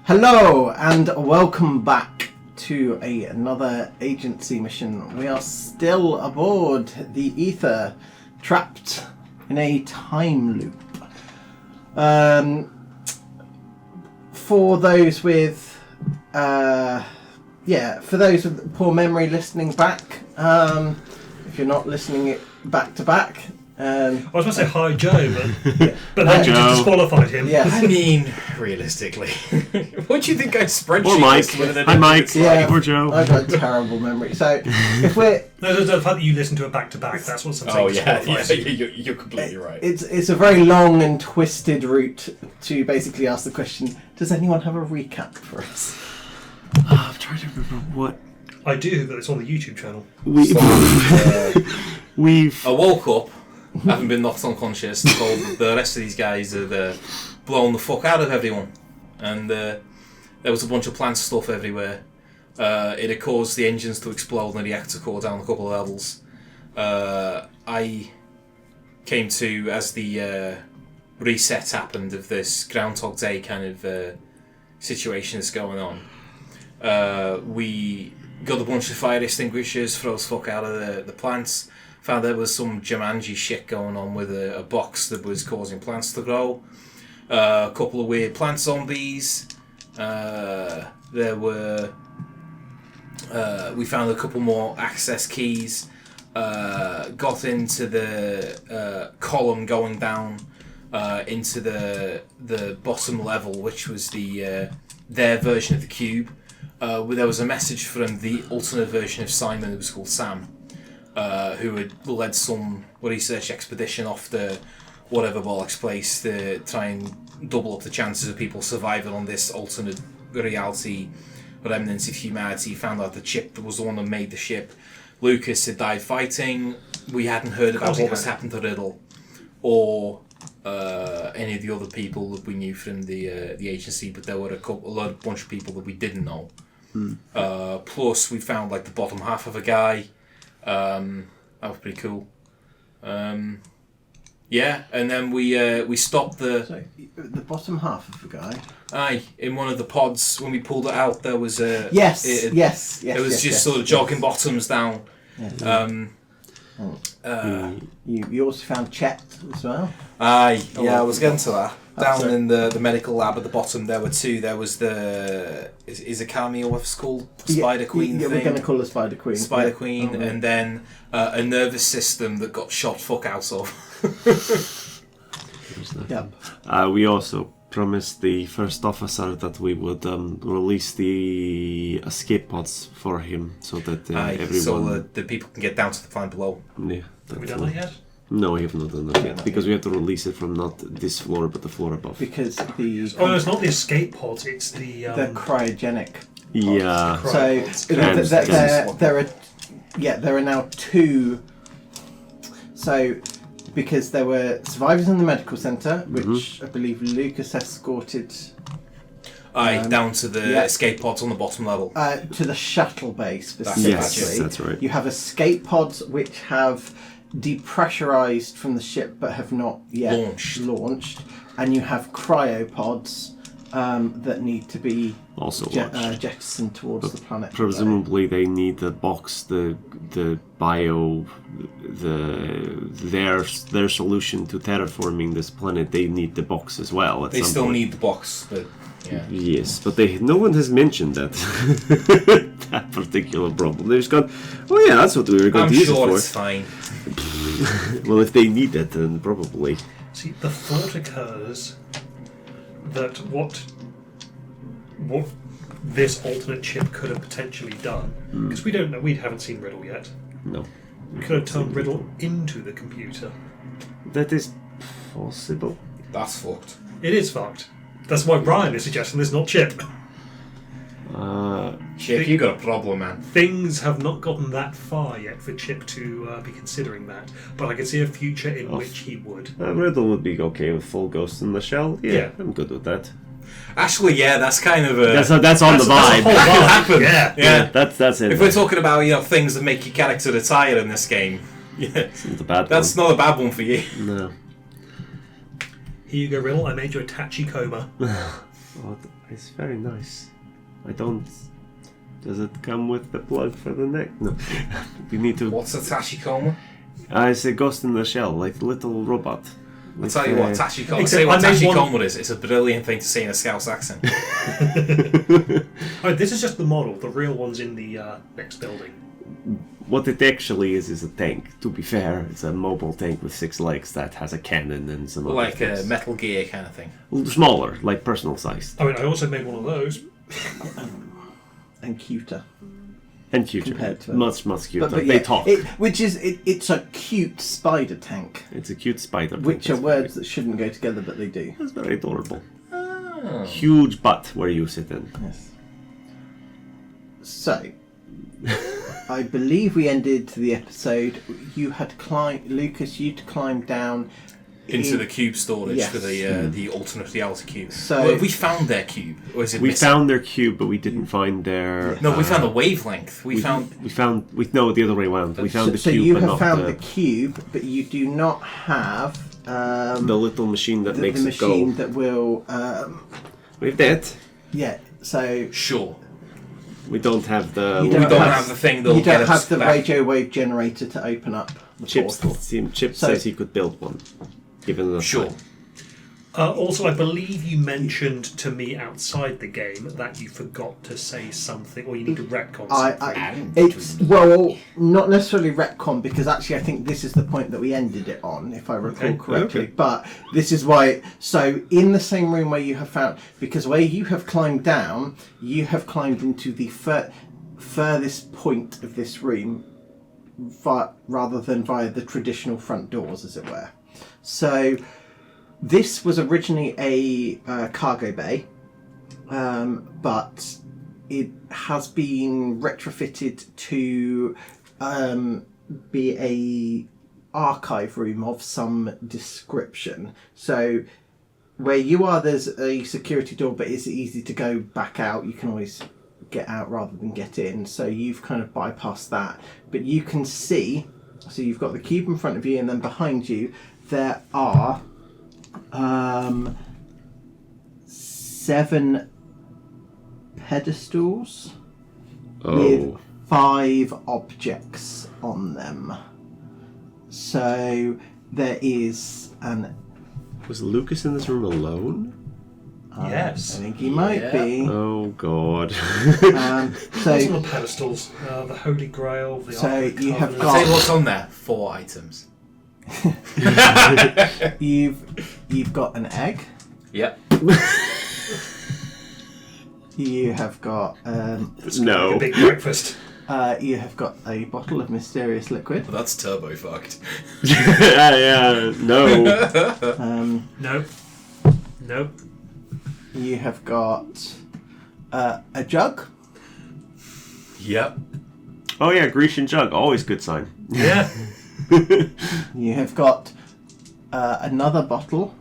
Hello and welcome back to another agency mission. We are still aboard the Aether, trapped in a time loop. For those with poor memory listening back, if you're not listening it back to back. I was going to say hi Joe, but then you just disqualified him. Yeah. I mean, realistically, what do you think I spreadsheet? Or Mike. Hi Mike. Yeah, or Joe. I've got a terrible memory. So if we're No, the fact that you listen to it back to back, that's what something disqualifies you. You're completely right. It's a very long and twisted route to basically ask the question, does anyone have a recap for us? I'm trying to remember what I do, but it's on the YouTube channel. I woke up, having been knocked unconscious, told the rest of these guys had blown the fuck out of everyone, and there was a bunch of plant stuff everywhere. It had caused the engines to explode and the reactor core down a couple of levels. I came to as the reset happened of this Groundhog Day kind of situation that's going on. We got a bunch of fire extinguishers, froze fuck out of the plants. Found there was some Jumanji shit going on with a box that was causing plants to grow. A couple of weird plant zombies. There were. We found a couple more access keys. Got into the column going down into the bottom level, which was their version of the cube. There was a message from the alternate version of Simon, who was called Sam, who had led some research expedition off to whatever bollocks place to try and double up the chances of people surviving on this alternate reality remnants of humanity. Found out the chip was the one that made the ship. Lucas had died fighting. We hadn't heard about what was happened to Riddle or any of the other people that we knew from the agency, but there were a bunch of people that we didn't know. Plus, we found like the bottom half of a guy. That was pretty cool. Yeah, and then we stopped So, the bottom half of the guy? Aye, in one of the pods when we pulled it out, there was a Yes. It was sort of jogging bottoms down. Yes. You also found Chet as well? Aye, yeah, I was getting to that. Down in the medical lab at the bottom, there were two. There was the is a cameo what's called Spider Queen. Yeah, thing. we're going to call her Spider Queen. Spider Queen, and then a nervous system that got shot fuck out of. Yep. we also promised the first officer that we would release the escape pods for him, so that everyone. So the people can get down to the planet below. Yeah. Have we done that yet? No, we have not done that yet, because we have to release it from not this floor but the floor above. Because the... Oh, no, it's not the escape pods, it's the cryogenic pods. Yeah. So there are now two. So because there were survivors in the medical centre, which I believe Lucas escorted. Down to the escape pods on the bottom level. To the shuttle bay specifically. Yes, that's right. You have escape pods which have depressurized from the ship but have not yet launched, and you have cryopods that need to be also jettisoned towards the planet. Presumably, they need the box, the bio, their solution to terraforming this planet. They need the box as well. They still need the box, but yeah. Yes, but no one has mentioned that that particular problem. They've just gone, oh yeah, that's what we were going to use it for. I'm sure it's fine. Well, if they need it, then probably. See, the thought occurs that what this alternate chip could have potentially done, because we don't know, we haven't seen Riddle yet. No. We could have turned Riddle into the computer. That is possible. That's fucked. It is fucked. That's why Brian is suggesting this, not Chip. Chip, you got a problem, man. Things have not gotten that far yet for Chip to be considering that, but I can see a future in which he would. Riddle would be okay with full Ghost in the Shell. Yeah, I'm good with that. Actually, yeah, that's kind of a... That's on the vibe. That could happen. Yeah. That's it. If we're talking about things that make your character retire in this game, that's not a bad one for you. No. Here you go, Riddle. I made you a Tachikoma. Oh, it's very nice. I don't... Does it come with the plug for the neck? No. We need to... What's a Tachikoma? It's a Ghost in the Shell, like a little robot. I'll tell you what, Tachikoma is. It's a brilliant thing to say in a Scouse accent. This is just the model. The real one's in the next building. What it actually is a tank. To be fair, it's a mobile tank with 6 legs that has a cannon and some other Like things. a Metal Gear kind of thing. Smaller, like personal sized. I also made one of those. And cuter. And cuter. Compared to it. Much cuter. But they talk. It's a cute spider tank. It's a cute spider tank. Which are words that shouldn't go together, but they do. It's very adorable. Oh. Huge butt where you sit in. Yes. So, I believe we ended the episode. You had Lucas, you'd climbed down Into the cube storage Yes. for the alternate reality cube. So- Well, we found their cube, or is it We missing? found their cube, but we didn't find their... No, we found the wavelength. We found... No, the other way around. We found the so cube, you but have not found the, the cube, but you do not have the little machine that the makes it machine go. that will. With that, Yeah. So Sure. we don't have the... You We don't have the thing that'll you don't get us have the back. radio wave generator to open up the Chip portal. So- says he could build one. Given enough Sure. time. Also, I believe you mentioned to me outside the game that you forgot to say something, or you need to retcon something. It's not necessarily retcon, because actually I think this is the point that we ended it on, if I recall correctly. Okay. But this is why. So in the same room where you have found, because where you have climbed down, you have climbed into the furthest point of this room, rather than via the traditional front doors, as it were. So this was originally a cargo bay, but it has been retrofitted to be a archive room of some description. So where you are, there's a security door, but it's easy to go back out. You can always get out rather than get in. So you've kind of bypassed that. But you can see, so you've got the cube in front of you, and then behind you there are 7 pedestals with 5 objects on them. So there is an... Was Lucas in this room alone? Yes. I think he might be. Oh god. What's on So the pedestals? The Holy Grail, the So Ark of the you have Covenant. I'll tell you what's on there. 4 items. you've got an egg. Yep. You have got No. A big breakfast. you have got a bottle of mysterious liquid. Well, that's turbo fucked. Yeah, no. Nope. You have got a jug. Yep. Oh yeah, Grecian jug, always good sign. Yeah. You have got another bottle.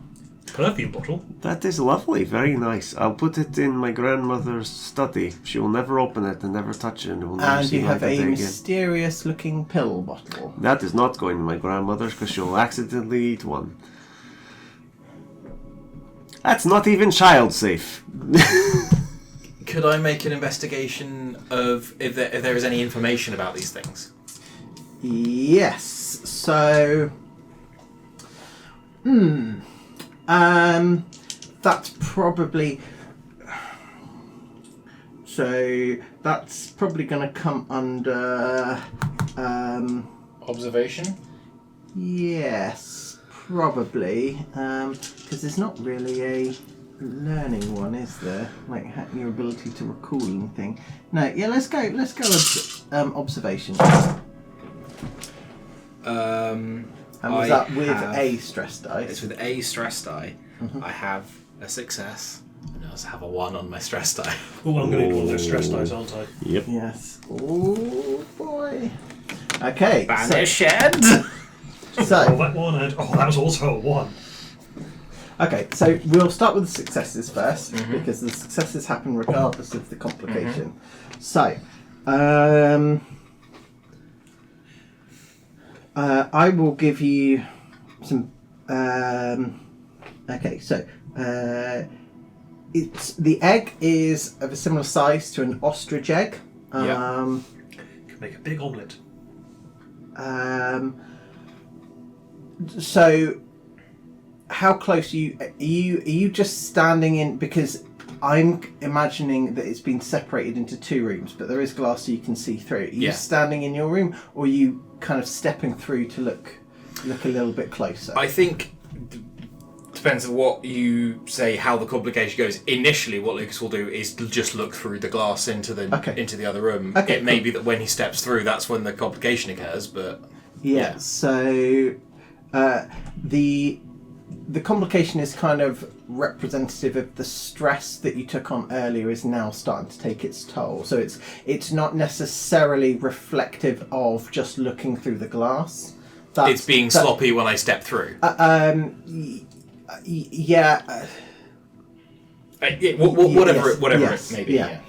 Perfume bottle. That is lovely, very nice. I'll put it in my grandmother's study. She will never open it and never touch it, and will never And see you light have of a day again. mysterious looking pill bottle. That is not going to my grandmother's because she'll accidentally eat one. That's not even child safe. Could I make an investigation of if there is any information about these things? Yes. So that's probably going to come under Observation? yes, probably, because there's not really a learning one, is there? Like your ability to recall anything. No, yeah, let's go observation. And was that with a stress dice? It's with a stress die. I have a success, and I also have a 1 on my stress die. Oh, I'm going to need one of those stress dice, aren't I? Yep. Yes. Oh boy. Okay. Banished! Oh, So that one, and that was also a 1. okay, so we'll start with the successes first, because the successes happen regardless of the complication. So, I will give you some. Okay, so the egg is of a similar size to an ostrich egg. Can make a big omelette. So, how close are you just standing in? Because I'm imagining that it's been separated into two rooms, but there is glass so you can see through. Are you standing in your room, or are you kind of stepping through to look a little bit closer? I think depends on what you say, how the complication goes. Initially, what Lucas will do is just look through the glass into the other room. Okay, it may be that when he steps through, that's when the complication occurs. But so the complication is kind of representative of the stress that you took on earlier is now starting to take its toll. So it's not necessarily reflective of just looking through the glass. It's being sloppy when I step through. Whatever it may be. Yeah.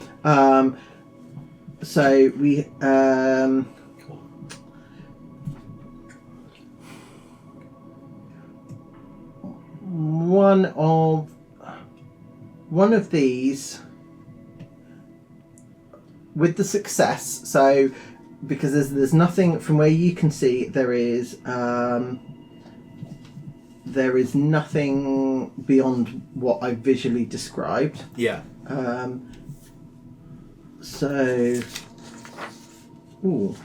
So we. One of these with the success. So because there's nothing from where you can see, there is nothing beyond what I visually described. Yeah. So, 1,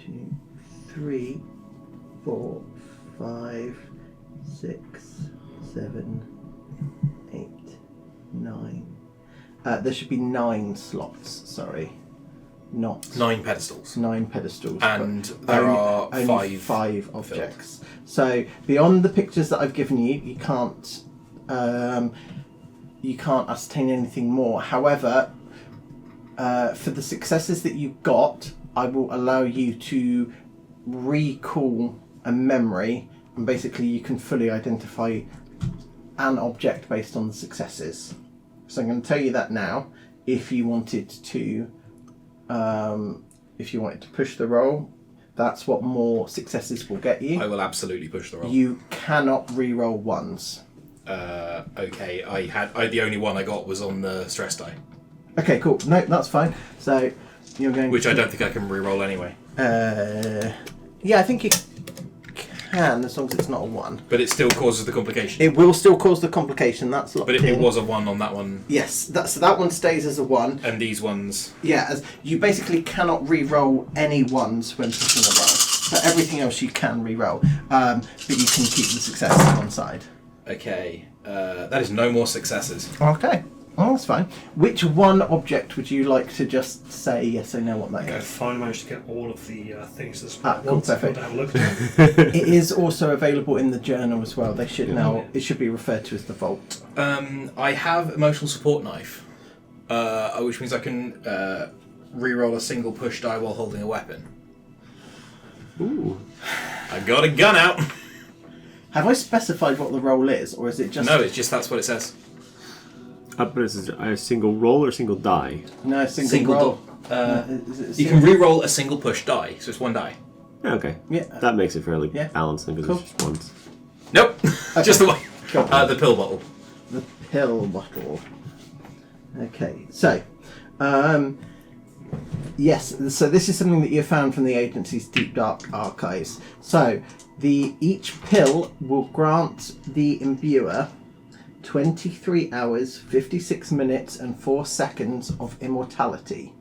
2, 3, 4, 5, 6, 7, 8, 9. There should be 9 slots. Sorry, not 9 pedestals. 9 pedestals, and there are only 5 objects. Filled. So beyond the pictures that I've given you, you can't ascertain anything more. However, for the successes that you've got, I will allow you to recall a memory, and basically you can fully identify an object based on the successes. So I'm going to tell you that now. If you wanted to push the roll, that's what more successes will get you. I will absolutely push the roll. You cannot re-roll ones. Okay, the only one I got was on the stress die. Okay, cool. No, that's fine. So you're going. Which I don't think I can re-roll anyway. Yeah, I think you can, as long as it's not a 1. But it still causes the complication. It will still cause the complication. That's locked But it was a 1 on that one. Yes, so that one stays as a 1. And these ones. Yeah, as you basically cannot re-roll any 1s when pushing a roll. But everything else you can re-roll, but you can keep the successes on one side. Okay, that is no more successes. Okay, well, that's fine. Which one object would you like to just say yes or no on that? I finally managed to get all of the things as well. Cool, perfect. To have a look at. It is also available in the journal as well. They should now. It should be referred to as the vault. I have emotional support knife, which means I can re-roll a single push die while holding a weapon. Ooh. I got a gun out. Have I specified what the roll is, or is it just? No, it's just that's what it says. But is it a single roll or single die? No, single roll. You can re-roll a single push die, so it's 1 die. Yeah, okay. Yeah. That makes it fairly balanced because Cool. it's just once. Nope, Okay. just the one. Cool. The pill bottle. The pill bottle. Okay, so, yes, so this is something that you found from the agency's Deep Dark archives. So, each pill will grant the imbuer 23 hours, 56 minutes, and 4 seconds of immortality.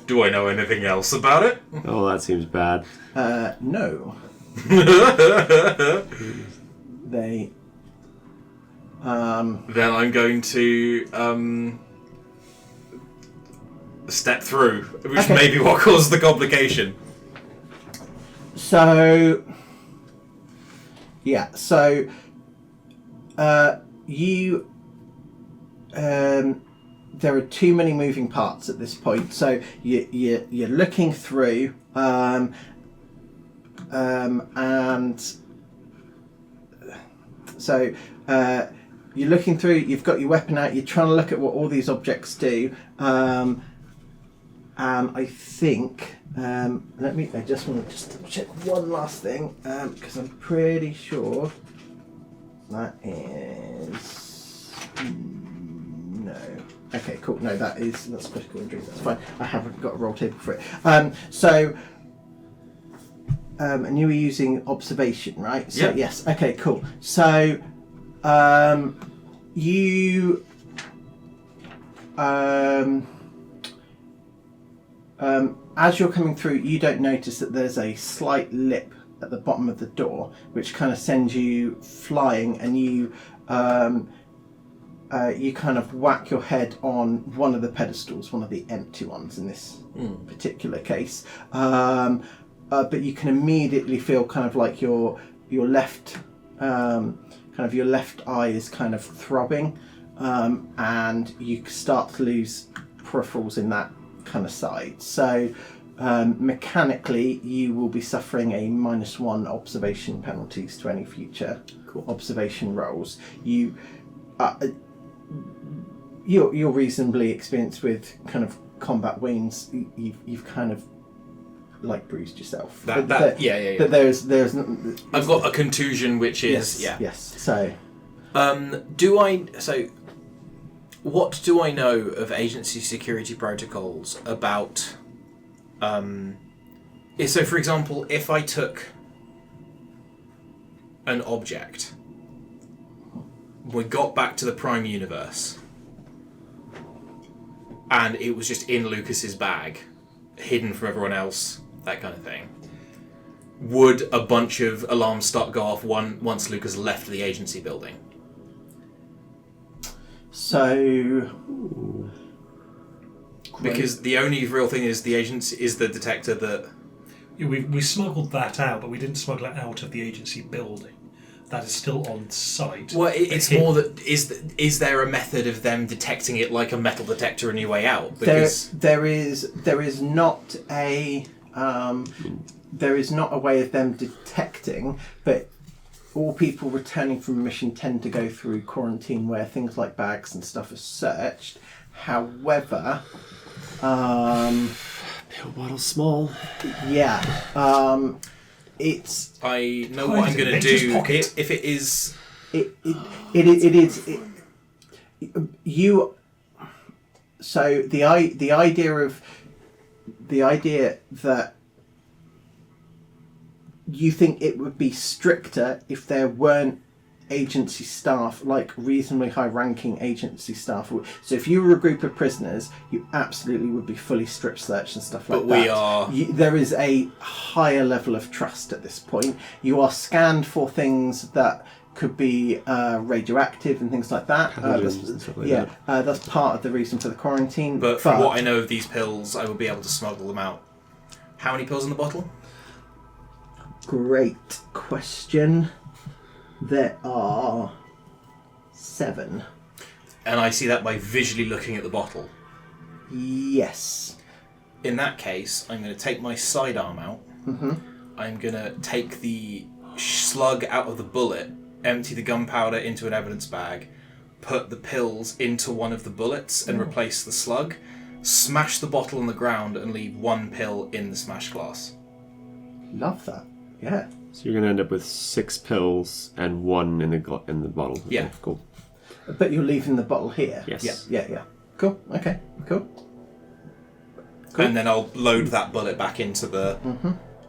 Do I know anything else about it? Oh, that seems bad. No. They. Then I'm going to step through, which may be what caused the complication. So. Yeah. So. You. There are too many moving parts at this point. So you're looking through, and so you're looking through. You've got your weapon out. You're trying to look at what all these objects do. And I think I just want to check one last thing because I'm pretty sure. That is no. Okay, cool. No, that's critical injury. That's fine. I haven't got a roll table for it. And you were using observation, right? So yep. Yes. Okay, cool. So, you. As you're coming through, you don't notice that there's a slight lip at the bottom of the door, which kind of sends you flying, and you kind of whack your head on one of the pedestals, one of the empty ones in this particular case. But you can immediately feel kind of like your left your left eye is kind of throbbing, and you start to lose peripherals in that kind of side. So mechanically you will be suffering a -1 observation penalties to any future observation rolls. You're reasonably experienced with kind of combat wounds. You've kind of like bruised yourself. Yeah. But there's I've got a contusion, which is yes. So what do I know of agency security protocols about? So, for example, if I took an object, we got back to the Prime Universe, and it was just in Lucas's bag, hidden from everyone else, that kind of thing, would a bunch of alarms start go off once Lucas left the agency building? So, because the only real thing is the agency is the detector that we smuggled that out, but we didn't smuggle it out of the agency building. That is still on site. Well, it's more that is there a method of them detecting it like a metal detector on your way out? Because there is not a way of them detecting, but all people returning from a mission tend to go through quarantine where things like bags and stuff are searched. However, pill bottle small. Yeah. I know what I'm going to do if it is. So the idea that you think it would be stricter if there weren't agency staff, like reasonably high-ranking agency staff. So if you were a group of prisoners, you absolutely would be fully strip searched and stuff like that. But we are. There is a higher level of trust at this point. You are scanned for things that could be radioactive and things like that. That's part of the reason for the quarantine. But from what I know of these pills, I will be able to smuggle them out. How many pills in the bottle? Great question. There are 7. And I see that by visually looking at the bottle. Yes. In that case, I'm going to take my sidearm out. Mm-hmm. I'm going to take the slug out of the bullet, empty the gunpowder into an evidence bag, put the pills into one of the bullets and replace the slug, smash the bottle on the ground and leave 1 pill in the smashed glass. Love that. Yeah. So you're going to end up with 6 pills and 1 in the bottle. Yeah. Okay, cool. But you're leaving the bottle here. Yes. Yeah. Cool. Okay. Cool. And then I'll load that bullet back into the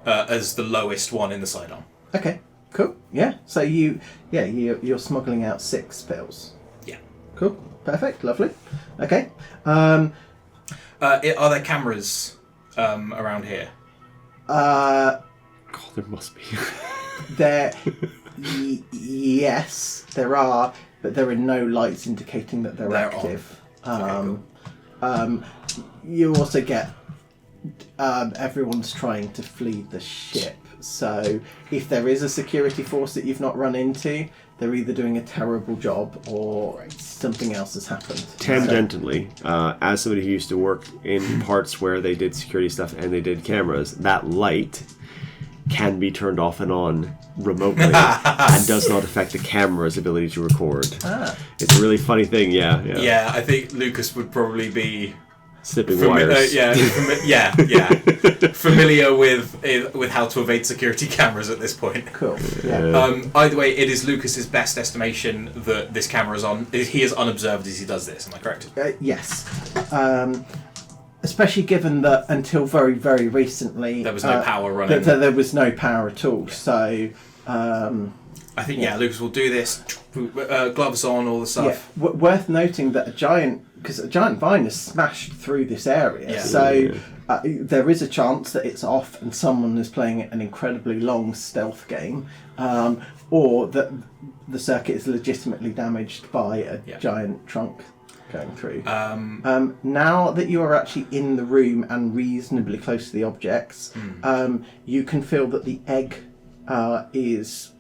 as the lowest one in the sidearm. Okay. Cool. Yeah. So you're smuggling out 6 pills. Yeah. Cool. Perfect. Lovely. Okay. Are there cameras around here? God, there must be. Yes, there are, but there are no lights indicating that they're active. Okay, cool. You also get everyone's trying to flee the ship. So if there is a security force that you've not run into, they're either doing a terrible job or something else has happened. Tangentially, as somebody who used to work in parts where they did security stuff and they did cameras, that light can be turned off and on remotely and does not affect the camera's ability to record. It's a really funny thing, yeah. Yeah, I think Lucas would probably be Snipping wires. Familiar with how to evade security cameras at this point. Cool. Yeah. Either way, it is Lucas's best estimation that this camera is on. He is unobserved as he does this. Am I correct? Yes. Especially given that until very, very recently There was no power running. There was no power at all. So I think Lucas will do this. Gloves on, all the stuff. Yeah. Worth noting that a giant vine has smashed through this area. Yeah. So there is a chance that it's off and someone is playing an incredibly long stealth game, or that the circuit is legitimately damaged by a giant trunk going through. Now that you are actually in the room and reasonably close to the objects, you can feel that the egg is,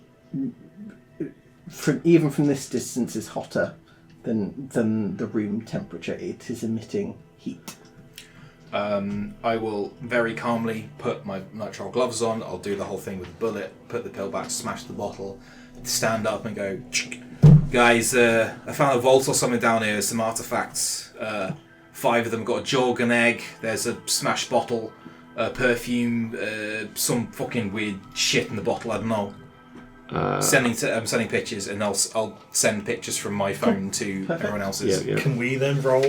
even from this distance, is hotter than the room temperature. It is emitting heat. I will very calmly put my nitrile gloves on. I'll do the whole thing with the bullet, put the pill back, smash the bottle, stand up and go, guys, I found a vault or something down here, some artifacts. 5 of them got a jog, an egg, there's a smashed bottle, perfume, some fucking weird shit in the bottle, I don't know. I'm sending pictures, and I'll send pictures from my phone to everyone else's. Yeah. Can we then roll?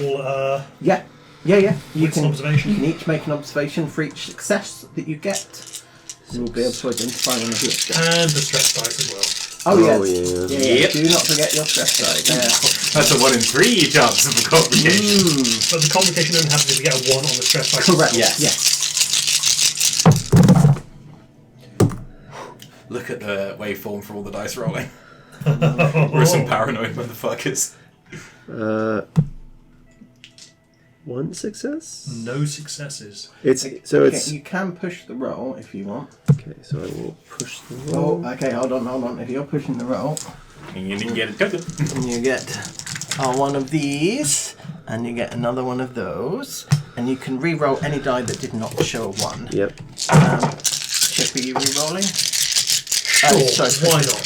Yeah. You can observation. You can each make an observation for each success that you get. You'll be able to identify one of each. And the stress dice as well. Oh yeah. Yep. Do not forget your stress dice. Yeah. That's a 1 in 3 chance of a complication. But the complication only happens if you get a 1 on the stress dice. Correct. Yes. Look at the waveform for all the dice rolling. We're some paranoid motherfuckers. 1 success? No successes. You can push the roll if you want. Okay, so I will push the roll. Oh, okay, hold on. If you're pushing the roll, And you get a token. and you get one of these, and you get another one of those, and you can re-roll any die that did not show a 1. Yep. Chip, are you re-rolling? Sure, why not?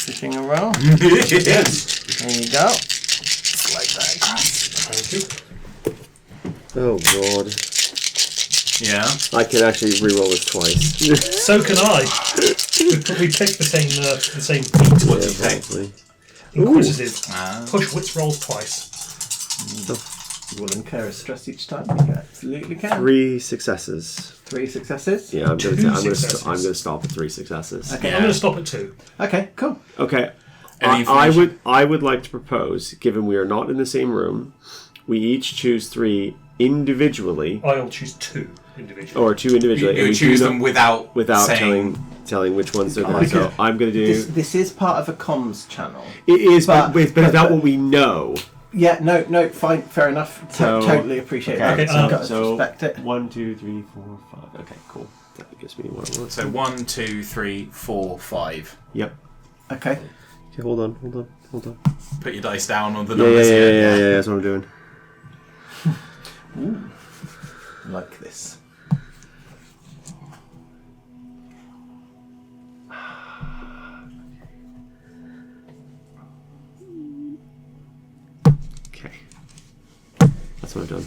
Pushing a roll. Yes. There you go. Like that. Thank you. Oh god. Yeah. I can actually re-roll this twice. So can I. We picked the same beat. What do you think? Probably. Inquisitive. Push wits rolls twice. You will incur a stress each time. You absolutely can. 3 successes. 3 successes. Yeah, I'm Two gonna successes. stop at 3 successes. Okay. I'm going to stop at 2. Okay. Cool. Okay. Any I information? would like to propose, given we are not in the same room, we each choose 3 individually, I'll choose 2 individually. or 2 individually. You and we choose do them not- without telling which ones they're going. So I'm going to do. This is part of a comms channel. It is, but it's but- not what we know. Yeah. No. Fine. Fair enough. So- Totally appreciate that. Okay, You've got to So respect it. 1, 2, 3, 4, 5. Okay, cool. That gives me what I want. So 1, 2, 3, 4, 5. Yep. Okay. Okay, hold on. Put your dice down on the Yeah, numbers here. yeah. That's what I'm doing. Ooh. Like this. Okay. That's what I've done.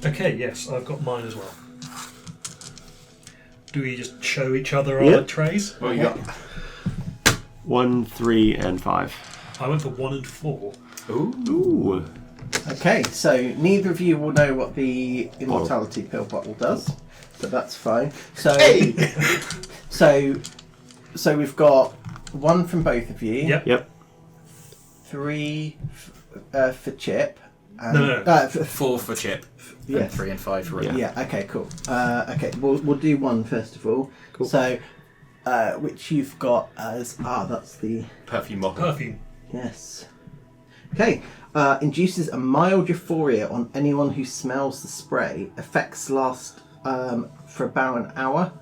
Okay, yes, I've got mine as well. Do we just show each other Yeah. our trays? What you got? 1, 3, and 5. I went for 1 and 4. Ooh. Okay. So neither of you will know what the immortality pill bottle does, but that's fine. So. So we've got 1 from both of you. Yep. 3 for Chip. And, No. 4 for Chip. Yeah. And 3 and 5 for Rick. Yeah. Okay. Cool. Okay. We'll do 1 first of all. Cool. So, which you've got as that's the Perfume bottle. Perfume. yes. Okay. Induces a mild euphoria on anyone who smells the spray. Effects last for about an hour.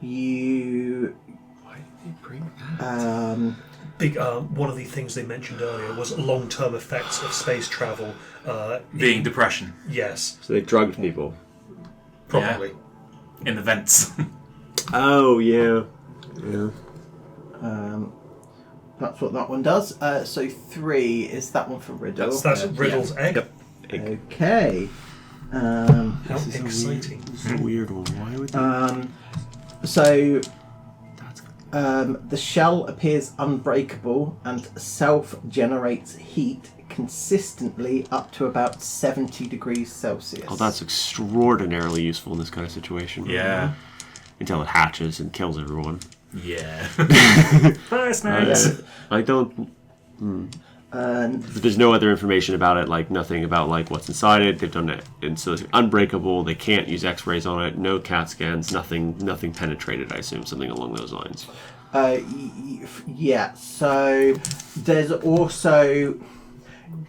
You. Why did you bring that? Big. One of the things they mentioned earlier was long-term effects of space travel. Being depression. Yes, So they drugged people. probably. In the vents. Oh, yeah. Yeah. That's what that one does. So 3 is that one for Riddle. That's Riddle's egg. Yep. Egg. Okay. How exciting. This is a weird one. Why would they... So the shell appears unbreakable and self-generates heat consistently up to about 70 degrees Celsius. Oh, that's extraordinarily useful in this kind of situation. Yeah. Until it hatches and kills everyone. Yeah. Bye, snacks. I don't... There's no other information about it, like nothing about like what's inside it. They've done it, and so it's unbreakable. They can't use X-rays on it. No CAT scans. Nothing penetrated. I assume something along those lines. Yeah. So there's also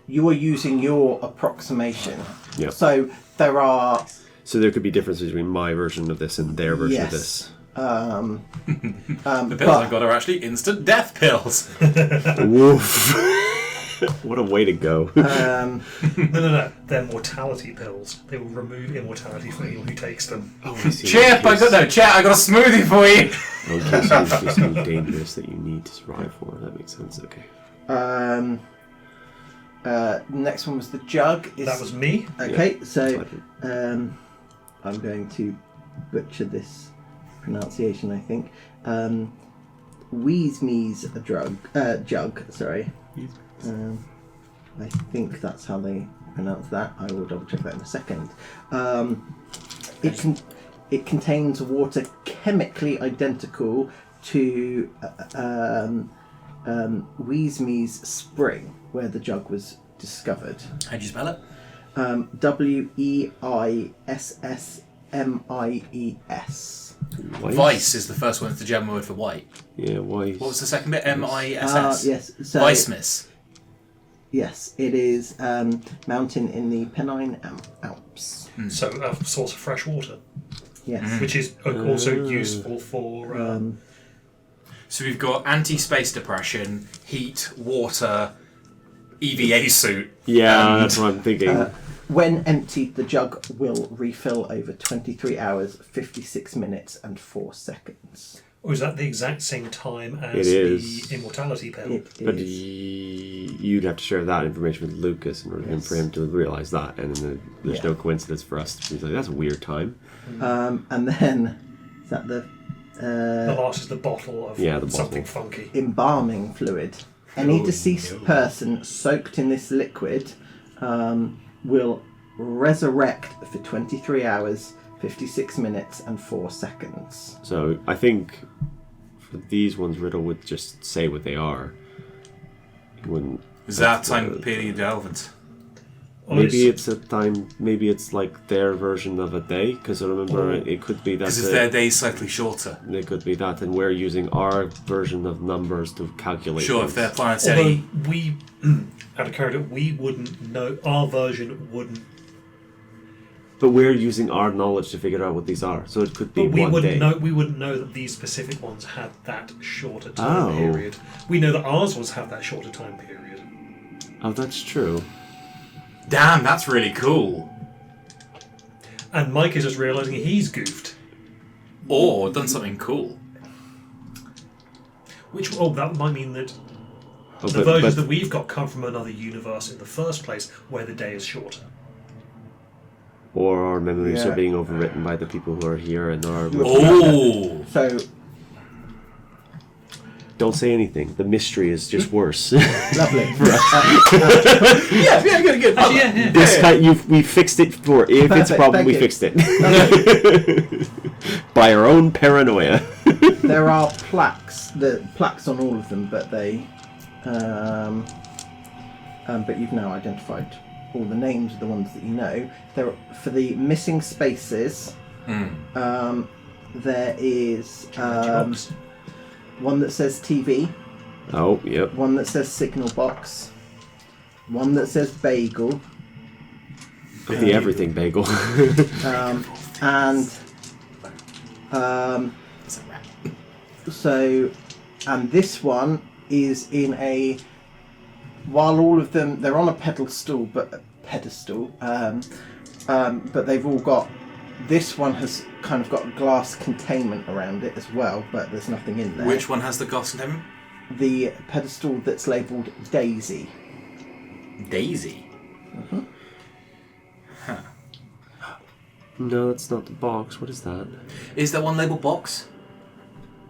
you are using your approximation. Yeah. So there are. So there could be differences between my version of this and their version of this. The pills I've got are actually instant death pills. Woof. What a way to go. No. They're mortality pills. They will remove immortality from anyone who takes them. Oh, I see. Chip, I got a smoothie for you. In case it's just something dangerous that you need to survive for. That makes sense. Okay. Next one was the jug. That was me. Okay, Yeah. so I'm going to butcher this pronunciation, I think. Wheezme's jug, sorry. I think that's how they pronounce that. I will double check that in a second. It contains water chemically identical to Wheezme's spring, where the jug was discovered. How'd you spell it? Weissmies. Vice is the first one. It's the German word for white. Yeah, Weiss. What was the second bit? M-I-S-S? Yes. So, Weissmis. Yes, it is mountain in the Pennine Alps. So a source of fresh water, Yes. which is also useful for. So we've got anti-space depression, heat, water, EVA suit. Yeah, that's what I'm thinking. When emptied, the jug will refill over 23 hours, 56 minutes, and 4 seconds. Or is that the exact same time as It is. the immortality pill? It But is. you'd have to share that information with Lucas in order for him to realise that, and then there's no coincidence for us to be like, that's a weird time. And then, is that the The last is the bottle of Yeah, the something bottle. funky. embalming fluid? Any deceased person soaked in this liquid will resurrect for 23 hours, 56 minutes, and 4 seconds. So I think for these ones, Riddle would just say what they are. He wouldn't. Is that time period relevant? Maybe it's a time. Maybe it's like their version of a day. Because I remember it could be that. Because their day's slightly shorter. It could be that, and we're using our version of numbers to calculate. Sure, things. if their planet's Although any... we, out of character, we wouldn't know. Our version wouldn't. But we're using our knowledge to figure out what these are. So it could be But we one wouldn't day. know. We wouldn't know that these specific ones had that shorter time period. We know that ours was have that shorter time period. Oh, that's true. Damn, that's really cool. And Mike is just realising he's goofed. Or done something cool. That might mean that the versions that we've got come from another universe in the first place, where the day is shorter. Or our memories are being overwritten by the people who are here and are. Oh! So, Don't say anything. The mystery is just worse. lovely. Yeah, good. This we fixed it for. If it's a Perfect, problem, thank we you. fixed it by our own paranoia. There are plaques. The plaques on all of them, but they. But you've now identified all the names of the ones that you know. There for the missing spaces. There is one that says TV. Oh, yep. One that says signal box. One that says bagel. The everything bagel. And this one is in a. While all of them, they're on a pedestal, but they've all got This one has kind of got glass containment around it as well, but there's nothing in there. Which one has the glass containment? The pedestal that's labelled Daisy. Daisy? Mm-hmm. Huh. No, that's not the box. What is that? Is there one labelled box?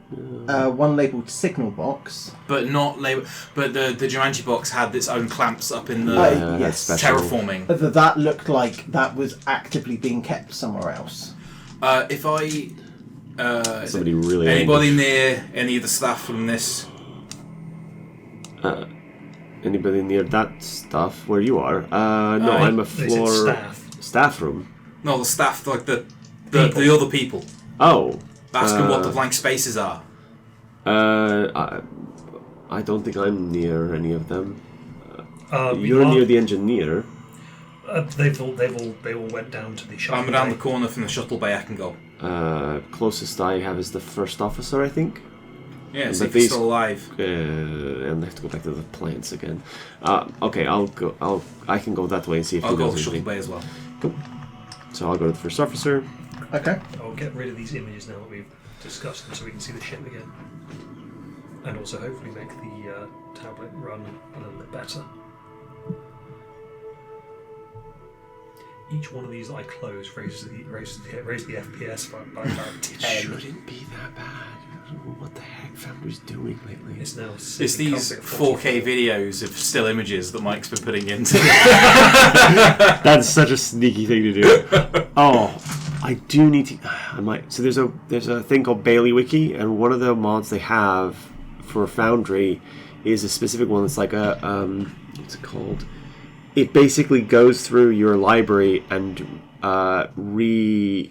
One labelled signal box. But not labelled... But the Jumanji box had its own clamps up in the yes. terraforming. That looked like that was actively being kept somewhere else. If I... Somebody really... Anybody near any of the staff from this... Anybody near that stuff where you are? No, I'm a floor... Staff room? No, the staff, like the other people. Oh. Asking what the blank spaces are. I don't think I'm near any of them. You're near the engineer. They all went down to the shuttle I'm around the corner from the shuttle bay. I can go. Closest I have is the first officer, I think. Yeah, see if he's still alive. And I have to go back to the plants again. Okay, I'll go. I can go that way and see if I'll he go knows to the shuttle anything. bay as well. Cool. So I'll go to the first officer. Okay. I'll get rid of these images now that we've discussed them so we can see the ship again. And also hopefully make the tablet run a little bit better. Each one of these that I close raises the FPS by about 10. It shouldn't be that bad. I don't know what the heck Foundry's doing lately. It's now It's these 4K videos of still images that Mike's been putting into. That's such a sneaky thing to do. Oh, I do need to. I might. So there's a thing called Bailey Wiki, and one of the mods they have for Foundry is a specific one that's like a what's it called? It basically goes through your library and redoes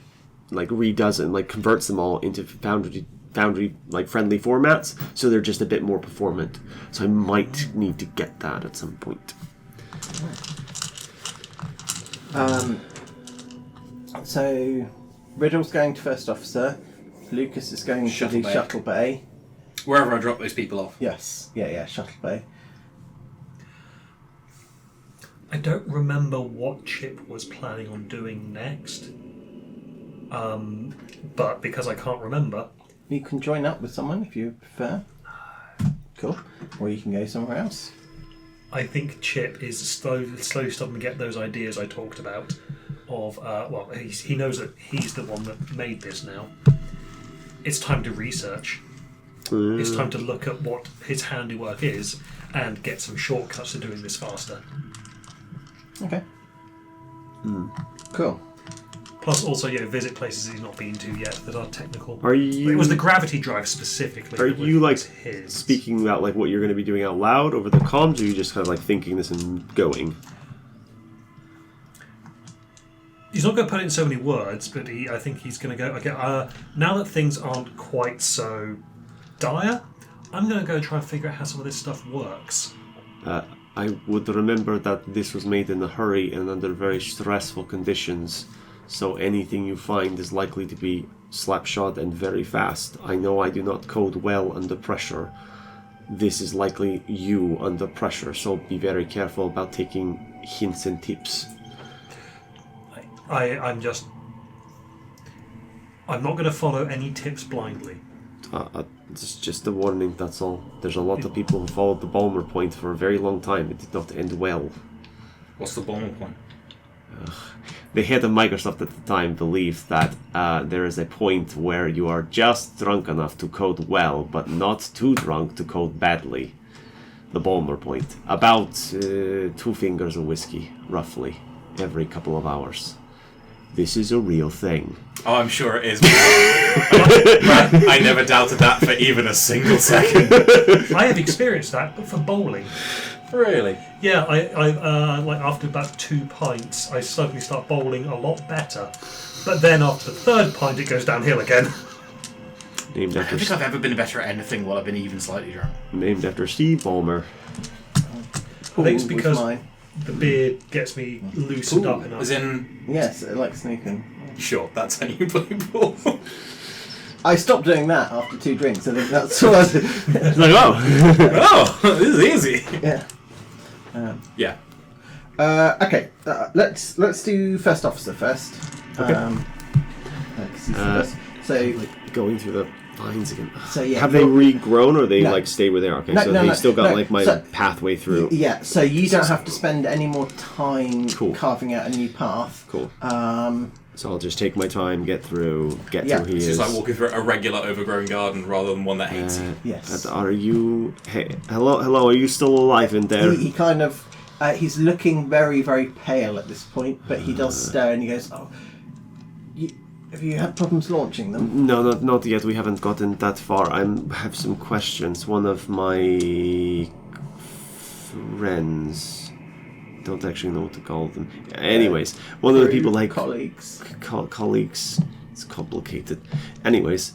it and like converts them all into Foundry like friendly formats, so they're just a bit more performant. So I might need to get that at some point. So Riddle's going to first officer. Lucas is going to the shuttle bay. Wherever I drop those people off. Yes. Yeah. Shuttle bay. I don't remember what Chip was planning on doing next. But because I can't remember... You can join up with someone if you prefer. Cool. Or you can go somewhere else. I think Chip is slowly starting to get those ideas I talked about of... he knows that he's the one that made this now. It's time to research. It's time to look at what his handiwork is and get some shortcuts to doing this faster. Okay. Cool. Plus, also, visit places he's not been to yet that are technical. It was the gravity drive specifically. Are you like his. speaking about like what you're going to be doing out loud over the comms, or are you just kind of like thinking this and going? He's not going to put it in so many words, but I think he's going to go. Okay, now that things aren't quite so dire, I'm going to go try and figure out how some of this stuff works. I would remember that this was made in a hurry and under very stressful conditions, so anything you find is likely to be slapshot and very fast. I know I do not code well under pressure. This is likely you under pressure, so be very careful about taking hints and tips. I'm not going to follow any tips blindly. It's just a warning, that's all. There's a lot of people who followed the Balmer point for a very long time. It did not end well. What's the Balmer point? The head of Microsoft at the time believed that there is a point where you are just drunk enough to code well, but not too drunk to code badly. The Balmer point. About 2 fingers of whiskey, roughly, every couple of hours. This is a real thing. Oh, I'm sure it is. I never doubted that for even a single second. I have experienced that, but for bowling. Really? Yeah, I like after about 2 pints, I suddenly start bowling a lot better. But then after the 3rd pint, it goes downhill again. Named I after don't think I've ever been better at anything while I've been even slightly drunk. Named after Steve Ballmer. I think it's because the beer gets me loosened up enough. As in... Yes, I like sneaking. Sure, that's how you play ball. I stopped doing that after 2 drinks. I think that's what I did. It's like, Oh, this is easy. Yeah. Yeah. Okay. Let's do first officer first. Okay. Yes, he does. So going through the vines again. So yeah, have they regrown or they No. like stay where they are? Okay, No, so no, they no, still got no. like my So- pathway through. yeah, so you don't have to spend any more time Cool. carving out a new path. Cool. Um, So I'll just take my time, get through Yeah. here. It's just like walking through a regular overgrown garden rather than one that hates you. Yes. Are you? Hey, hello. Are you still alive in there? he kind of he's looking very, very pale at this point, but he does stare and he goes, "Oh, have you had problems launching them?" No, not yet. We haven't gotten that far. I have some questions. One of my friends. Don't actually know what to call them. Anyways, one of the people like colleagues. Colleagues. It's complicated. Anyways,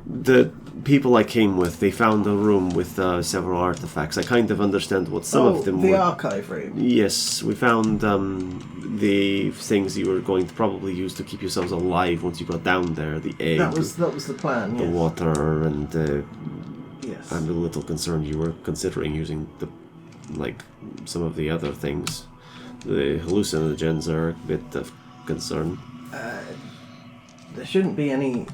the people I came with, they found a room with several artifacts. I kind of understand what some of them the were. archive room. Yes, we found the things you were going to probably use to keep yourselves alive once you got down there. The egg, That was the plan. the Yes. water, and Yes. I'm a little concerned you were considering using some of the other things. The hallucinogens are a bit of concern. There shouldn't be any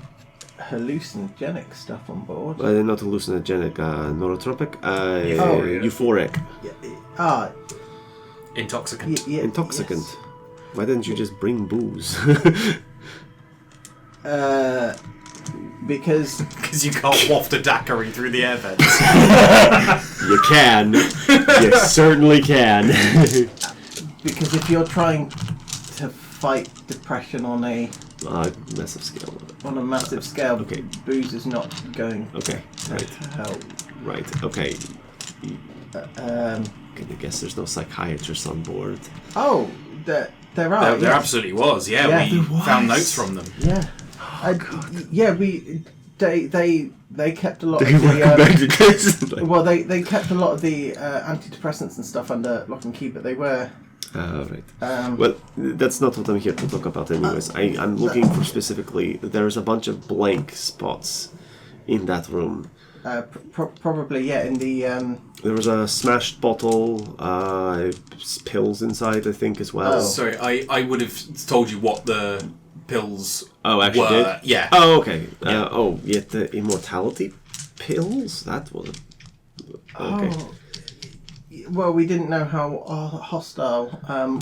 hallucinogenic stuff on board. Not hallucinogenic, neurotropic, Euphoria. euphoric, Intoxicant. intoxicant. Yes. Why didn't you just bring booze? Because Because you can't waft a daiquiri through the air vents. You can. You certainly can. because if you're trying to fight depression on a Massive scale. massive scale, Okay. booze is not going Okay, right, to help. right, okay. Um, I guess there's no psychiatrists on board. oh, there are. There yes. absolutely was, yeah. Yeah. We There found was. notes from them. Yeah. Yeah, they kept a lot of the. well, they kept a lot of the antidepressants and stuff under lock and key, but they were. Right. Um, Well, that's not what I'm here to talk about anyways. I'm looking for specifically, there's a bunch of blank spots in that room. probably, yeah, in the. There was a smashed bottle, pills inside, I think, as well. Oh. Sorry, I would have told you what the pills Actually were. did? Yeah. Oh, okay. Yeah. The immortality pills? That was... Okay. Oh, well, we didn't know how hostile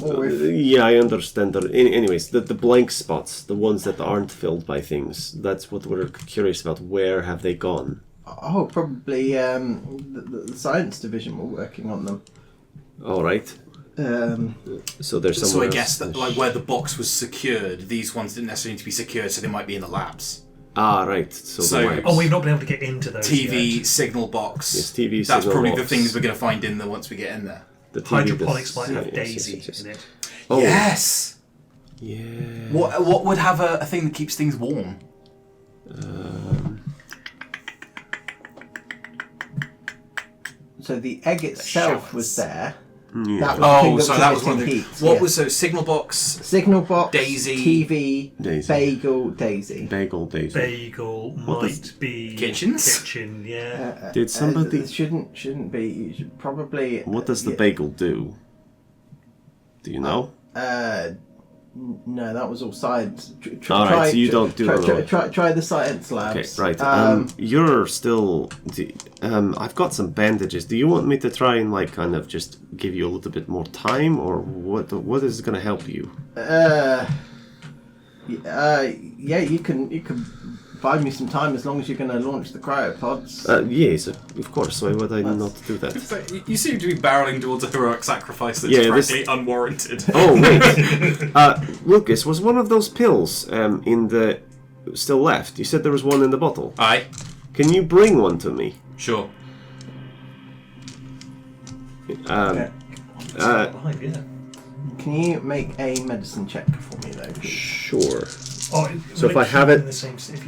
or if. Yeah, I understand that. Anyways, the blank spots, the ones that aren't filled by things, that's what we're curious about. Where have they gone? Oh, probably the science division were working on them. All right. So there's So somewhere I guess else. that like where the box was secured, these ones didn't necessarily need to be secured, so they might be in the labs. Right. So the wipes. Oh, we've not been able to get into those TV yet. signal box. Yes, TV That's signal probably box. the things we're going to find in there once we get in there. The TV Hydroponics does- might have yes, Daisy yes, yes, in yes. it. Oh, Yes. yeah. What would have a thing that keeps things warm? So the egg itself was there. That was the thing Oh, that so was that was one of emitting the. heat. What yeah. was so signal box? Signal box, Daisy. TV, Daisy. bagel, Daisy. Bagel Daisy. Bagel What might does- be Kitchens? kitchen, yeah. Did somebody... It shouldn't be. You should probably. What does the yeah, bagel do? Do you know? No, that was all science. All right, so you don't do it. Try the science Okay, labs. right. You're still... I've got some bandages. Do you want me to try and kind of just give you a little bit more time, or what is going to help you? Yeah, you can buy me some time as long as you're going to launch the cryopods. Yes, of course. Why would I not do that? So you seem to be barreling towards a heroic sacrifice that's Yeah, this- frankly unwarranted. Oh, wait. Lucas, was one of those pills in the... still left? You said there was one in the bottle. Aye, Can you bring one to me? sure. Okay. Alive, yeah. Can you make a medicine check for me though, please? Sure. Oh, So if I have it-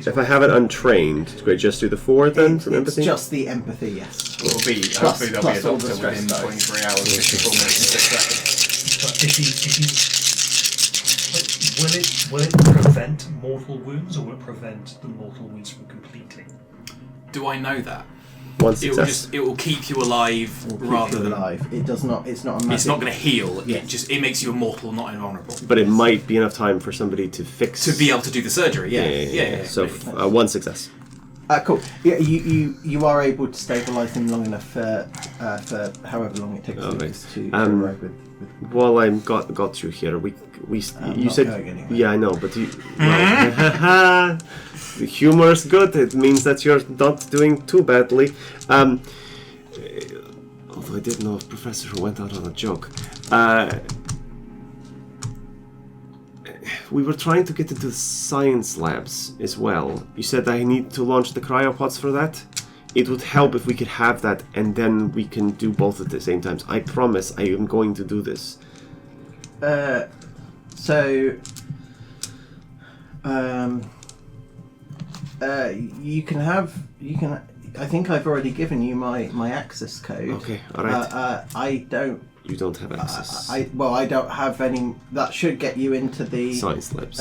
If I have it untrained, great, just do the 4 then from It's empathy? just the empathy, yes. It'll be Plus- hopefully there'll be a plus all the doctor stress within dice. 23 hours, 54 minutes, and 6 seconds. But will it prevent mortal wounds, or will it prevent the mortal wounds from completing? Do I know that? One It will success. it will keep you alive Will keep rather you than alive. It does not. It's not a magic. it's not going to heal. Yes. It makes you immortal, not invulnerable. But it might be enough time for somebody to fix... To be able to do the surgery, yeah. So, one success. Cool. Yeah, you are able to stabilise him long enough for however long it takes Lucas to arrive with. While I got through here, we you not said going anywhere. yeah, I know, but you well, the humor is good. It means that you're not doing too badly. Although I did know a professor who went out on a joke. We were trying to get into the science labs as well. You said I need to launch the cryopods for that? It would help if we could have that and then we can do both at the same time. I promise I am going to do this. You can I think I've already given you my access code. Okay, alright. I don't. You don't have access. I don't have any. That should get you into the Science labs.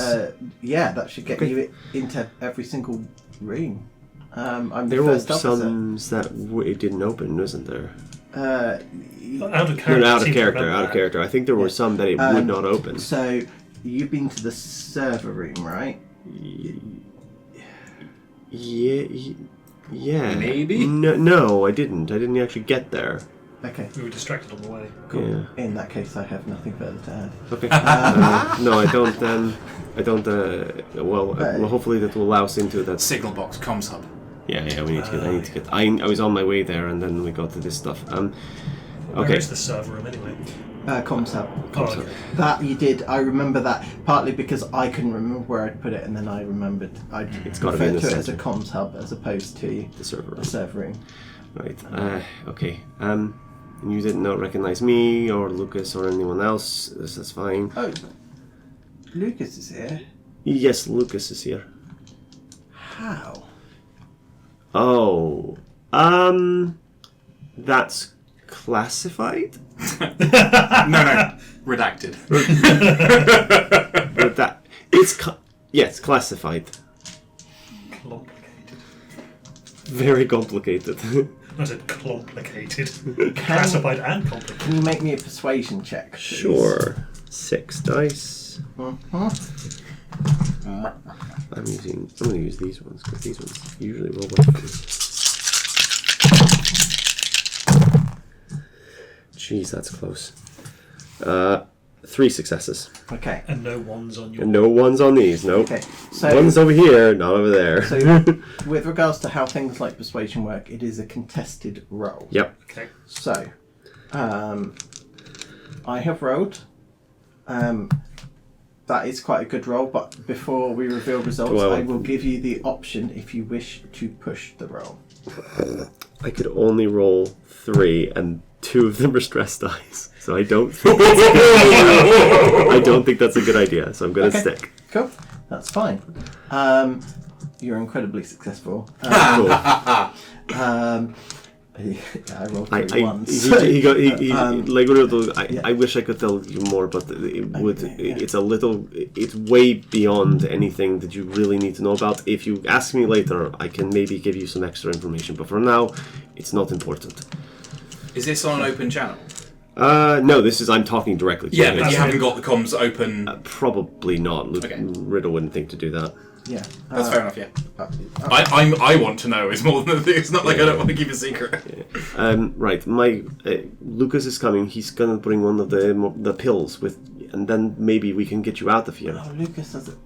Yeah, that should get you into every single room. I'm there the were first officer. some that it didn't open, wasn't there? Out of character. No, out of seem to character. remember Out of that. character. I think there were some that it would not open. So you've been to the server room, right? Yeah. Maybe? No, I didn't. I didn't actually get there. Okay. We were distracted on the way. Cool. Yeah. In that case, I have nothing further to add. Okay. No, I don't. I don't. Well, hopefully that will allow us into that. Signal box, comms hub. Yeah. We need to get. I need to get. I was on my way there, and then we got to this stuff. Where Okay. is the server room anyway? Comms hub. Oh, okay. That you did. I remember that partly because I couldn't remember where I'd put it, and then I remembered It's gotta be in referred the to it as a center. comms hub as opposed to The server. a server room. Right. Okay. You didn't recognize me or Lucas or anyone else. That's fine. Oh, Lucas is here. Yes, Lucas is here. How? Oh. That's classified? No. Redacted. But that it's yes, classified. Complicated. Very complicated. I said complicated. Classified and complicated. Can you make me a persuasion check, please? Sure. 6 dice. Mhm. I'm gonna use these ones because these ones usually roll well for me. Jeez, that's close. 3 successes. Okay. And no ones on your. And no ones on these, nope. Okay. So One's over here, not over there. So, with regards to how things like persuasion work, it is a contested roll. Yep. Okay. So, I have rolled. That is quite a good roll, but before we reveal results, Well, I will give you the option if you wish to push the roll. I could only roll 3, and 2 of them are stress dice. So I don't think that's a good idea. I don't think that's a good idea, so I'm going to stick. Cool. That's fine. You're incredibly successful. Cool. I rolled 3 once. I wish I could tell you more, but it's a little, it's way beyond anything that you really need to know about. If you ask me later, I can maybe give you some extra information, but for now, it's not important. Is this on an open channel? No, I'm talking directly to you. But you haven't got the comms open. Probably not. Okay. Riddle wouldn't think to do that. Yeah. That's fair enough, yeah. I want to know is more than the thing. It's not like I don't want to keep a secret. Right, Lucas is coming. He's gonna bring one of the pills with, and then maybe we can get you out of here. Oh, Lucas has it.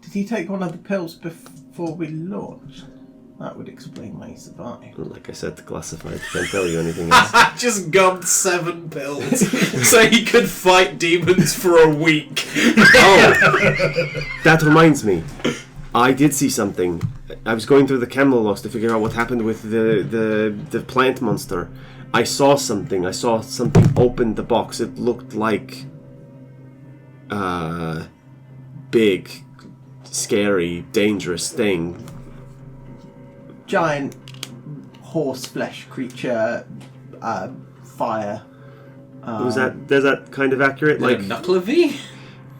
Did he take one of the pills before we launched? That would explain why he survived. Like I said, classified. Can't tell you anything else. Just gummed 7 pills so he could fight demons for a week. Oh, that reminds me. I did see something. I was going through the camera logs to figure out what happened with the plant monster. I saw something. I saw something open the box. It looked like big, scary, dangerous thing. Giant horse flesh creature, fire. Is that kind of accurate? Like Like, Knuckle V?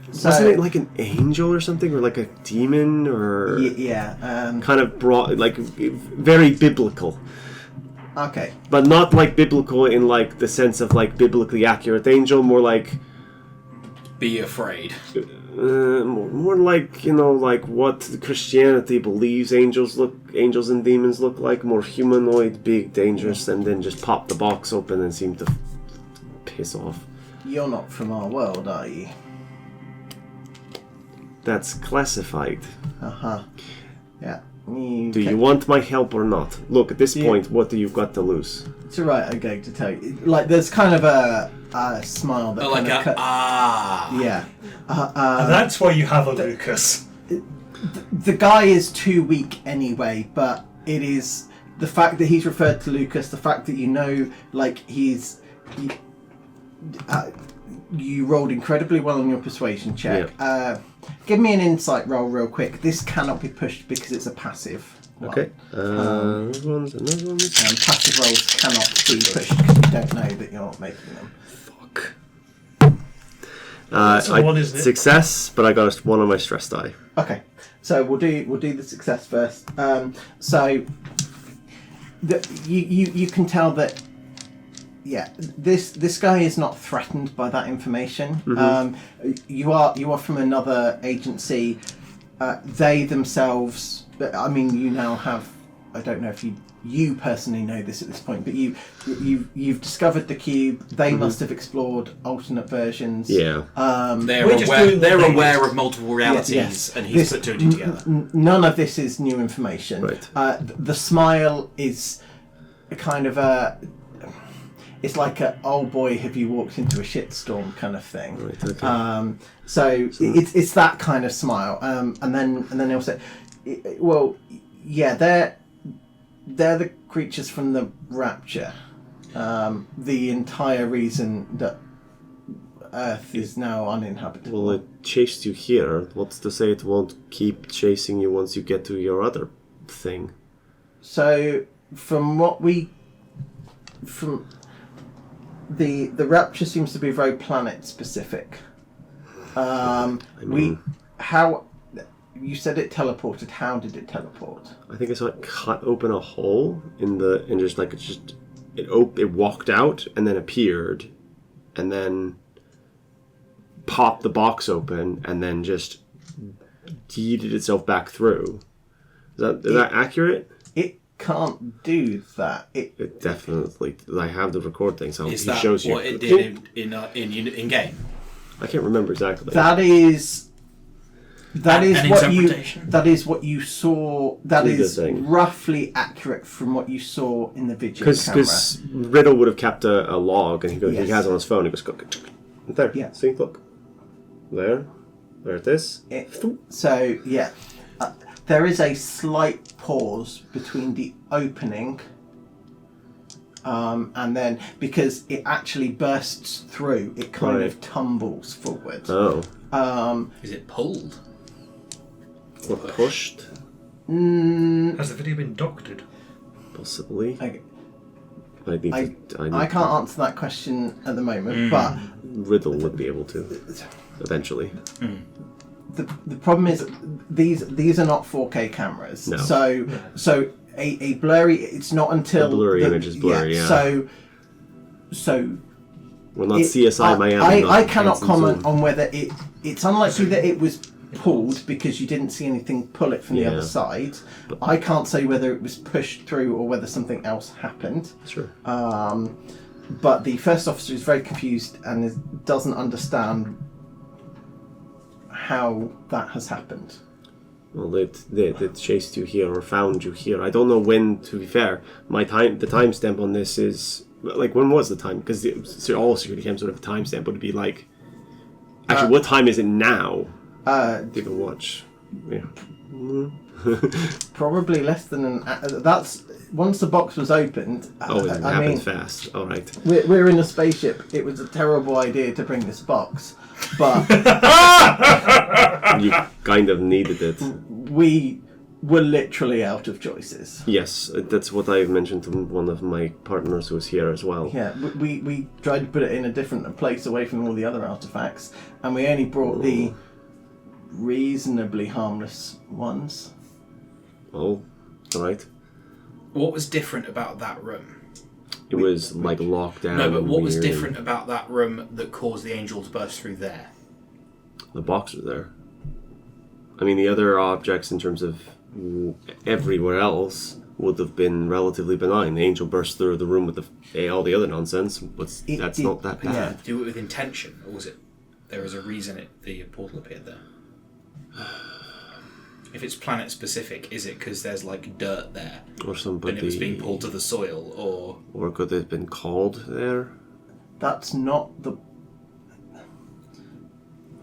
wasn't it like an angel or something, or like a demon, or Yeah. kind of broad, like very biblical? Okay. But not like biblical in like the sense of like biblically accurate angel, more like Be afraid. more like, you know, like what Christianity believes angels and demons look like, more humanoid, big, dangerous, and then just pop the box open and seem to piss off. You're not from our world, are you? That's classified. Uh-huh. Yeah. Do you want my help or not? Look, at this point, what do you got to lose? It's alright, I'm going to tell you. Like, there's kind of a smile that kind of Yeah. And that's why you have a Lucas. The guy is too weak anyway, but it is the fact that he's referred to Lucas, the fact that you know, like, you rolled incredibly well on your persuasion check. Yeah. Give me an insight roll real quick. This cannot be pushed because it's a passive one. Okay. Another one. Passive rolls cannot be pushed because you don't know that you're making them. Fuck. That's a one, isn't it? Success, but I got one on my stress die. Okay, so we'll do the success first. You can tell that. Yeah, this guy is not threatened by that information. Mm-hmm. You are from another agency. They themselves. I mean, you now have. I don't know if you personally know this at this point, but you've discovered the cube. They must have explored alternate versions. Yeah. They're aware of multiple realities, and he's put two and two together. None of this is new information. Right. The smile is a kind of a. It's like a, oh boy, have you walked into a shitstorm kind of thing. Right, okay. So it's that kind of smile. And then they'll say, well, yeah, they're the creatures from the Rapture. The entire reason that Earth is now uninhabitable. Well, it chased you here. What's to say it won't keep chasing you once you get to your other thing? So The Rapture seems to be very planet specific. How you said it teleported? How did it teleport? I think I saw it cut open a hole it walked out and then appeared, and then popped the box open and then just yeeted itself back through. Is that accurate? It can't do that. It definitely. I have the record thing, so Is he that shows you. what it did in game? I can't remember exactly. That is interpretation? what you saw. That is roughly accurate from what you saw in the video camera. Because Riddle would have kept a log, and he has it on his phone. He goes, there. Yeah. See, look, there it is. So yeah, there is a slight pause between the opening. And then, because it actually bursts through, it kind of tumbles forward. Oh. Is it pulled? Or pushed? Has the video been doctored? Possibly. I I can't answer that question at the moment, but Riddle would be able to eventually. The problem is these are not 4K cameras. No. So a blurry. It's not until the blurry image is blurry. Yeah. So. Well, not CSI Miami. I cannot comment on whether it's unlikely that it was pulled because you didn't see anything pull it from the other side. But I can't say whether it was pushed through or whether something else happened. Sure. But the first officer is very confused and doesn't understand how that has happened. Well, they chased you here or found you here. I don't know when. To be fair, the timestamp on this is. Like, when was the time? Because all security cams would have a timestamp. Would it be like... Actually, what time is it now? Take a watch. Yeah. Probably less than that's... Once the box was opened... Oh, it happened fast. All right. We're in a spaceship. It was a terrible idea to bring this box. But... You kind of needed it. We were literally out of choices. Yes, that's what I mentioned to one of my partners who was here as well. Yeah, we tried to put it in a different place away from all the other artifacts, and we only brought the reasonably harmless ones. Oh, all right. What was different about that room? It was like locked down. No, but what was weird. different about that room that caused the angel to burst through there? The box was there. I mean, the other objects in terms of everywhere else would have been relatively benign. The angel burst through the room with all the other nonsense, but that's not that bad. Yeah. Do it with intention, or was it there was a reason the portal appeared there? If it's planet specific, is it because there's like dirt there, Or somebody... and it was being pulled to the soil, Or could it have been called there? That's not the...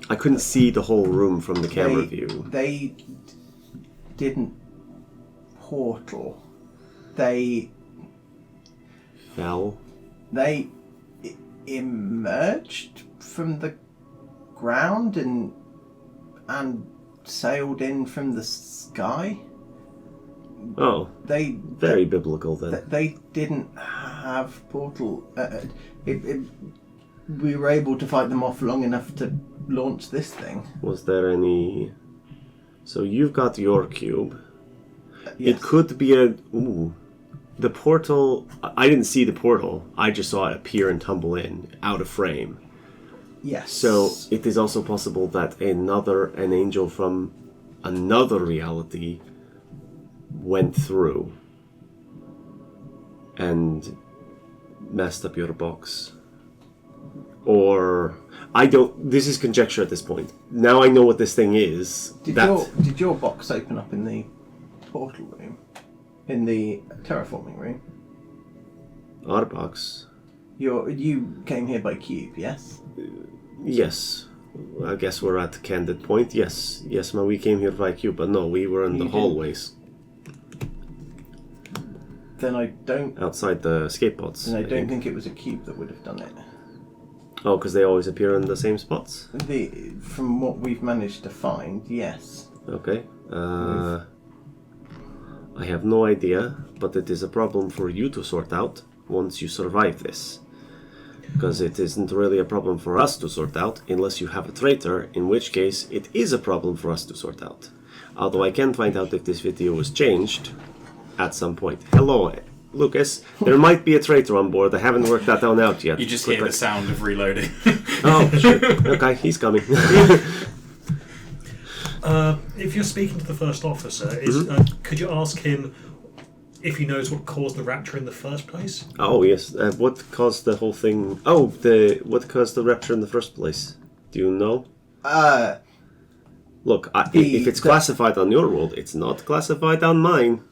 I couldn't see the whole room from the camera view. They didn't portal. They Fell? emerged from the ground and sailed in from the sky. Oh, They very biblical then. They didn't have portal. We were able to fight them off long enough to launch this thing. Was there any... So you've got your cube. Yes. It could be a... Ooh. The portal... I didn't see the portal. I just saw it appear and tumble in, out of frame. Yes. So it is also possible that an angel from another reality went through and messed up your box. Or I don't. This is conjecture at this point. Now I know what this thing is. Did your box open up in the portal room, in the terraforming room? Our box. You came here by cube, yes? Yes. I guess we're at candid point. Yes, man. We came here by cube, but no, we were in the hallways Then I don't. outside the escape pods. Then I don't think it was a cube that would have done it. Oh, because they always appear in the same spots. From what we've managed to find, yes. Okay. I have no idea, but it is a problem for you to sort out once you survive this. Because it isn't really a problem for us to sort out unless you have a traitor, in which case it is a problem for us to sort out. Although I can find out if this video was changed at some point. Hello, Lucas. There might be a traitor on board. I haven't worked that one out yet. you just hear the sound of reloading. Oh, shit. Okay, he's coming. If you're speaking to the first officer, could you ask him if he knows what caused the rapture in the first place? Oh, yes. What caused the whole thing? Oh, what caused the rapture in the first place? Do you know? Look, if it's classified on your world, it's not classified on mine.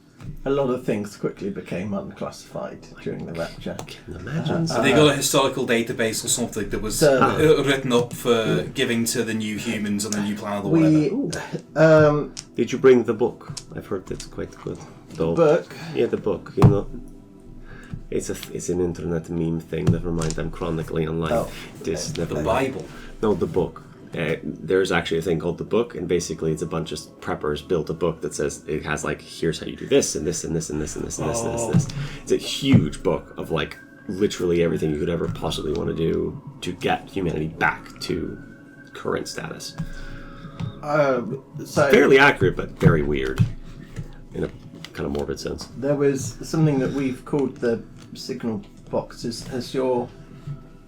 A lot of things quickly became unclassified during the rapture. I can imagine. So they got a historical database or something that was written up for giving to the new humans on the new planet or whatever. Did you bring the book? I've heard it's quite good. Though. Book? Yeah, the book. You know, it's an internet meme thing. Never mind, I'm chronically online. Oh, The Bible. No, the book. There's actually a thing called the book, and basically it's a bunch of preppers built a book that says it has like, here's how you do this and this and this and this and this and this and this and this. It's a huge book of like literally everything you could ever possibly want to do to get humanity back to current status. So Fairly accurate, but very weird in a kind of morbid sense. there was something that we've called the signal boxes. Has your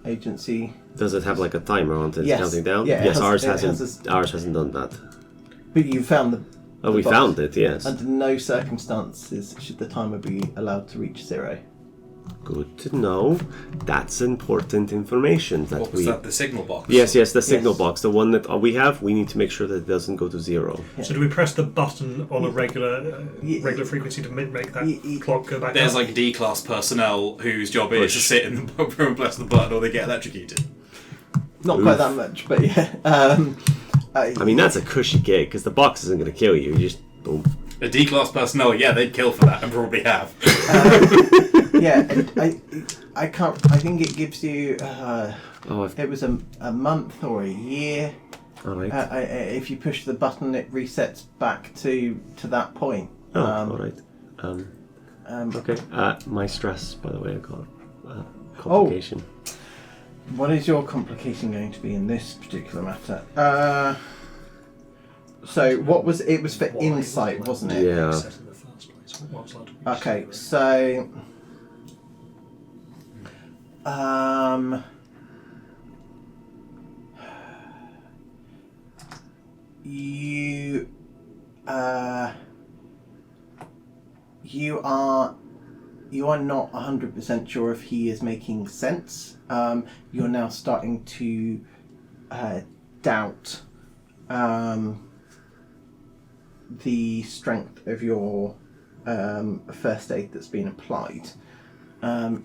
agency? Does it have like a timer on it Yes. counting down? Yeah, yes, ours it hasn't. has Ours hasn't done that. But you found the. Oh, we box. found it. Yes. Under no circumstances should the timer be allowed to reach 0. Good to know. That's important information. That What was that? The signal box? Yes, the signal Yes. box, the one that we have. We need to make sure that it doesn't go to 0. Yeah. So do we press the button on a regular frequency to make that clock go back There's up? like D-class personnel whose job is to sit in the room and press the button or they get electrocuted. Not quite that much, but yeah. I mean, that's a cushy gig because the box isn't going to kill you. You just boom. The D-class personnel, yeah, they'd kill for that and probably have. Yeah, I can't. I think it gives you. It was a month or a year. All right. If you push the button, it resets back to that point. All right. Okay. My stress, by the way, I got complication. What is your complication going to be in this particular matter? So what was it? Was for insight, wasn't it? Yeah. Set in the first place. What was that? Okay, so You are not 100% sure if he is making sense. You're now starting to doubt the strength of your first aid that's been applied.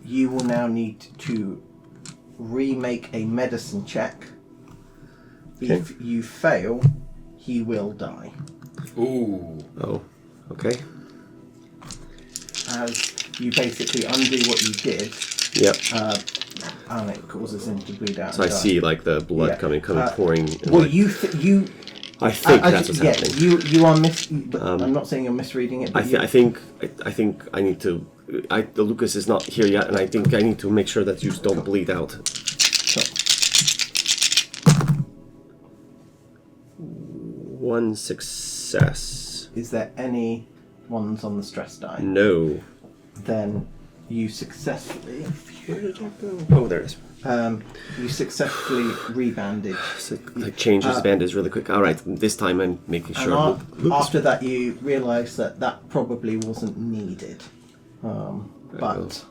You will now need to remake a medicine check. Okay. If you fail, he will die. Ooh. Oh, okay. As you basically undo what you did, Yep. and it causes him to bleed out. So and I die. see like the blood Yeah. coming, pouring. And, Well, like, you I think that's what's happening. You are I'm not saying you're misreading it. But I think I need to. The Lucas is not here yet, and I think I need to make sure that you don't bleed out. Sure. One success. Is there any ones on the stress die? No. Then you successfully. Oh, there it is. You successfully rebandage. So I change his bandage really quick. All right, this time I'm making sure. And after that, you realise that probably wasn't needed. But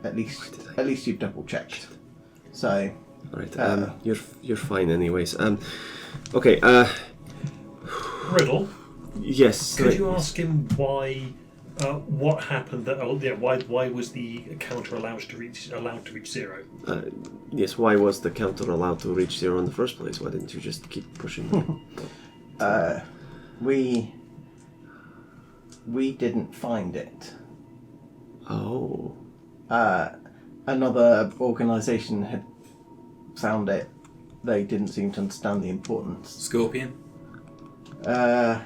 at least you've double checked. So. All right. You're fine, anyways. Okay. Riddle. Yes. Could you ask him why? What happened? Why was the counter allowed to reach zero? Yes. Why was the counter allowed to reach zero in the first place? Why didn't you just keep pushing? We didn't find it. Oh. Another organisation had found it. They didn't seem to understand the importance. Scorpion. I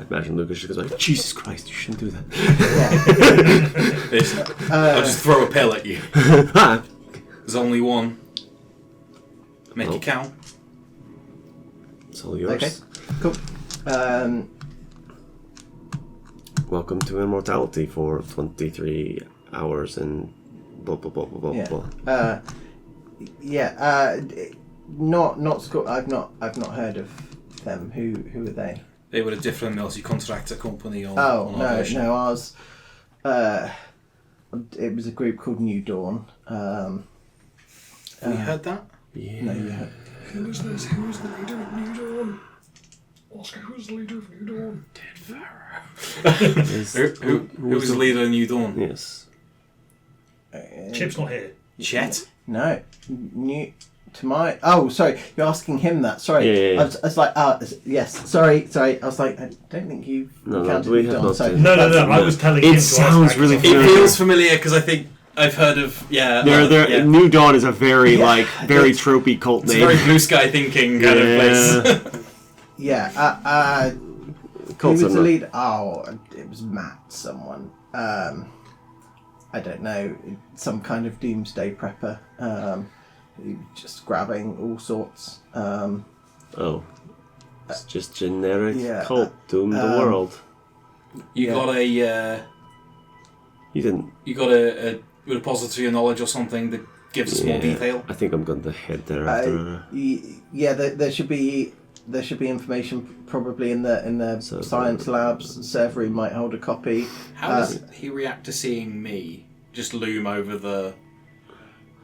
imagine Lucas just goes like, Jesus Christ, you shouldn't do that. I'll just throw a pill at you. There's only one. Make it count. It's all yours. Okay, cool. Welcome to immortality for 23 hours and blah blah blah blah Yeah. blah. Not Scott. I've not heard of them. Who are they? They were a different multi-contractor company on No, our mission. ours. It was a group called New Dawn. Have you heard that? Yeah. No, you heard. Who was this? Who was the leader of New Dawn? Oscar, who was the leader of New Dawn? Who was the leader of New Dawn? Yes. Chip's not here. Chet? No, to my. Oh, sorry. You're asking him that. Sorry. Yeah. I was like, yes. Sorry. I was like, I don't think you No, counted we New have Dawn. not So seen- No. I was telling him. It to sounds ask really back. It familiar. feels familiar because I think I've heard of New Dawn is a very Yeah. very tropey cult It's a name. very blue sky thinking kind of place. yeah. Who Cults was are the not- lead? Oh, it was Matt. Someone. I don't know. Some kind of doomsday prepper. Just grabbing all sorts. Oh. It's just generic yeah, cult doom the world. You Yeah. got a You didn't. repository of knowledge or something that gives us more detail. I think I'm going to head there after. Yeah, there should be information probably in the So- science labs. Servery might hold a copy. How does he react to seeing me just loom over the?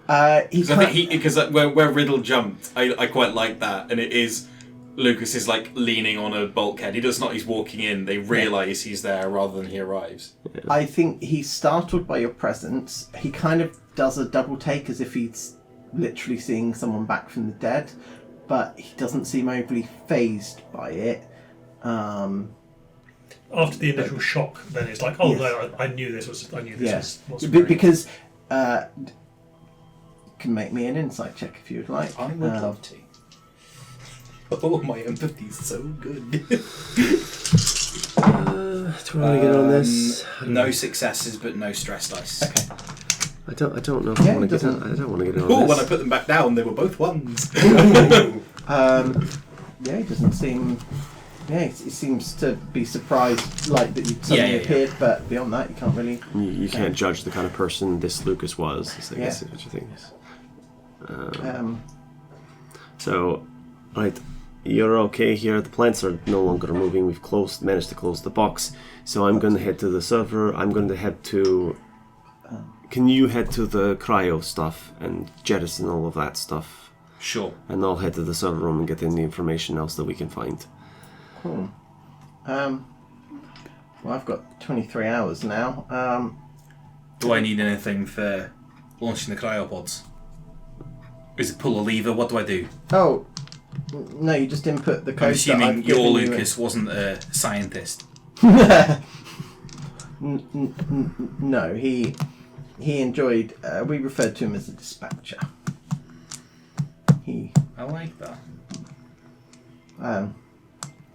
Because where Riddle jumped, I quite like that, and it is Lucas is like leaning on a bulkhead. He's walking in. They realise he's there rather than he arrives. I think he's startled by your presence. He kind of does a double take as if he's literally seeing someone back from the dead, but he doesn't seem overly phased by it. After the initial shock, then it's like, oh Yes. no, I knew this was. I knew this Yes, was. What's because can make me an insight check if you'd like. I would love to. Oh, my empathy's so good. Do I want to get on this? No successes, but no stress dice. Okay. I don't know if Yeah, I want to it get on. doesn't- I don't want to get on Oh, this. when I put them back down, they were both ones. Yeah, he doesn't seem he seems to be surprised, like that you suddenly appeared. But beyond that, you can't really. You can't judge the kind of person this Lucas was. I guess what you think. So, right, you're okay here. The plants are no longer moving. We've managed to close the box. So I'm going to head to the server. I'm going to head to. Can you head to the cryo stuff and jettison all of that stuff? Sure. And I'll head to the server room and get any information else that we can find. Cool. Well, I've got 23 hours now. Do I need anything for launching the cryopods? Is it pull a lever? What do I do? Oh, no, you just input the code. I'm assuming that I've given Lucas wasn't a scientist. No, he enjoyed. We referred to him as a dispatcher. I like that.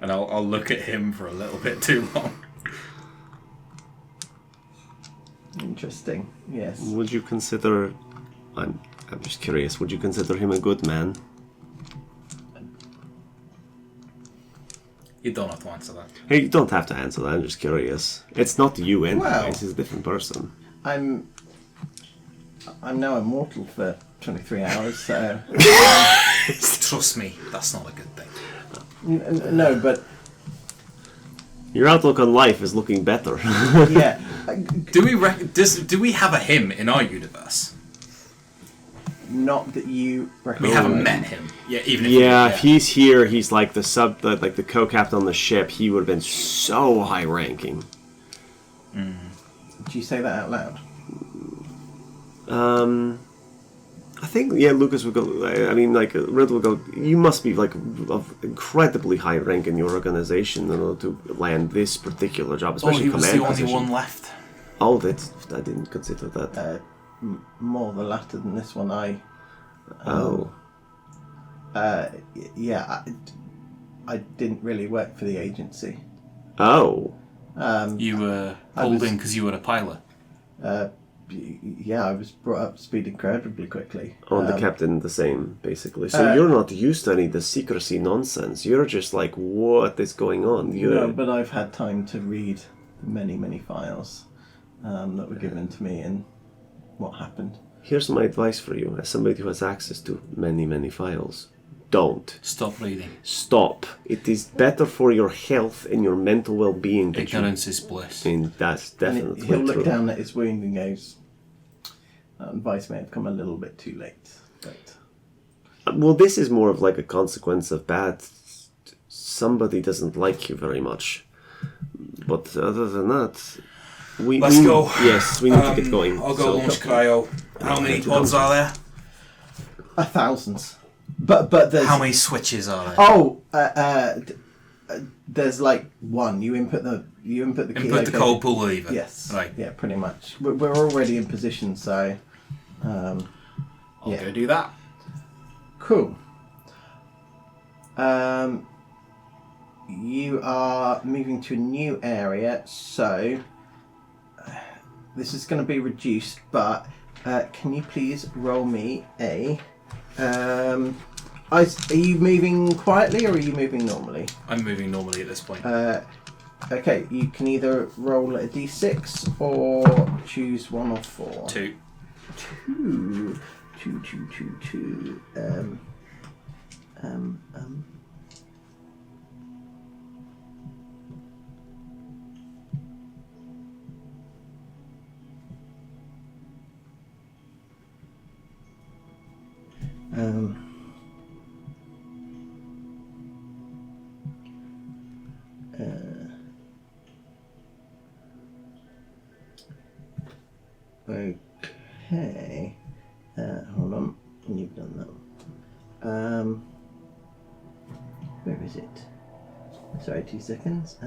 And I'll look at him for a little bit too long. Interesting. Yes. Would you consider? I'm just curious. Would you consider him a good man? You don't have to answer that. Hey, you don't have to answer that. I'm just curious. It's not you, anyways. Well, He's a different person. I'm now immortal for 23 hours. So Trust me, that's not a good thing. no, but Your outlook on life is looking better. yeah. Do we have a him in our universe? Not that you recommend. We haven't met him. Yeah, even if If he's here, he's like the co-captain on the ship. He would have been so high-ranking. Did you say that out loud? I think Lucas would go. I mean, like Red would go. You must be like of incredibly high rank in your organization in order to land this particular job, especially he was command the only position. one left. Oh, I didn't consider that. More the latter than this one. I didn't really work for the agency. Oh. You were pulled in because you were a pilot. I was brought up to speed incredibly quickly. The captain the same, basically. So you're not used to any of the secrecy nonsense. You're just like, what is going on? No, but I've had time to read many, many files that were given to me and what happened. Here's my advice for you, as somebody who has access to many, many files. Don't. Stop reading. Stop. It is better for your health and your mental well-being. Ignorance is bliss. And that's definitely He'll look true. down at his wound and goes, that advice may have come a little bit too late. But Well, this is more of like a consequence of bad. Somebody doesn't like you very much. But other than that, Let's go. Yes, we need to get going. I'll go launch cryo. How many pods are there? thousands. But there's How many switches are there? Oh, there's like one. You input the key. Input the location. cold pull lever. Yes. Right. Yeah, pretty much. We're already in position, so. I'll go do that. Cool. You are moving to a new area, so this is going to be reduced. But can you please roll me a? Are you moving quietly or are you moving normally? I'm moving normally at this point. Okay, you can either roll a d6 or choose one of four. Two. Two. Okay. Hold on. You've done that. Where is it? Sorry, 2 seconds.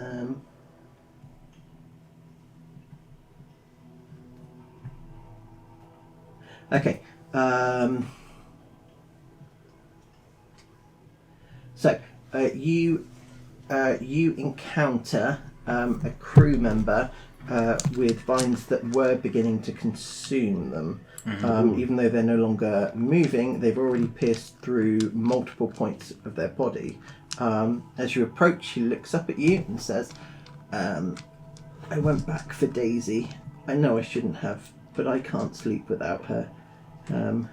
Okay. So you encounter a crew member with vines that were beginning to consume them. Mm-hmm. Even though they're no longer moving, they've already pierced through multiple points of their body. As you approach, he looks up at you and says, I went back for Daisy. I know I shouldn't have, but I can't sleep without her. And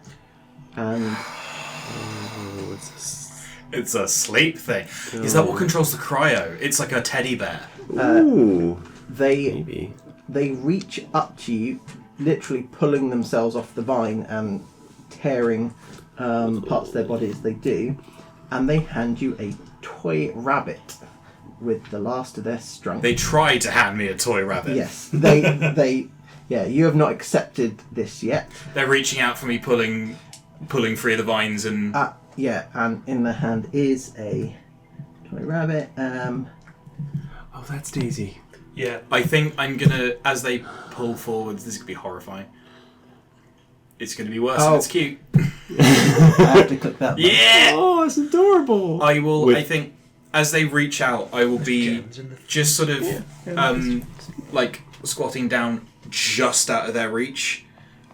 It's a sleep thing. Is that what controls the cryo? It's like a teddy bear. Ooh, they maybe. they reach up to you, literally pulling themselves off the vine and tearing parts of their body as they do, and they hand you a toy rabbit with the last of their strength. They tried to hand me a toy rabbit. Yes, they you have not accepted this yet. They're reaching out for me, pulling free of the vines, and Yeah, and in the hand is a toy rabbit. Oh, that's Daisy. Yeah. I think I'm gonna, as they pull forwards, this could be horrifying. It's gonna be worse. Oh. And it's cute. I have to click that. Yeah. Oh, it's adorable. I will. With- I think as they reach out, I will be Gems in the- just sort of like squatting down just out of their reach,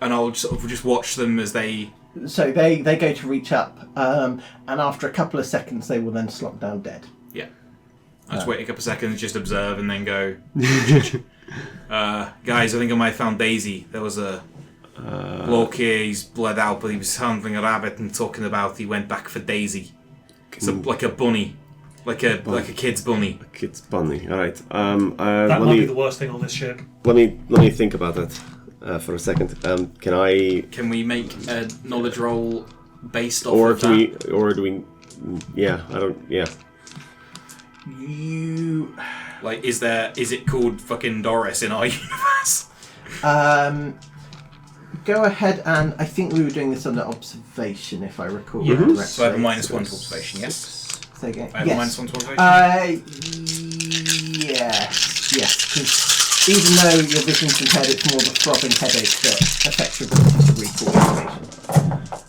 and I'll sort of just watch them as they. So they go to reach up, and after a couple of seconds, they will then slump down dead. Yeah. I just wait a couple of seconds, just observe, and then go. Guys, I think I might have found Daisy. There was a bloke here. He's bled out, but he was handling a rabbit and talking about he went back for Daisy. It's like a bunny, like a kid's bunny. Kid's bunny. All right. That might be the worst thing on this ship. Let me think about that for a second. Can we make a knowledge roll based off Or of can that? we? Or do we? Yeah. I don't. Yeah. You Like, is it called fucking Doris in our universe? go ahead, and I think we were doing this under observation, if I recall. Yeah. correctly. So I have a -1 to observation, yes? Say again. I have Yes. a -1 to observation? Yes. 'Cause even though your vision's impaired, it's more the throbbing headache that affects your ability to recall information.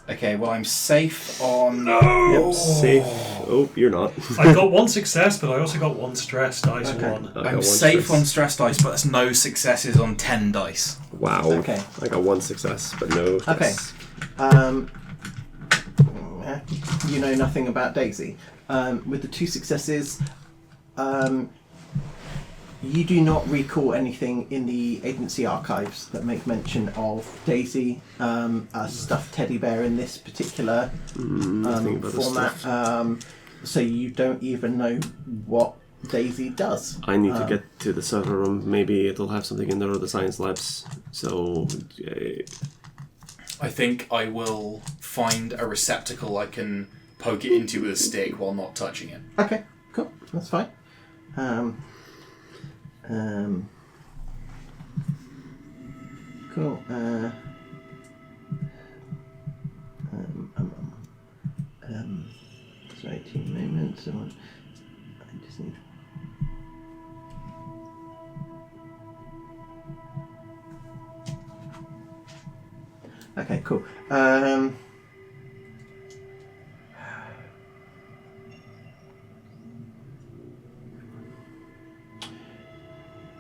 Okay, well, I'm safe on... Yep. Safe. Oh, you're not. I got one success, but I also got one stress dice Okay. one. I got I'm one safe stress. on stress dice, but that's no successes on 10 dice. Wow. Okay. I got one success, but no. Okay. Stress. You know nothing about Daisy. With the 2 successes, you do not recall anything in the agency archives that make mention of Daisy, a stuffed teddy bear in this particular Nothing about the format. stuff. So you don't even know what Daisy does. I need to get to the server room. Maybe it'll have something in there or the science labs. So, I think I will find a receptacle I can poke it into with a stick while not touching it. Okay, cool. That's fine. Cool. Sorry, 2 moments. I just need. Okay, cool.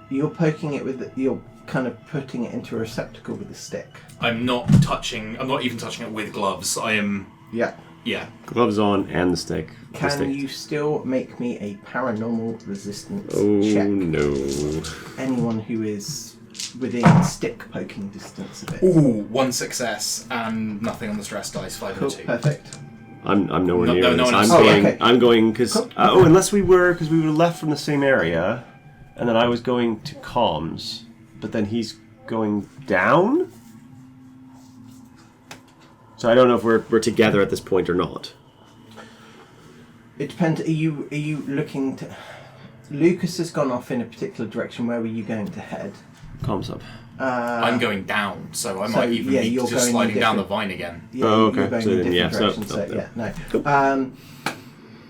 You're poking it with. You're kind of putting it into a receptacle with a stick. I'm not even touching it with gloves. I am... Yeah. Yeah. gloves on and the stick. Can you still make me a paranormal resistance Oh, check? no. Anyone who is within stick poking distance of it. Ooh, 1 success and nothing on the stress dice, 5 Cool, and 2. perfect. I'm nowhere No, near no, this. no one I'm else. Oh, going. okay. I'm going because Cool. unless we were left from the same area, and then I was going to comms, but then he's going down. So I don't know if we're together at this point or not. It depends. Are you looking to? Lucas has gone off in a particular direction. Where were you going to head? Comms up. I'm going down, so I So, might even yeah, be you're just going sliding in down the different- vine again. Yeah, Oh, okay. you're going So in then, different yeah, directions. so- So, no. yeah,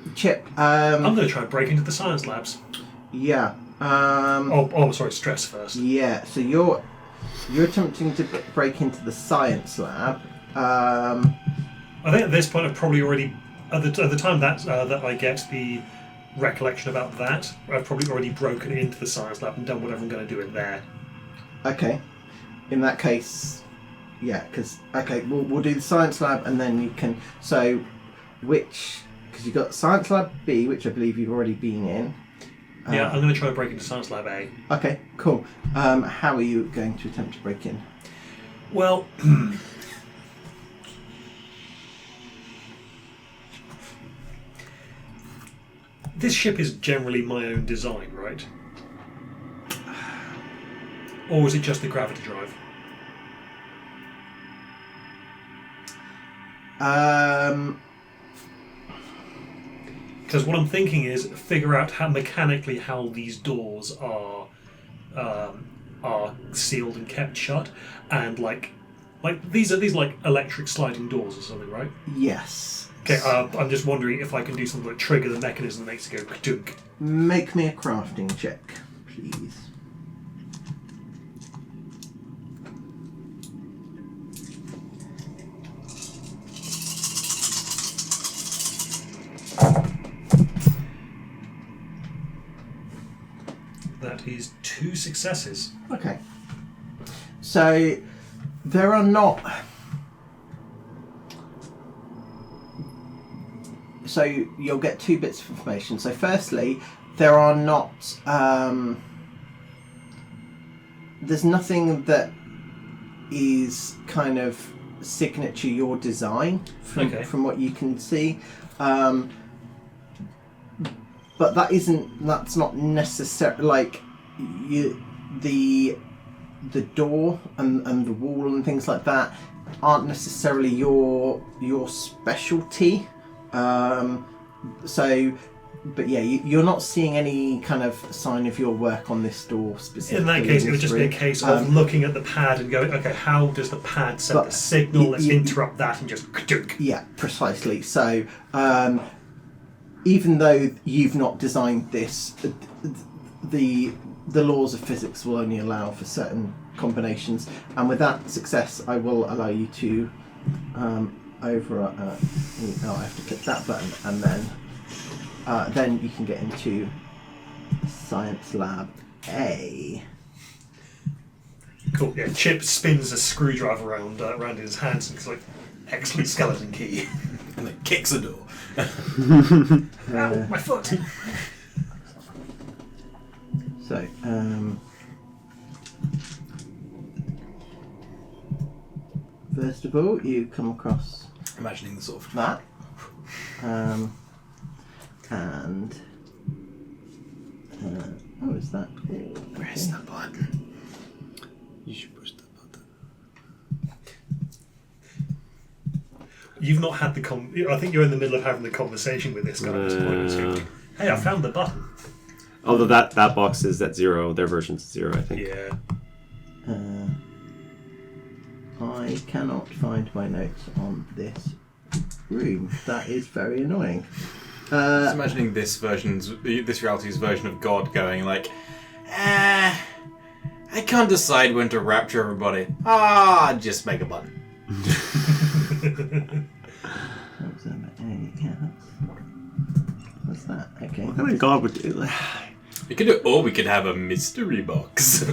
no. Chip. I'm going to try and break into the science labs. Yeah. Sorry, stress first. Yeah. So you're attempting to break into the science lab. I think at this point I've probably already, at the time that I get the recollection about that. I've probably already broken into the science lab and done whatever I'm going to do in there. Okay. In that case, yeah, because we'll do the science lab and then you can. So, because you've got science lab B, which I believe you've already been in. Yeah, I'm going to try to break into science lab A. Okay, cool. How are you going to attempt to break in? Well. This ship is generally my own design, right? Or is it just the gravity drive? Because what I'm thinking is figure out how mechanically how these doors are sealed and kept shut, and like these are like electric sliding doors or something, right? Yes. Okay, I'm just wondering if I can do something that trigger the mechanism that makes it go ka-dunk. Make me a crafting check, please. That is 2 successes. Okay. So there are not. So you'll get 2 bits of information. So firstly, there are not. There's nothing that is kind of signature your design from what you can see. But that's not necessarily like the door and the wall and things like that aren't necessarily your specialty. But yeah, you're not seeing any kind of sign of your work on this door specifically. In that case, it would just be a case of looking at the pad and going, okay, how does the pad send the signal? Let's interrupt that and just ka-dunk. Yeah, precisely. So even though you've not designed this, the laws of physics will only allow for certain combinations, and with that success, I will allow you to I have to click that button, and then you can get into Science Lab A. Cool. Yeah, Chip spins a screwdriver around in his hands and it's like, excellent skeleton key, and then kicks a door. Ow, my foot. So, first of all, you come across Imagining the sort of that, and is that? Where's the button? You should push the button. You've not had I think you're in the middle of having the conversation with this guy at this point. So, hey, I found the button. Although that box is at 0, their version's 0, I think. Yeah. I cannot find my notes on this room. That is very annoying. Just imagining this reality's version of God going like, I can't decide when to rapture everybody. Just make a button. What's that? Okay. What kind of God would do? We could do, or we could have a mystery box.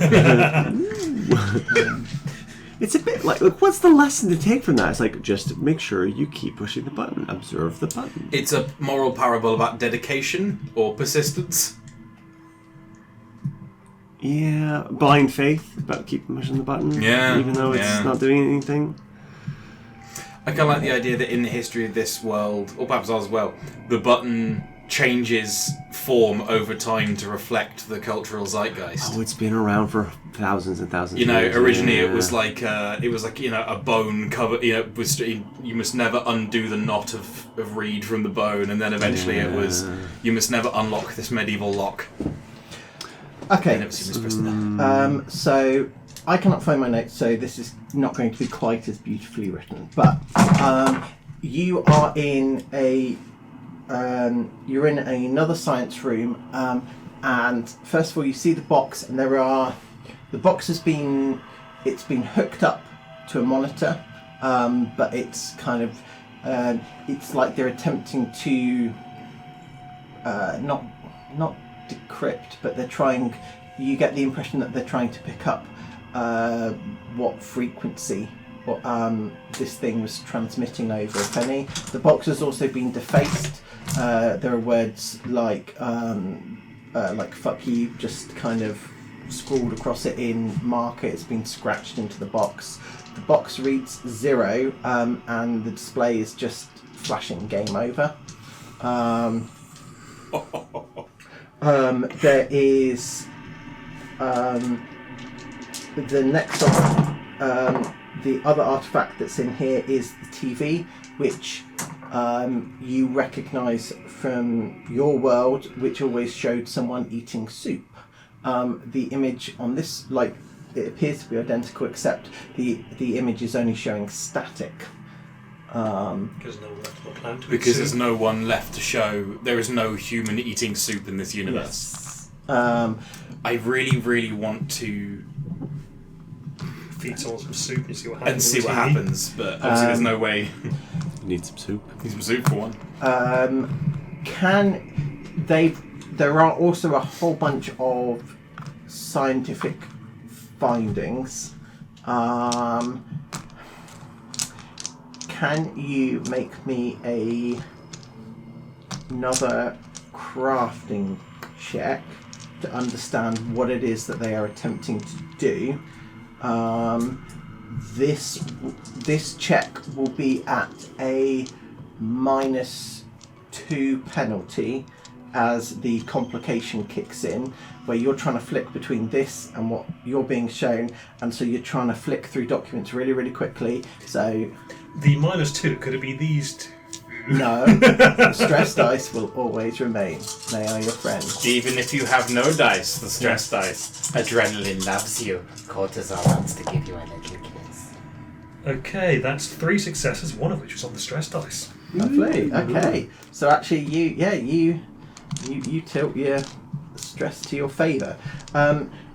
It's a bit like, what's the lesson to take from that? It's like, just make sure you keep pushing the button. Observe the button. It's a moral parable about dedication or persistence. Yeah, blind faith about keeping pushing the button. Yeah, even though it's not doing anything. I kind of like the idea that in the history of this world, or perhaps ours as well, the button changes form over time to reflect the cultural zeitgeist. Oh, it's been around for thousands and thousands of years. Originally it was like a bone cover. You must never undo the knot of reed from the bone, and then eventually it was you must never unlock this medieval lock. Okay. So I cannot find my notes, so this is not going to be quite as beautifully written. But you are in you're in another science room, and first of all you see the box, and the box has been hooked up to a monitor, but it's kind of it's like they're attempting to not decrypt, but they're trying. You get the impression that they're trying to pick up what frequency this thing was transmitting over, if any. The box has also been defaced. There are words like "fuck you" just kind of scrawled across it in marker. It's been scratched into the box. The box reads 0, and the display is just flashing "game over." There is the next the other artifact that's in here is the TV, which you recognise from your world, which always showed someone eating soup. The image on this, it appears to be identical, except the image is only showing static. Because there's no one left to show. There is no human eating soup in this universe. Yes. I really, really want to feed someone some soup and see what happens. But obviously, there's no way. Need some soup. Need some soup for one. There are also a whole bunch of scientific findings. Can you make me another crafting check to understand what it is that they are attempting to do? This check will be at a -2 penalty as the complication kicks in, where you're trying to flick between this and what you're being shown, and so you're trying to flick through documents really, really quickly. So the -2, could it be these two? No, the stress dice will always remain. They are your friends. Even if you have no dice, the stress dice. Adrenaline loves you. Cortisol wants to give you a little kiss. Okay, that's 3 successes, one of which was on the stress dice. Lovely. Okay, so actually, you tilt your stress to your favour.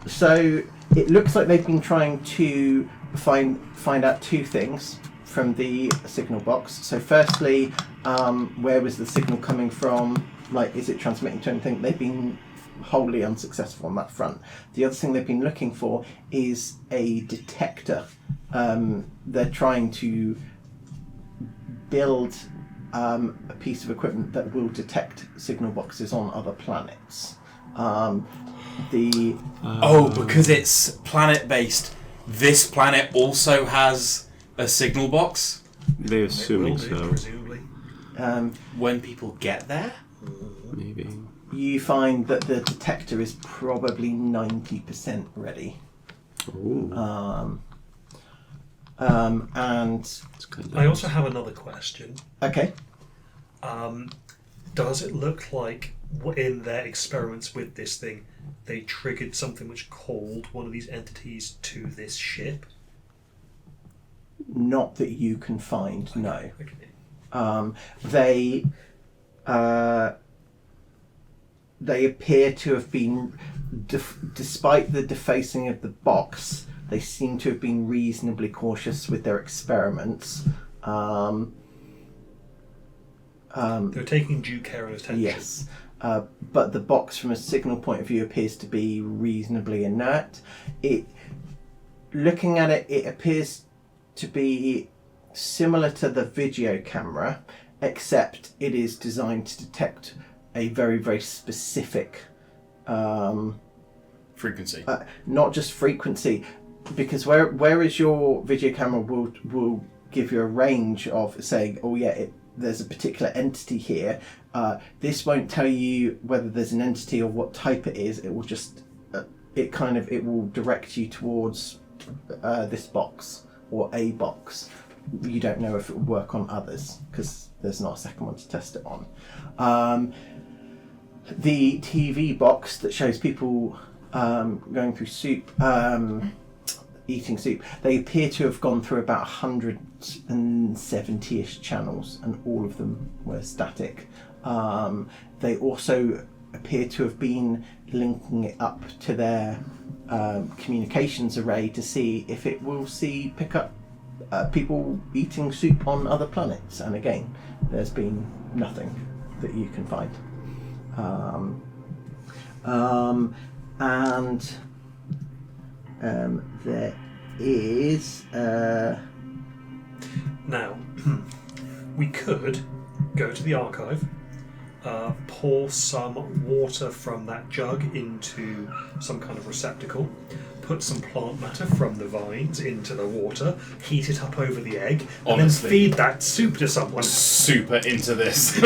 So it looks like they've been trying to find out 2 things from the signal box. So firstly, where was the signal coming from? Is it transmitting to anything? They've been wholly unsuccessful on that front. The other thing they've been looking for is a detector. They're trying to build a piece of equipment that will detect signal boxes on other planets. Because it's planet-based, this planet also has a signal box? They're assuming so. Presumably. When people get there? Maybe. You find that the detector is probably 90% ready. Ooh. And I also have another question. okay. Does it look like in their experiments with this thing, they triggered something which called one of these entities to this ship? Not that you can find, no. Okay. They appear to have been, despite the defacing of the box, they seem to have been reasonably cautious with their experiments. They're taking due care and attention. Yes. But the box, from a signal point of view, appears to be reasonably inert. Looking at it, it appears to be similar to the video camera, except it is designed to detect a very, very specific frequency. Not just frequency, because whereas your video camera will give you a range of saying, oh yeah, there's a particular entity here. This won't tell you whether there's an entity or what type it is. It will just it will direct you towards this box or a box. You don't know if it will work on others because there's not a second one to test it on. The TV box that shows people going through soup, eating soup, they appear to have gone through about 170-ish channels, and all of them were static. They also appear to have been linking it up to their communications array to see if it will pick up people eating soup on other planets. And again, there's been nothing that you can find. And there is Now, we could go to the archive, pour some water from that jug into some kind of receptacle, put some plant matter from the vines into the water, heat it up over the egg, and then feed that soup to someone. Super into this.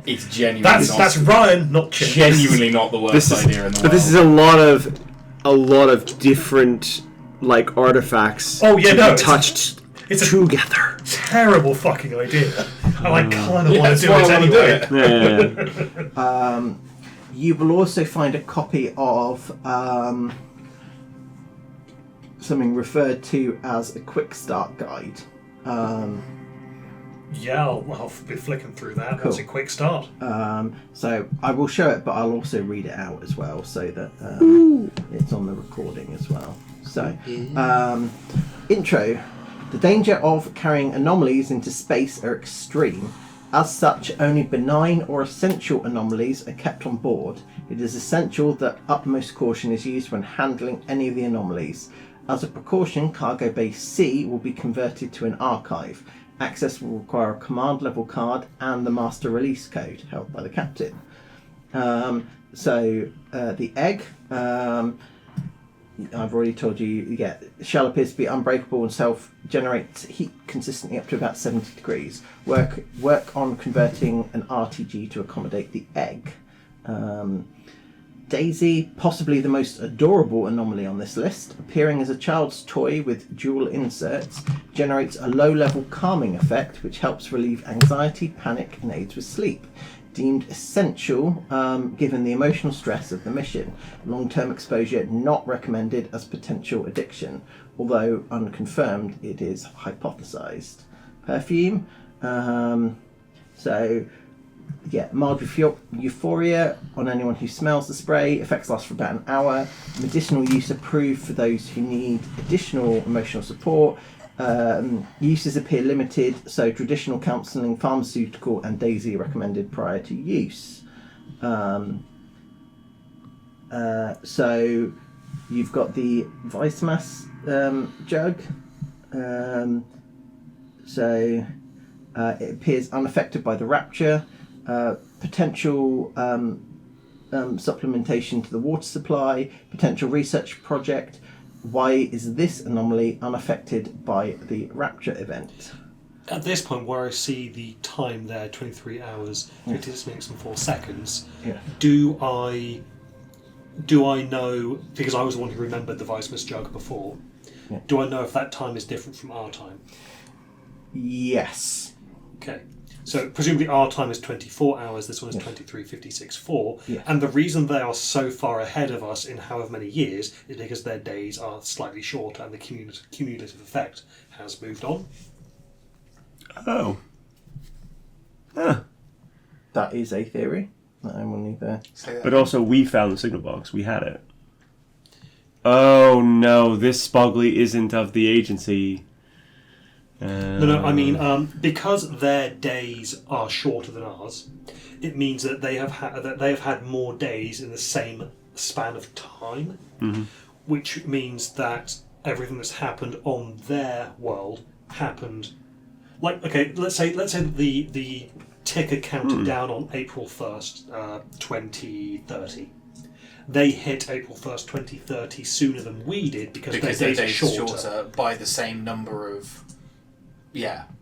It's genuinely that's Ryan, not Chip. Genuinely not the worst idea in the world. But this is a lot of different like artifacts. Oh yeah, no, touched it's together. Terrible fucking idea, and I kind of want to do it anyway. Yeah. You will also find a copy of something referred to as a quick start guide. Yeah, I'll be flicking through that. Cool. That's a quick start. So I will show it, but I'll also read it out as well, so that it's on the recording as well. So, intro. The danger of carrying anomalies into space are extreme. As such, only benign or essential anomalies are kept on board. It is essential that utmost caution is used when handling any of the anomalies. As a precaution, Cargo Bay C will be converted to an archive. Access will require a command level card and the master release code held by the captain. The egg, I've already told you, shell appears to be unbreakable and self-generates heat consistently up to about 70 degrees. Work on converting an RTG to accommodate the egg. Daisy, possibly the most adorable anomaly on this list, appearing as a child's toy with dual inserts, generates a low-level calming effect which helps relieve anxiety, panic, and aids with sleep. Deemed essential given the emotional stress of the mission. Long-term exposure not recommended as potential addiction, although unconfirmed, it is hypothesized. Perfume. Mild euphoria on anyone who smells the spray. Effects last for about an hour. Medicinal use approved for those who need additional emotional support. Uses appear limited, so traditional counselling, pharmaceutical, and Daisy recommended prior to use. So you've got the Vice Mass jug. It appears unaffected by the rapture. Potential supplementation to the water supply. Potential research project. Why is this anomaly unaffected by the rapture event? At this point, where I see the time there, 23 hours, 56 minutes and 4 seconds, do I know, because I was the one who remembered the Vice Miss jug before, do I know if that time is different from our time? Yes. Okay. So presumably our time is 24 hours, this one is 23:56:4, and the reason they are so far ahead of us in however many years is because their days are slightly shorter and the cumulative effect has moved on. Oh. Huh. That is a theory that I will need there. But also, we found the signal box. We had it. Oh no, this Spogley isn't of the agency. No, I mean, because their days are shorter than ours, it means that they have had more days in the same span of time, which means that everything that's happened on their world happened. Like, okay, let's say the ticker counted down on April 1st, 2030. They hit April 1st, 2030 sooner than we did because their days are shorter by the same number of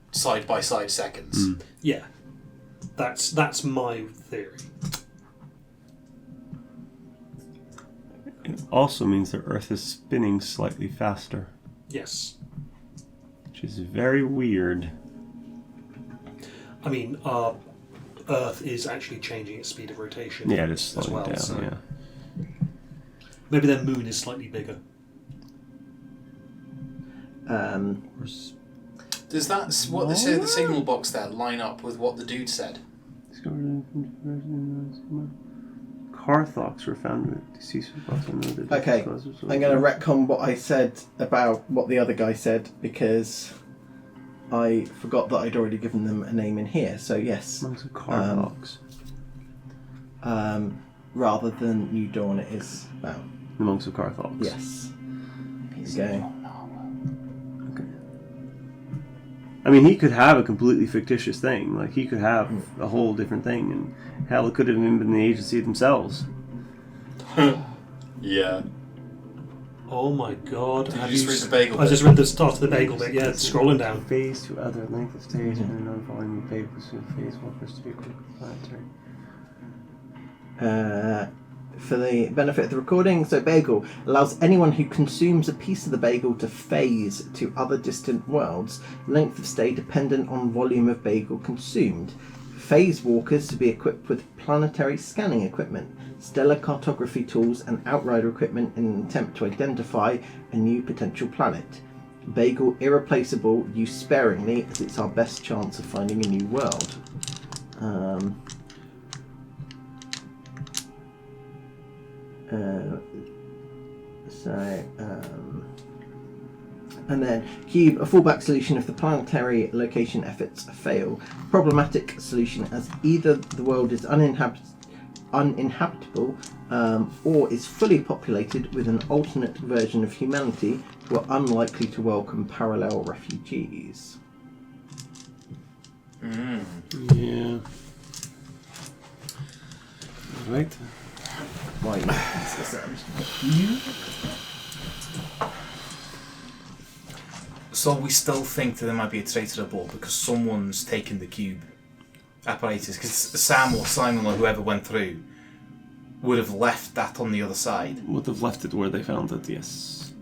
side by side seconds. Yeah, that's my theory. It also means the Earth is spinning slightly faster. Yes. Which is very weird. I mean, Earth is actually changing its speed of rotation. Yeah, it is slowing as well, down, so yeah. Maybe their moon is slightly bigger. Does that what they say the signal box there line up with what the dude said? Carthox were found with deceased. Okay, I'm going to retcon what I said about what the other guy said because I forgot that I'd already given them a name in here. So yes, Monks of Carthage. Rather than New Dawn, it is about The Monks of Carthage. yes. Here we go. Okay. I mean, he could have a completely fictitious thing. Like, he could have a whole different thing, and hell, it could have even been the agency themselves. Yeah. Oh my god. Did you just read the bagel I bit? just read the start of the bagel bit, yeah, it's scrolling down. Phase to other length of stage and non-following vehicles in phase walkers to be quick planetary. For the benefit of the recording, so bagel allows anyone who consumes a piece of the bagel to phase to other distant worlds, length of stay dependent on volume of bagel consumed. Phase walkers to be equipped with planetary scanning equipment, stellar cartography tools and outrider equipment in an attempt to identify a new potential planet. Bagel irreplaceable, use sparingly as it's our best chance of finding a new world. And then cube, a fallback solution if the planetary location efforts fail. Problematic solution as either the world is uninhabitable or is fully populated with an alternate version of humanity who are unlikely to welcome parallel refugees. Yeah. Right. Why? That's the sound. So we still think that there might be a traitor aboard because someone's taken the cube apparatus. Because Sam or Simon or whoever went through would have left that on the other side. Would have left it where they found it, yes.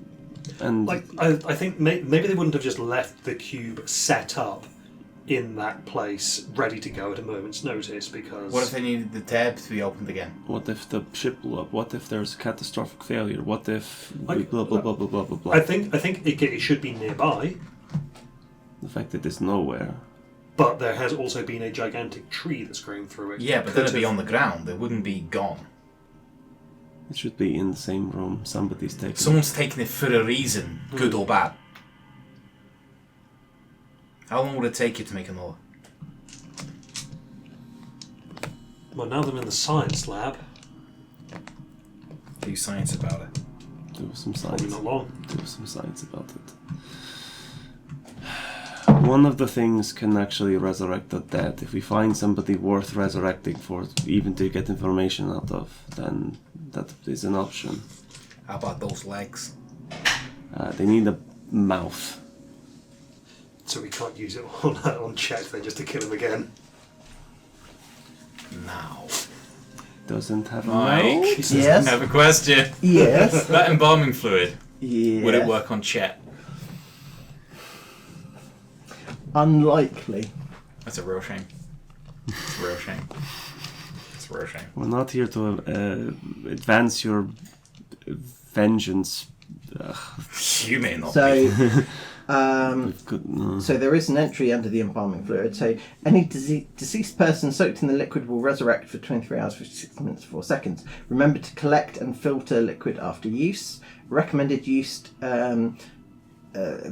And Like, I think maybe they wouldn't have just left the cube set up in that place, ready to go at a moment's notice, because... What if they needed the tab to be opened again? what if the ship blew up? What if there's a catastrophic failure? What if Like, blah blah blah blah blah blah blah? I think it should be nearby, The fact that it's nowhere. but there has also been a gigantic tree that's grown through it. Yeah, but then it'd be on the ground. It wouldn't be gone. It should be in the same room. Somebody's taken Someone's taken it for a reason, good or bad. How long would it take you to make another? Well, now they're in the science lab. Do science about it. Do some Probably science. not long. Do some science about it. One of the things can actually resurrect the dead. If we find somebody worth resurrecting for, even to get information out of, then that is an option. How about those legs? They need a mouth. So we can't use it on Chet then just to kill him again. Now. Doesn't have a Mike, mouth. Yes. I have a question. Yes. That embalming fluid, Yeah. would it work on Chet? Unlikely. That's a real shame. It's a real shame. It's a real shame. We're not here to advance your vengeance. You may not So, be. so there is an entry under the embalming fluid. So any deceased person soaked in the liquid will resurrect for 23 hours, 56 minutes, 4 seconds. Remember to collect and filter liquid after use. Recommended use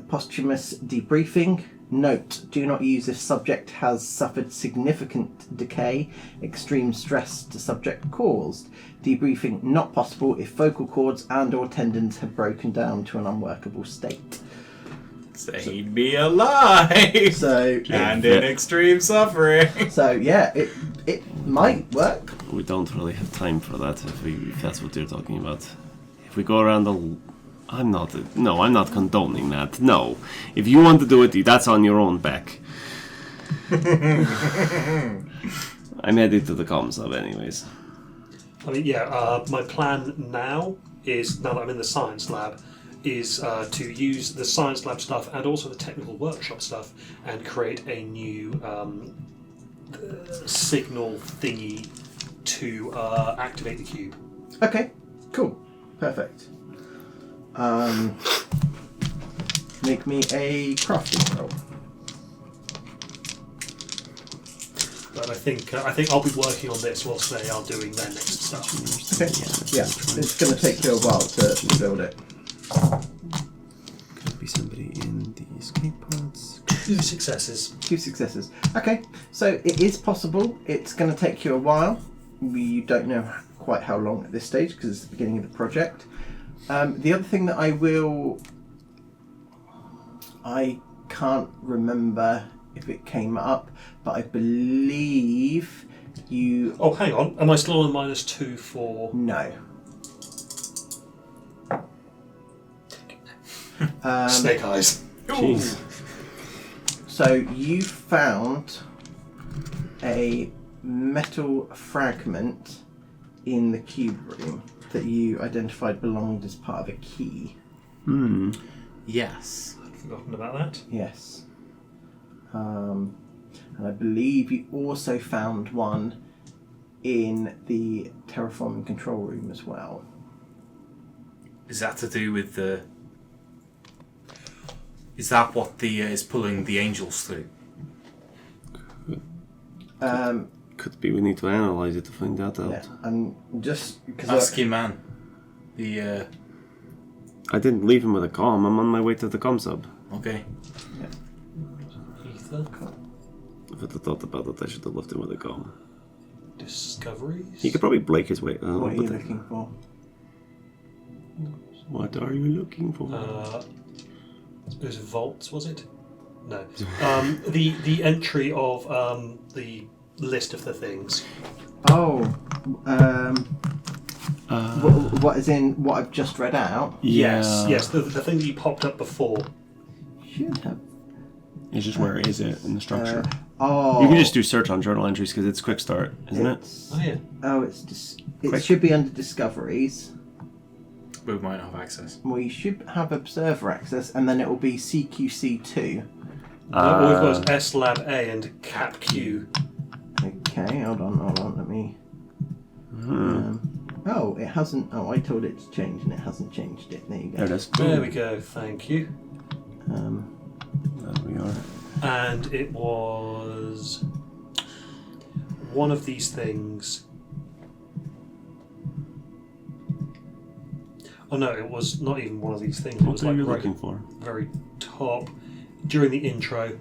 posthumous debriefing. Note, do not use if subject has suffered significant decay, extreme stress to subject caused. Debriefing not possible if vocal cords and or tendons have broken down to an unworkable state. So he'd be alive! So, And in extreme suffering. so yeah, it might work. We don't really have time for that if that's what you're talking about. If we go around the... I'm not condoning that. No. If you want to do it, that's on your own back. I'm headed to the comms hub anyways. I mean, yeah, my plan now is, now that I'm in the science lab, is to use the science lab stuff and also the technical workshop stuff and create a new signal thingy to activate the cube. Okay, cool, perfect. Make me a crafting roll. But I think I'll be working on this whilst they are doing their next stuff. Okay, yeah, it's going to take you a while to build it. Could be somebody in the escape pods. 2 successes. 2 successes. Okay, so it is possible. It's going to take you a while. You don't know quite how long at this stage because it's the beginning of the project. The other thing that I can't remember if it came up, but I believe you... Oh, hang on. Am I still on -2 for... No. Snake eyes. Jeez. So you found a metal fragment in the cube room that you identified belonged as part of a key. Yes. I'd forgotten about that. Yes. And I believe you also found one in the terraforming control room as well. Is that to do with the... Is that what is pulling the angels through? Could be we need to analyze it to find that out. Yeah, I'm just... Ask your man. I didn't leave him with a comm. I'm on my way to the comm sub. Okay. Aether. If I'd have thought about it, I should have left him with a comm. Discoveries. He could probably break his way. What are you looking for? What are you looking for? It was vaults, was it? No. The entry of the list of the things. Oh, what is in what I've just read out? Yes. The thing that you popped up before. Should have. It's just where is it in the structure? Oh, You can just do search on journal entries because it's quick start, isn't it? Oh yeah. Oh, it Quick. should be under discoveries. We might not have access. We should have observer access, and then it will be CQC2. All we've got is S Lab A and Cap Q. Okay, hold on. Let me. Oh, it hasn't. Oh, I told it to change, and it hasn't changed it. There you go. There it is. There we go. Thank you. There we are. And it was one of these things. Oh no, it was not even one of these things. It What was are like you right looking for? very top during the intro.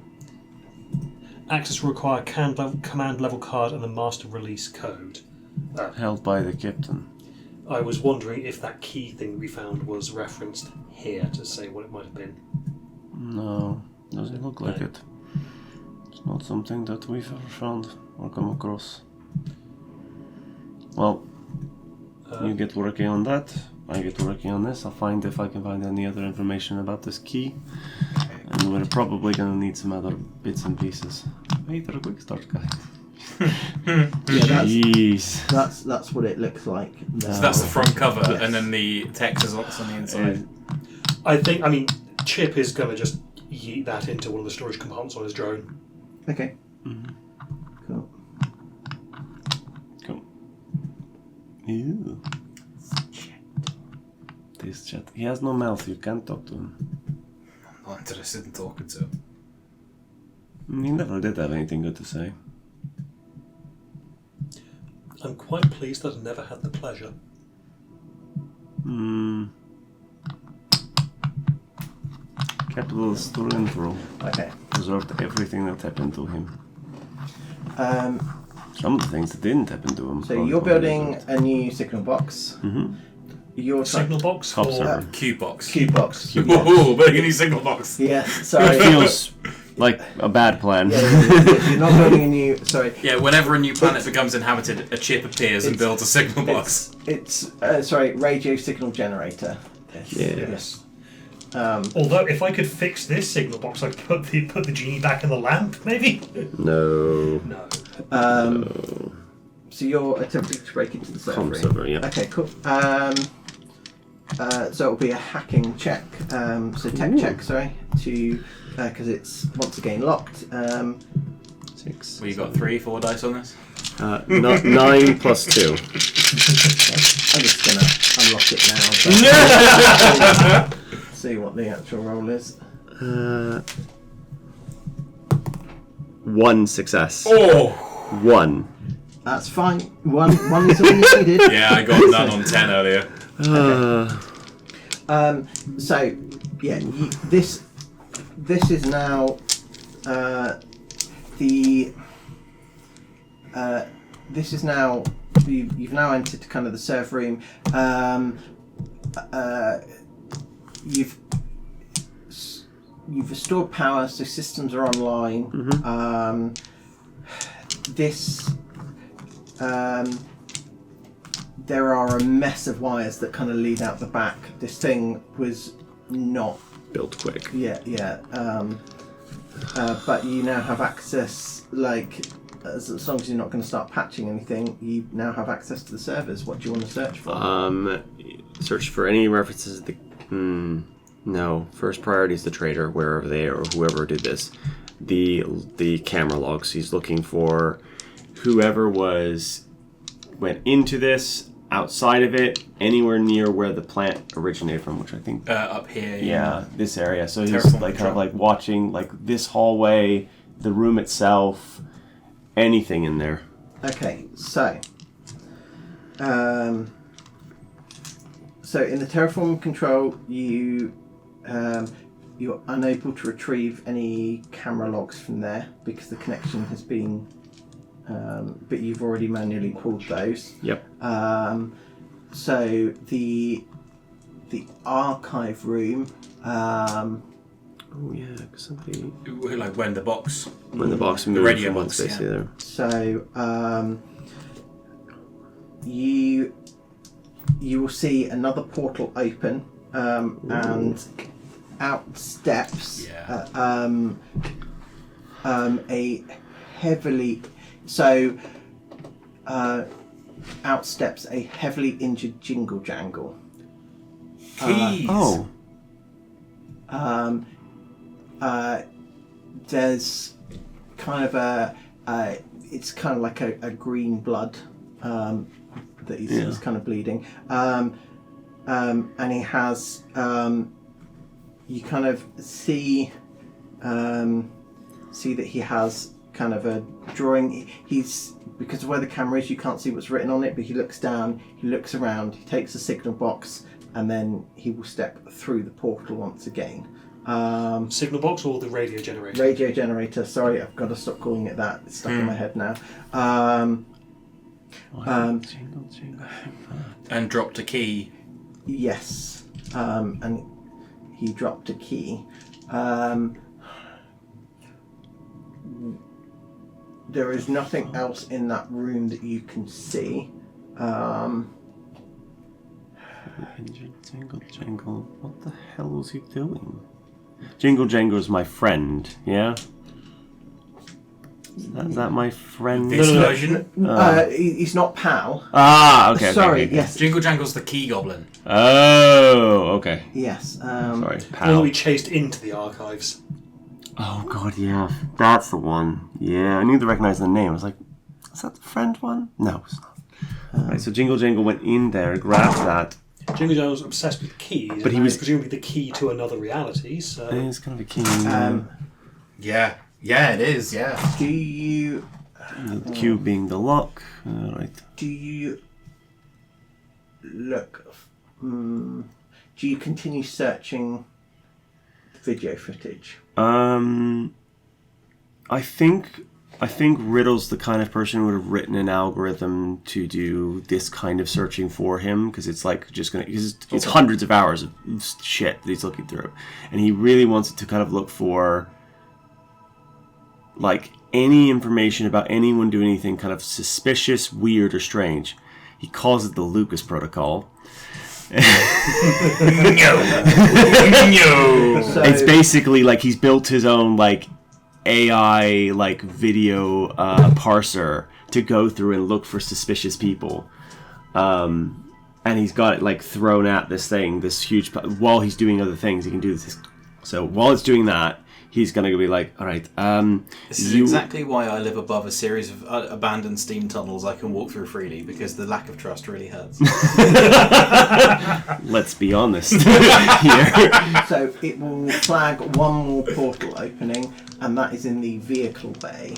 Access will require command level card and the master release code. Held by the captain. I was wondering if that key thing we found was referenced here to say what it might have been. No, doesn't look like it. It's not something that we've ever found or come across. Well, you get working on that. I get working on this. I'll find if I can find any other information about this key. And we're probably going to need some other bits and pieces. Wait, a quick start guide. Yeah, Jeez. that's what it looks like. So that's the front cover, Yes. and then the text is on the inside. I mean, Chip is going to just yeet that into one of the storage compartments on his drone. Okay. Cool. Cool. Ew. This chat. He has no mouth. You can't talk to him. I'm not interested in talking to him. He never did have anything good to say. I'm quite pleased that I never had the pleasure. Capital store intro. Okay. Preserved everything that happened to him. Some of the things that didn't happen to him. So you're building a new signal box. Your Signal box Top or server. Cube box. Cube box. Ooh, but you need signal box. Yes. Sorry. It feels like a bad plan. You're not building a new. Sorry. Yeah, whenever a new planet becomes inhabited, a chip appears and builds a signal box. It's radio signal generator. Yes. although if I could fix this signal box, I'd put the genie back in the lamp, maybe. No. No. So you're attempting to break into the server. Com server, yeah. Okay, cool. So it'll be a hacking check. So tech check, sorry, to because it's once again locked. 6. Well, you got 3, 4 dice on this? 9 plus 2. I'm just gonna unlock it now. See what the actual roll is. 1 success. Oh! 1. That's fine. One is all you needed. Yeah, I got none on 10 earlier. So yeah, this is now This is now you've now entered kind of the serve room. You've restored power, so systems are online. There are a mess of wires that kind of lead out the back. This thing was not built quick. Yeah. But you now have access, like, as long as you're not going to start patching anything, you now have access to the servers. What do you want to search for? Search for any references to no. First priority is the trader, wherever they are, or whoever did this. The camera logs. He's looking for whoever went into this, outside of it, anywhere near where the plant originated from, which I think up here. Yeah, this area. So he's like kind of like watching like this hallway, the room itself, anything in there. Okay, so in the terraform control, you're unable to retrieve any camera logs from there because the connection has been. But you've already manually pulled those. Yep. So the archive room. Oh yeah, because somebody. Like when the box moved radio from one box, space to the other. So you will see another portal open, and out steps a heavily. So, out steps a heavily injured Jingle Jangle. Keys. There's kind of it's kind of like a green blood that he's kind of bleeding, and he has you kind of see that he has kind of a drawing. He's, because of where the camera is, you can't see what's written on it, but he looks down, he looks around, he takes a signal box, and then he will step through the portal once again. Signal box or the radio generator? Radio generator, sorry, I've got to stop calling it that. It's stuck in my head now. And dropped a key. Yes, and he dropped a key. There is nothing else in that room that you can see. Jingle Jangle. What the hell was he doing? Jingle Jangle's my friend, yeah? Is that my friend? This version? He's not Pal. Ah, okay. Sorry, okay. yes. Jingle Jangle's the key goblin. Oh, okay. Yes. Sorry, When Pal. we chased into the archives. Oh god, yeah, that's the one. Yeah, I knew to recognize the name. I was like, is that the friend one? No, it's not. Right, so Jingle Jangle went in there, grabbed that. Jingle Jangle was obsessed with keys, But he and was presumably the key to another reality. So it's kind of a key. Yeah, it is. Yeah. Do you? The cube being the lock. Right. Do you look? Do you continue searching video footage? I think Riddle's the kind of person who would have written an algorithm to do this kind of searching for him, because it's like just gonna, because it's hundreds of hours of shit that he's looking through, and he really wants to kind of look for like any information about anyone doing anything kind of suspicious, weird, or strange. He calls it the Lucas Protocol. No. So, It's basically like he's built his own like AI like video parser to go through and look for suspicious people, and he's got it like thrown at this thing, this huge. While he's doing other things, he can do this. So while it's doing that, he's gonna be like, all right. This is exactly why I live above a series of abandoned steam tunnels I can walk through freely, because the lack of trust really hurts. Let's be honest here. so it will flag one more portal opening, and that is in the vehicle bay.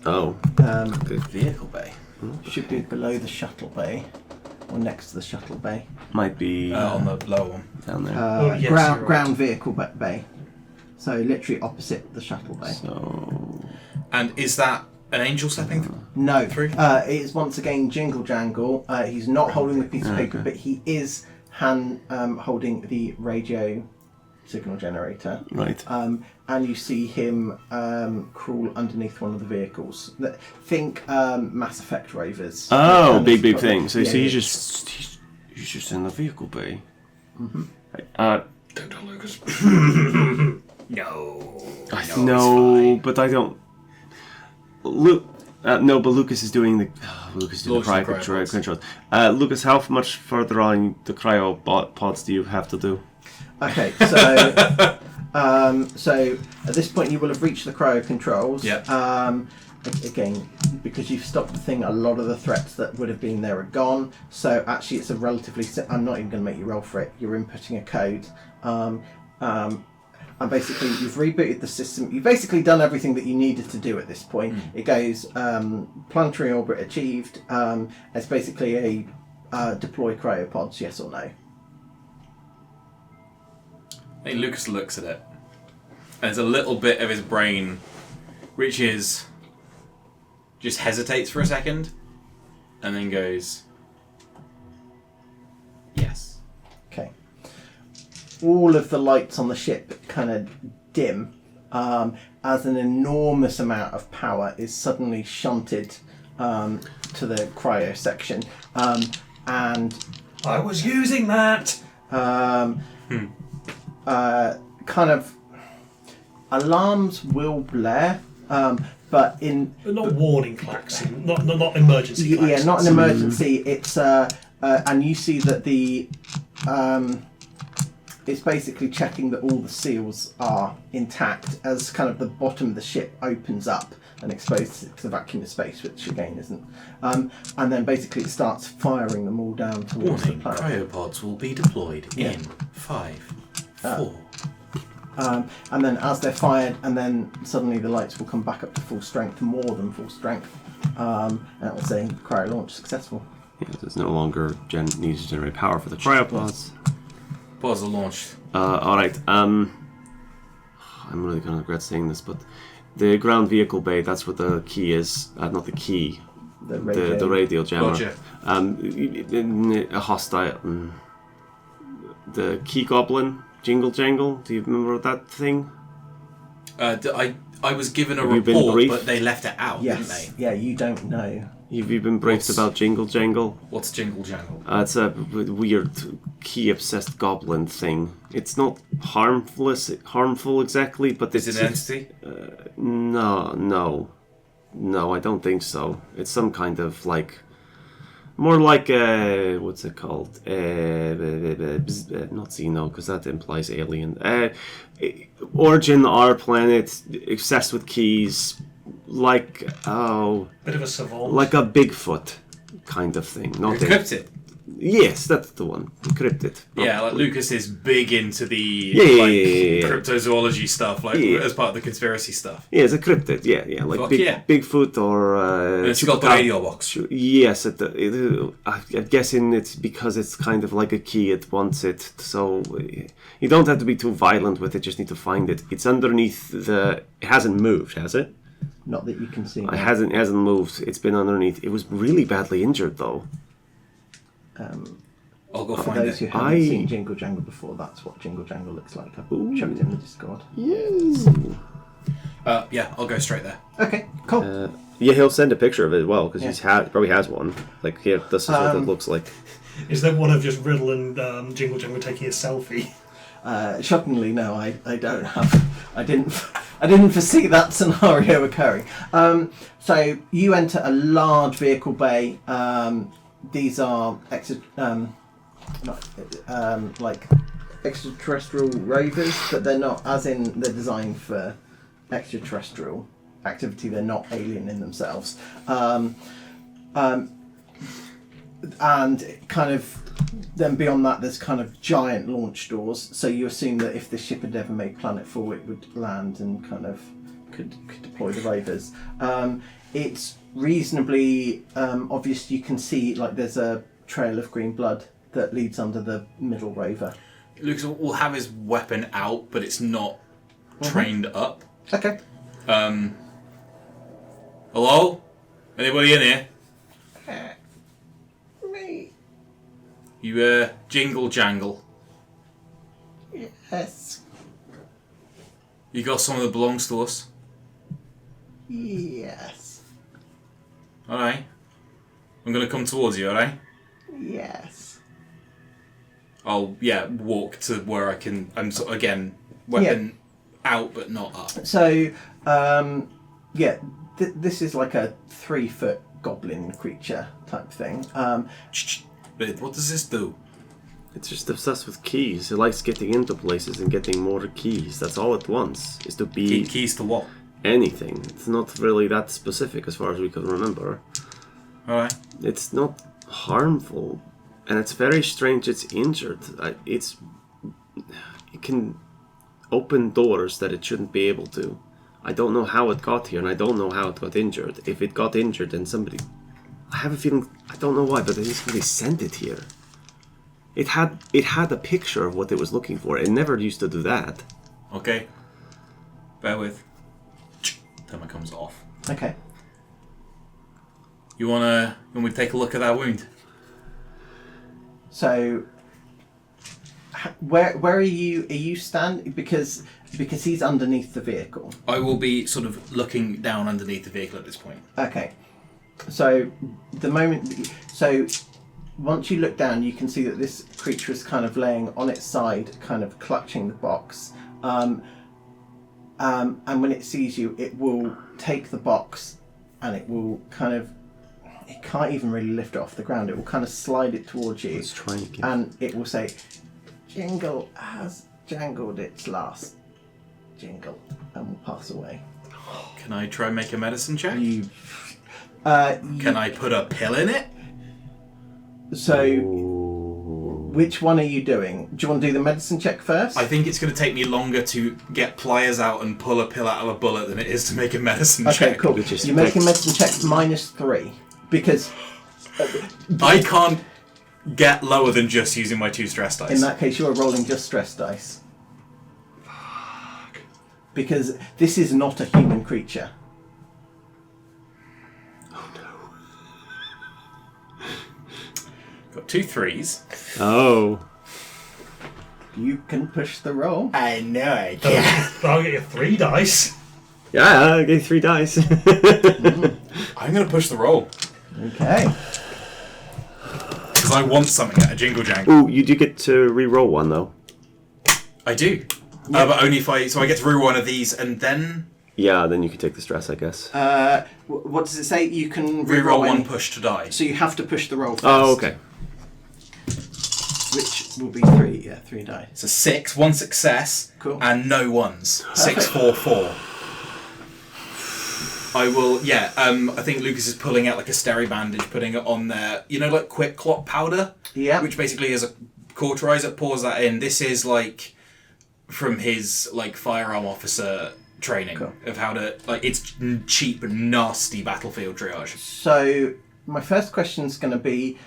Oh, good. Vehicle bay. Should be below the shuttle bay, or next to the shuttle bay. Might be On the lower one. down there. yes, you're right. Ground vehicle bay. So literally opposite the shuttle bay. So And is that an angel stepping through? No, Through? it is once again Jingle Jangle. He's not holding the piece of paper, but he is holding the radio signal generator. right. And you see him crawl underneath one of the vehicles. Think Mass Effect rovers. Oh, And big it's got thing. So, yeah, so yeah. he's just in the vehicle bay. Mm-hmm. Don't tell Lucas. No. No, but I don't. No, but Lucas is doing the. Lucas is doing the Launching cryo cryopods. controls. Lucas, how much further on the cryo pods do you have to do? Okay, so so at this point you will have reached the cryo controls. Yeah. Again, because you've stopped the thing, a lot of the threats that would have been there are gone. So actually, it's a relatively. I'm not even going to make you roll for it. You're inputting a code. And basically, you've rebooted the system. You've basically done everything that you needed to do at this point. It goes planetary orbit achieved. It's basically a deploy cryopods, yes or no. I think Lucas looks at it, and there's a little bit of his brain which just hesitates for a second, and then goes, yes. Okay. All of the lights on the ship kind of dim as an enormous amount of power is suddenly shunted to the cryo section. And I was using that. kind of alarms will blare, but Not warning clacks, not emergency clacks. yeah, not an emergency. It's and you see that the it's basically checking that all the seals are intact as kind of the bottom of the ship opens up and exposes it to the vacuum of space, which again isn't. And then basically it starts firing them all down towards Warning, the planet. cryopods will be deployed Yeah. in 5, 4. And then as they're fired, and then suddenly the lights will come back up to full strength, more than full strength, and it will say cryo launch successful. Yeah, there's no longer needs to generate power for the cryopods. Pods are launched. Alright, I'm really gonna regret saying this, but the ground vehicle bay, that's what the key is. Not the key, The radio. the radio jammer. Roger. A hostile. The key goblin, Jingle Jangle, do you remember that thing? I was given a Have you been report, briefed? but they left it out, didn't Yes. they? Yeah, you don't know. Have you been briefed What's- about Jingle Jangle? What's Jingle Jangle? It's a weird key-obsessed goblin thing. It's not harmful exactly, but Is it's it an entity? No, I don't think so. It's some kind of like, more like what's it called? Not Xeno, because that implies alien. Origin, our planet, obsessed with keys, like Bit of a savant. like a Bigfoot kind of thing. Not Encrypted. Yes, that's the one. Encrypted. Yeah, like Lucas is big into the Yeah. cryptozoology stuff, like Yeah. as part of the conspiracy stuff. Yeah, it's encrypted. Yeah, like Fuck yeah. Bigfoot or. And it's got the Chupacabra. radio box. Yes, I'm guessing it's because it's kind of like a key. It wants it, so you don't have to be too violent with it. Just need to find it. It's underneath the. It hasn't moved, has it? Not that you can see. It hasn't moved. It's been underneath. It was really badly injured though. I'll go For find those who it. haven't seen Jingle Jangle before, that's what Jingle Jangle looks like. I've chucked it in the Discord. Yes. Yeah, I'll go straight there. Okay, cool. Yeah, he'll send a picture of it as well because Yeah. he probably has one. Like here, this is what it looks like. Is there one of just Riddle and Jingle Jangle taking a selfie? Shockingly, no, I don't have. I didn't foresee that scenario occurring. So you enter a large vehicle bay. These are like extraterrestrial rovers, but they're not, as in they're designed for extraterrestrial activity. They're not alien in themselves. And kind of then beyond that, there's kind of giant launch doors. So you assume that if the ship had ever made planetfall, it would land and kind of could deploy the rovers. It's reasonably obvious. You can see like there's a trail of green blood that leads under the middle rover. Lucas will have his weapon out, but it's not trained up. Okay. Hello? Anybody in here? Me. You, jingle jangle. Yes. You got someone that belongs to us? Yes. Alright. I'm gonna come towards you, alright? Yes. I'll, walk to where I can... I'm, again, weapon out but not up. So, this is like a 3-foot goblin creature type thing. But what does this do? It's just obsessed with keys. It likes getting into places and getting more keys. That's all it wants, is to be Keys to what? anything. It's not really that specific as far as we can remember. Alright. It's not harmful, and it's very strange it's injured. It can open doors that it shouldn't be able to. I don't know how it got here, and I don't know how it got injured. If it got injured, then somebody... I have a feeling, I don't know why, but they just really sent it here. It had a picture of what it was looking for. It never used to do that. Okay. Bear with. Timer comes off. Okay. You want me to take a look at that wound? So, where are you? Are you standing? Because he's underneath the vehicle. I will be sort of looking down underneath the vehicle at this point. Okay. So the moment, once you look down, you can see that this creature is kind of laying on its side, kind of clutching the box. And when it sees you, it will take the box, and it will kind of. It can't even really lift it off the ground. It will kind of slide it towards you. Let's try again. And it will say, "Jingle has jangled its last jingle," and will pass away. Can I try and make a medicine check? Can I put a pill in it? So, which one are you doing? Do you want to do the medicine check first? I think it's going to take me longer to get pliers out and pull a pill out of a bullet than it is to make a medicine check. Okay, cool. You're making medicine check -3 because I can't get lower than just using my 2 stress dice. in that case you are rolling just stress dice. Fuck. Because this is not a human creature. Got 2 3s. Oh. You can push the roll. I know I can. I'll get you 3 dice. Yeah, I gave 3 dice. I'm going to push the roll. Okay. Because I want something at a jingle jangle. Ooh, you do get to re-roll one, though. I do. But only if I... So I get to reroll one of these and then... Yeah, then you can take the stress, I guess. What does it say? You can Reroll one any- push to die. So you have to push the roll first. Oh, okay. Which will be 3. Yeah, 3 die. So 6, 1 success, Cool. and no ones. 6, 4, 4. I will, I think Lucas is pulling out like a steri bandage, putting it on there. You know, like quick clot powder? Yeah. Which basically is a cauterizer, pours that in. This is like from his like firearm officer training of how to, like, it's cheap, nasty battlefield triage. So my first question is going to be,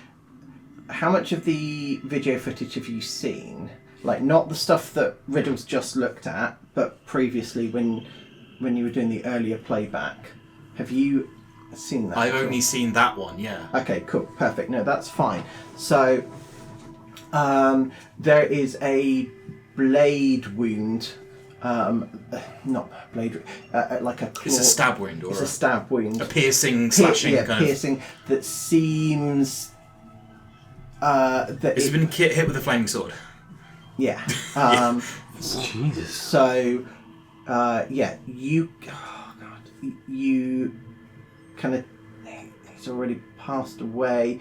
how much of the video footage have you seen? Like, not the stuff that Riddle's just looked at, but previously when you were doing the earlier playback. Have you seen that? I've only seen that one, yeah. Okay, cool, perfect. No, that's fine. So, there is a blade wound. Not blade, like a claw. It's a stab wound, or It's a stab wound. a piercing, slashing kind piercing that seems. That It's been hit with a flaming sword. Yeah. Jesus. So, you kind of, he's already passed away.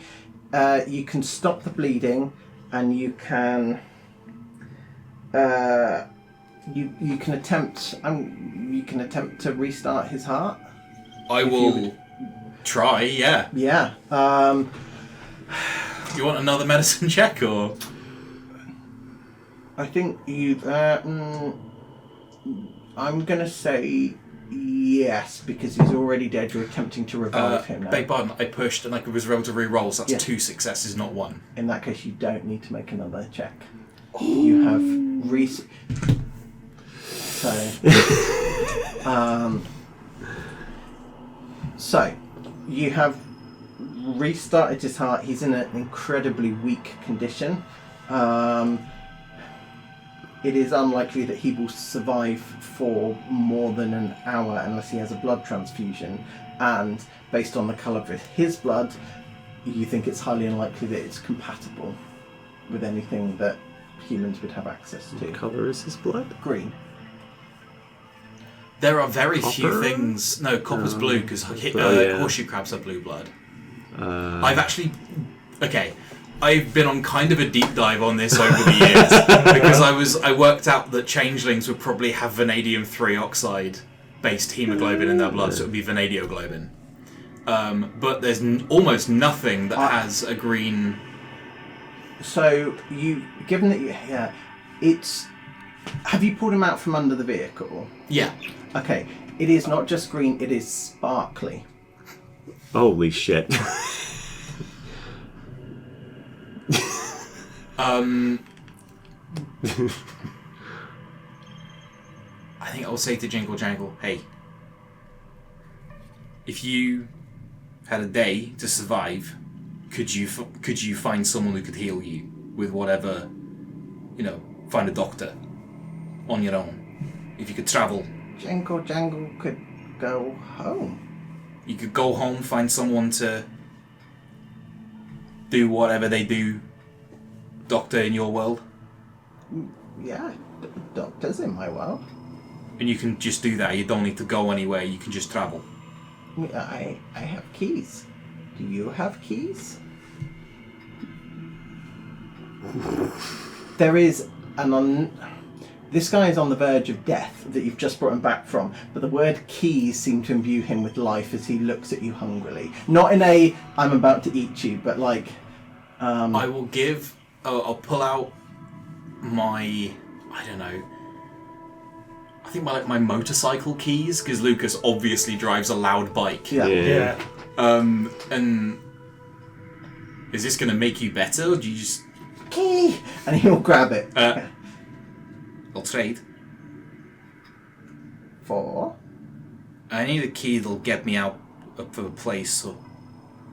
You can stop the bleeding, and you can, you can attempt to restart his heart. I will try, yeah. Yeah. You want another medicine check, or? I think you. I'm gonna say yes, because he's already dead. You're attempting to revive him now. Beg pardon, I pushed and I was able to re-roll, so that's Yeah. 2 successes, not 1. In that case, you don't need to make another check. You have So, you have restarted his heart. He's in an incredibly weak condition. It is unlikely that he will survive for more than an hour unless he has a blood transfusion. And based on the colour of his blood, you think it's highly unlikely that it's compatible with anything that humans would have access to. What colour is his blood? Green. There are very few Copper? things. No, copper's blue because yeah. horseshoe crabs have blue blood. I've actually. Okay. I've been on kind of a deep dive on this over the years because I worked out that changelings would probably have vanadium-3 oxide based hemoglobin in their blood, so it would be vanadioglobin. But there's almost nothing that has a green. So given that it's. Have you pulled him out from under the vehicle? Yeah. Okay, it is not just green; it is sparkly. Holy shit. I think I'll say to Jingle Jangle, hey, if you had a day to survive, could you find someone who could heal you with whatever, find a doctor on your own? If you could travel. Jingle Jangle could go home. You could go home, find someone to do whatever they do, doctor in your world. Yeah, doctors in my world. And you can just do that. You don't need to go anywhere. You can just travel. I have keys. Do you have keys? There is this guy is on the verge of death that you've just brought him back from, but the word keys seem to imbue him with life as he looks at you hungrily. Not in a I'm about to eat you, but like. I will give. I'll pull out my. I don't know. I think my motorcycle keys, because Lucas obviously drives a loud bike. Yeah. And is this going to make you better, or do you just Key, and he'll grab it. I'll trade. For. I need a key that'll get me out of a place or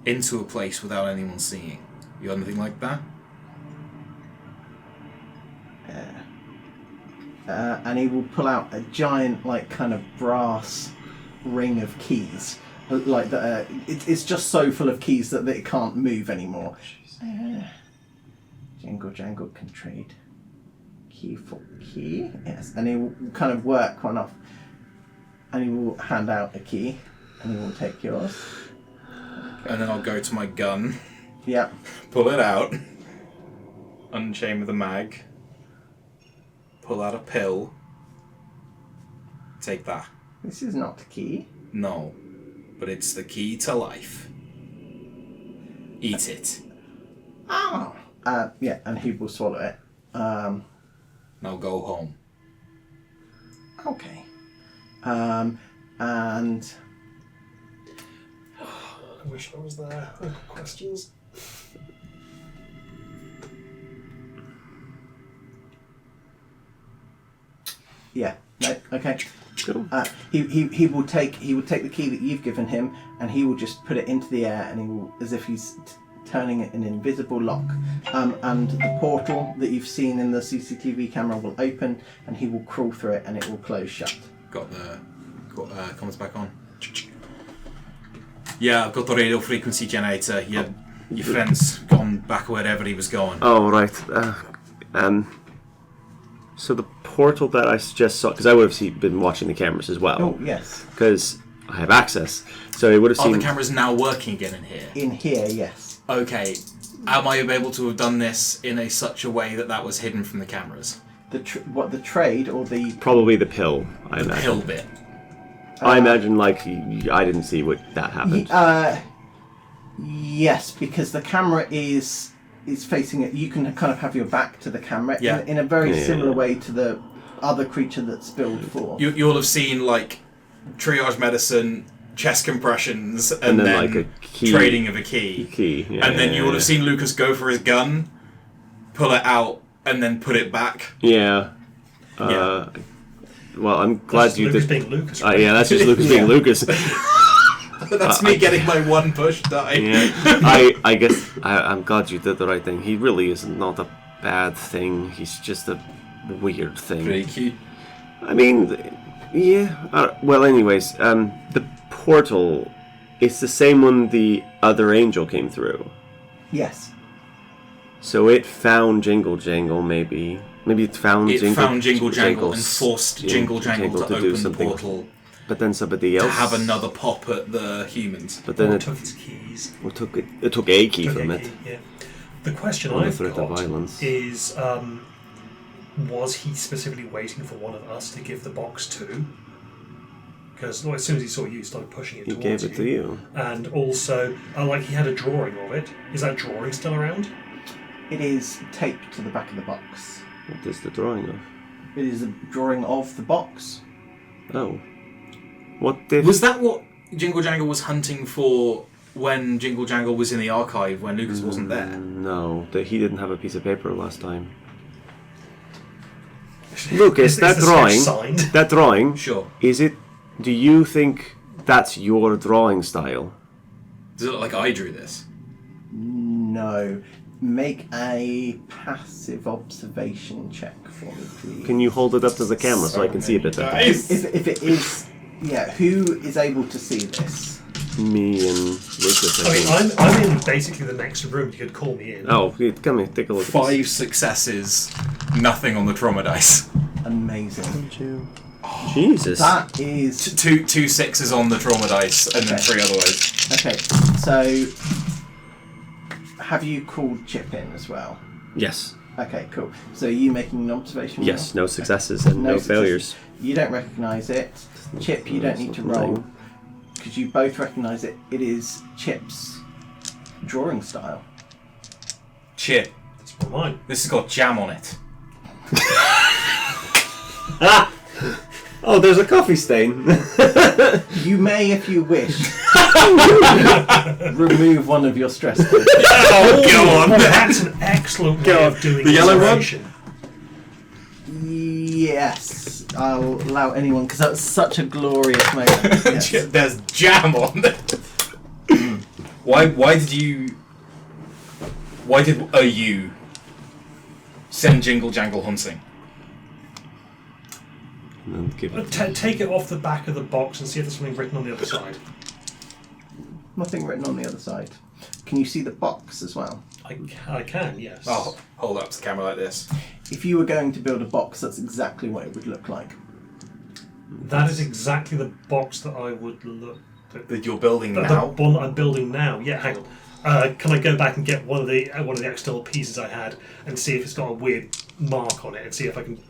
into a place without anyone seeing. You got anything like that? And he will pull out a giant, kind of brass ring of keys. Like that, it's just so full of keys that it can't move anymore. Jingle Jangle can trade key for key. Yes, and he will kind of work one off, and he will hand out a key, and he will take yours. Okay. And then I'll go to my gun. Yeah. Pull it out. Unchain with a mag. Pull out a pill. Take that. This is not a key. No, but it's the key to life. Eat it. Oh. Yeah, and he will swallow it. Now go home. Okay. And. I wish I was there. Questions? Yeah. No. Okay. Cool. He will take the key that you've given him, and he will just put it into the air, and he will, as if he's turning it an invisible lock. And the portal that you've seen in the CCTV camera will open, and he will crawl through it, and it will close shut. Got comments back on. Yeah, I've got the radio frequency generator. Your friend's gone back wherever he was going. Oh, right. So the portal that I just saw, because I would have been watching the cameras as well. Oh, yes. Because I have access. So it would have seen... Are the cameras now working again in here? In here, yes. Okay. Am I able to have done this in such a way that was hidden from the cameras? The trade or the... Probably the pill, I imagine. Pill bit. I imagine, I didn't see what that happened. Yes, because the camera is facing it. You can kind of have your back to the camera in a very similar way to the other creature that spilled forth. You'll have seen, triage medicine, chest compressions, and then a key, trading of a key. And then you would have seen Lucas go for his gun, pull it out, and then put it back. Yeah. Well, I'm glad you Lucas did. being Lucas. Yeah, that's just Lucas being Lucas. That's me getting my one push die. Yeah, I guess I'm glad you did the right thing. He really is not a bad thing. He's just a weird thing. Pretty cute. I mean, yeah. Well, anyways, the portal is the same one the other angel came through. Yes. So it found Jingle Jangle, maybe. Maybe it found Jingle Jangle and forced Jingle Jangle to open the portal. But then somebody else To have another pop at the humans. But then Or it took its keys. took a key from it. Yeah. The question Under I've threat of got violence. is, was he specifically waiting for one of us to give the box to? Because as soon as he saw you, he started pushing it He towards gave it to you. And also, like he had a drawing of it. Is that drawing still around? It is taped to the back of the box. What is the drawing of? It is a drawing of the box. Oh. What did... Was that what Jingle Jangle was hunting for when Jingle Jangle was in the archive when Lucas wasn't there? No, he didn't have a piece of paper last time. Lucas, Is that the sketch drawing... signed? That drawing... Sure. Is it... Do you think that's your drawing style? Does it look like I drew this? No. Make a passive observation check for me, please. Can you hold it up to the camera so I can see a bit better? Nice. If it is... Yeah, who is able to see this? Me and Lucas, I I think. mean, I'm in basically the next room. You could call me in. Oh, come here, take a look at 5 successes, nothing on the trauma dice. Amazing. this. Jesus. That is... Two 6s on the trauma dice, and then Okay. 3 otherwise. Okay, so... Have you called Chip in as well? Yes. Okay, cool. So are you making an observation? Yes, roll? no successes and no successes. failures. You don't recognise it. Chip, you don't need to roll. Because you both recognise it. It is Chip's drawing style. Chip, It's for mine. this has got jam on it. Oh, there's a coffee stain. You may, if you wish, remove one of your stress points. Oh, go on! That's an excellent way of doing The yellow one? observation. Yes, I'll allow anyone, because that's such a glorious moment. Yes. Chip, there's jam on it. Why did you send Jingle Jangle hunting? And give it- Take it off the back of the box and see if there's something written on the other side. Nothing written on the other side. Can you see the box as well? I can, yes. I'll hold up to the camera like this. If you were going to build a box, that's exactly what it would look like. That is exactly the box that I would look at. That you're building The now. one that I'm building now. Yeah, hang on. Can I go back and get one of the external pieces I had and see if it's got a weird mark on it and see if I can...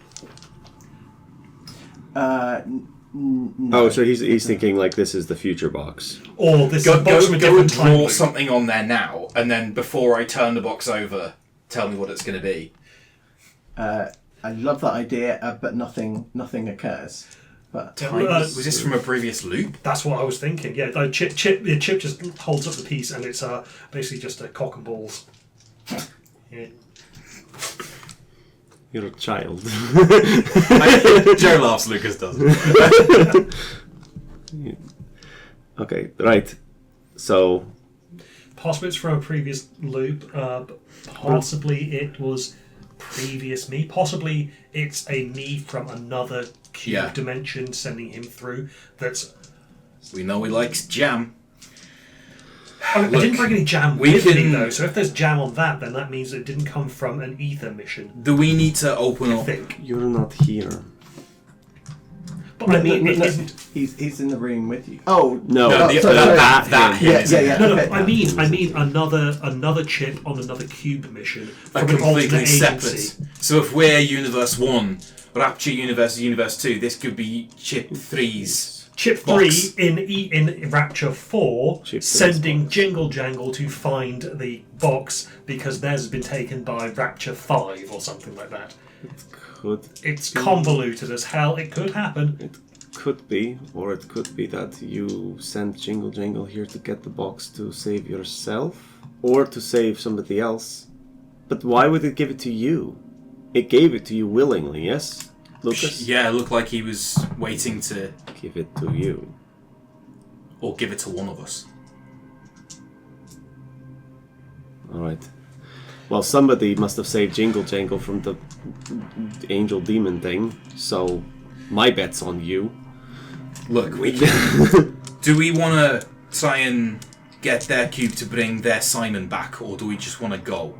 No. Oh, so he's thinking like this is the future box. Or this Go box from a and different time draw loop. something on there now, and then before I turn the box over, tell me what it's going to be. I love that idea, but nothing occurs. But Was this from a previous loop? That's what I was thinking. Yeah, Chip just holds up the piece and it's basically just a cock and balls. Yeah. You're a child. Joe laughs, Lucas doesn't. Okay, right. So Possibly it's from a previous loop. Possibly it was previous me. Possibly it's a me from another cube dimension sending him through. That's. We know he likes jam. I didn't bring any jam we with me can- though. So if there's jam on that, then that means it didn't come from an Aether mission. Do we need to open I up? think. you're not here. But I mean, it no, isn't. he's in the room with you. Oh No, No, sorry. that Yeah, is yeah, it. yeah. No, okay. I mean another chip on another cube mission A from an completely alternate separate. agency. So if we're Universe 1, Rapture Universe is Universe 2, this could be Chip 3's. Chip Box. 3 in Rapture 4 Chip 3's sending box. Jingle Jangle to find the box because theirs has been taken by Rapture 5 or something like that. Could It's convoluted as hell. It could happen. it could be, or it could be that you sent Jingle Jangle here to get the box to save yourself, or to save somebody else. But why would it give it to you? It gave it to you willingly, yes? Lucas? Yeah, it looked like he was waiting to... Give it to you. Or give it to one of us. Alright. Well, somebody must have saved Jingle Jangle from the angel demon thing, so my bet's on you. Look, we can... Do we want to try and get their cube to bring their Simon back, or do we just want to go?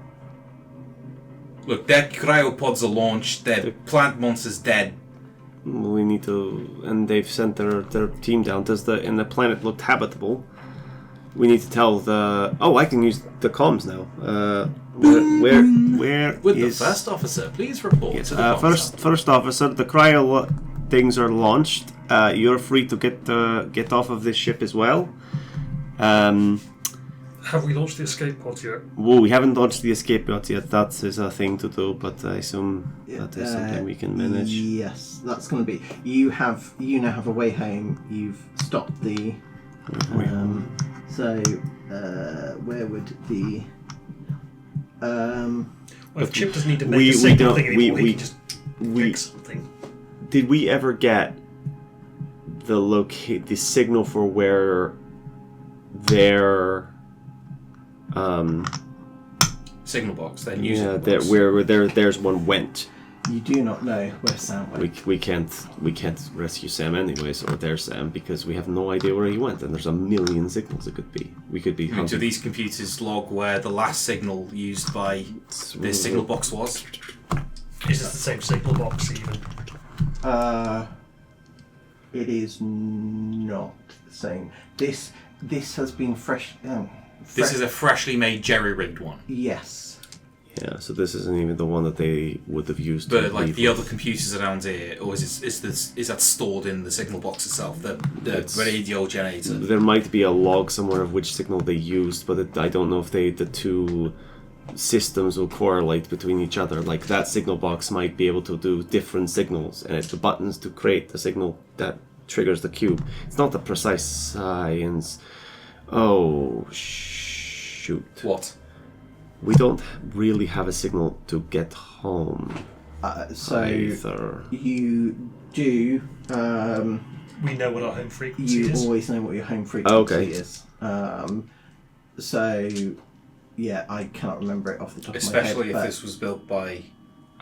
Look, their cryopods are launched, their plant monster's dead. We need to... And they've sent their team down. And the planet looked habitable. We need to tell the... Oh, I can use the comms now. Where With is... the first officer, please report Yes, to the comms first officer, the cryo things are launched. You're free to get off of this ship as well. Have we launched the escape pods yet? Well, we haven't launched the escape pod yet. That is a thing to do, but I assume that is something we can manage. Yes, that's going to be. You now have a way home. You've stopped the. So, where would the? Well, if Chip doesn't need to make we the signal don't- thing anymore, we- he can just fix something. Did we ever get the signal for where their signal box, their new signal that box. where there's one went? You do not know where Sam went. We can't rescue Sam anyways, or their Sam, because we have no idea where he went, and there's a million signals it could be. We could be. Do these computers log where the last signal used by this signal box was? Is this the same signal box even? It is not the same. This has been fresh. This is a freshly made jerry-rigged one. Yes. Yeah, so this isn't even the one that they would have used. But like the other computers around here, or is that stored in the signal box itself, the radio generator? There might be a log somewhere of which signal they used, but I don't know if the two systems will correlate between each other. Like that signal box might be able to do different signals, and it's the buttons to create the signal that triggers the cube. It's not the precise science. Oh, shoot. What? We don't really have a signal to get home. So Aether. you do. We know what our home frequency You is. always know what your home frequency Okay. is. So, yeah, I cannot remember it off the top Especially of my head. if this was built by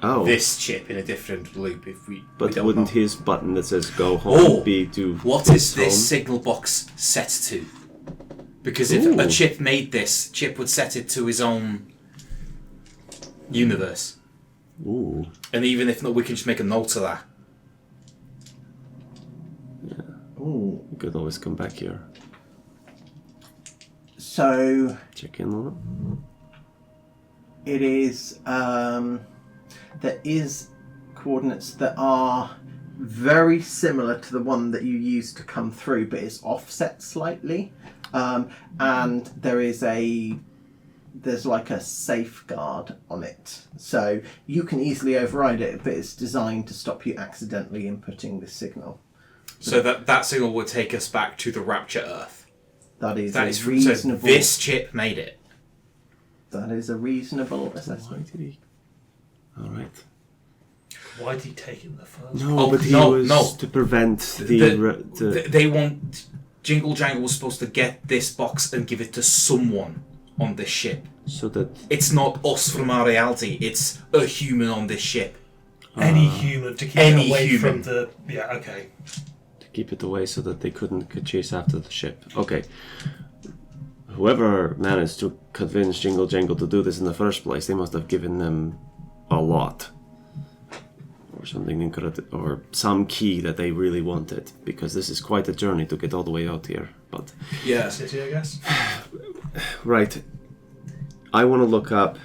Oh. this chip in a different loop. If we don't wouldn't know. his button that says "Go home" be to? What get is this home? signal box set to? Because if Ooh. a chip made this, Chip would set it to his own universe. Ooh. And even if not, we can just make a note of that. Ooh. You could always come back here. So Check in on it is. There is coordinates that are very similar to the one that you used to come through, but it's offset slightly. And there's like a safeguard on it, so you can easily override it, but it's designed to stop you accidentally inputting the signal. So that signal would take us back to the Rapture Earth. That is That a is reasonable. So this chip made it. That is a reasonable Why assessment. did he? All right. Why did he take it in the first? No, Oh, but he no, was no. to prevent the They want Jingle Jangle was supposed to get this box and give it to someone on this ship. so that It's not us from our reality. It's a human on this ship. Any human to keep any it away human. from the. Yeah, okay. to keep it away so that they couldn't chase after the ship. Okay. Whoever managed to convince Jingle Jangle to do this in the first place, they must have given them a lot. Or something incredible, or some key that they really wanted, because this is quite a journey to get all the way out here. But Yeah. City, I guess. right, I want to look up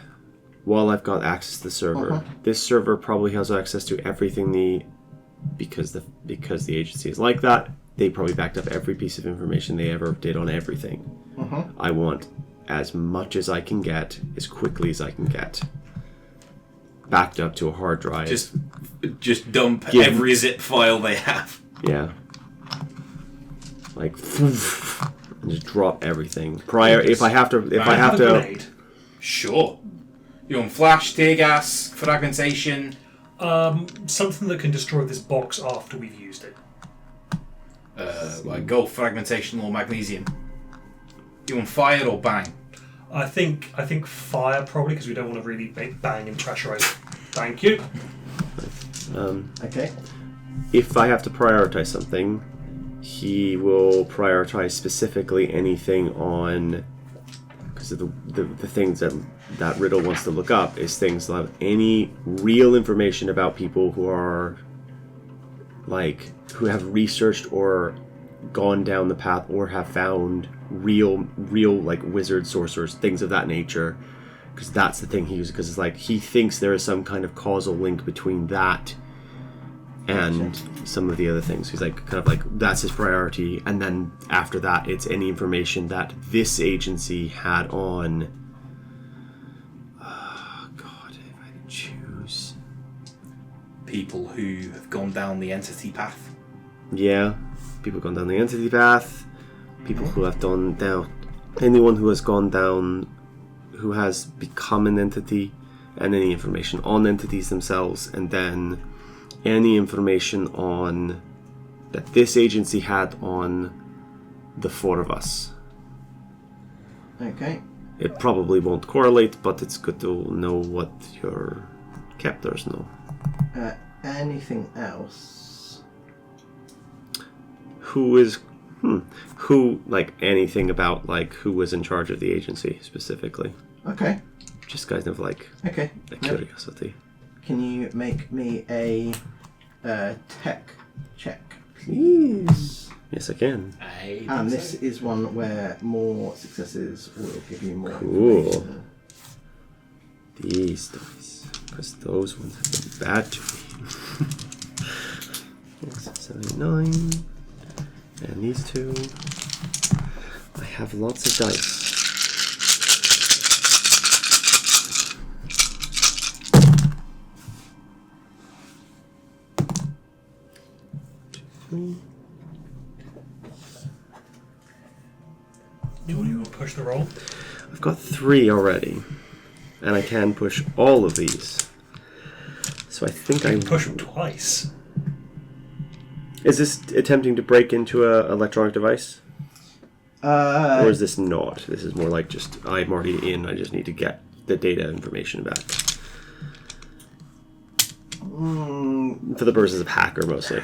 while I've got access to the server. This server probably has access to everything because the agency is like that. They probably backed up every piece of information they ever did on everything. I want as much as I can get, as quickly as I can get, backed up to a hard drive. Just dump Give- every zip file they have. Yeah. Like, and just drop everything. Prior, if I have to, Have a grenade. Sure. You want flash, tear gas, fragmentation. Something that can destroy this box after we've used it. Like gold fragmentation or magnesium. You want fire or bang? I think fire probably because we don't want to really make bang and pressurize it. Thank you. Okay. If I have to prioritize something, he will prioritize specifically anything on, because the things that Riddle wants to look up is things like any real information about people who are like who have researched or gone down the path or have found real like wizards, sorcerers, things of that nature, because that's the thing he uses, because it's like he thinks there is some kind of causal link between that and some of the other things. He's like kind of like that's his priority, and then after that it's any information that this agency had on God, if I had to choose People who have gone down the entity path. people gone down the entity path, people who have done down, anyone who has gone down, who has become an entity, and any information on entities themselves, and then any information on that this agency had on the four of us. Okay. It probably won't correlate, but it's good to know what your captors know. Anything else? Who like anything about like who was in charge of the agency specifically. Okay. Just kind of like Okay. a curiosity. Can you make me a tech check, please? Yes, I can. And this is one where more successes will give you more Cool. information. These dice, because those ones have been bad to me. Yes, 79. And these two. I have lots of dice. Three. Do you want to push the roll? I've got 3 already, and I can push all of these. So I think I Push them twice. Is this attempting to break into a electronic device, or is this not? This is more like just I'm already in. I just need to get the data information back. For the purposes of hacker, mostly.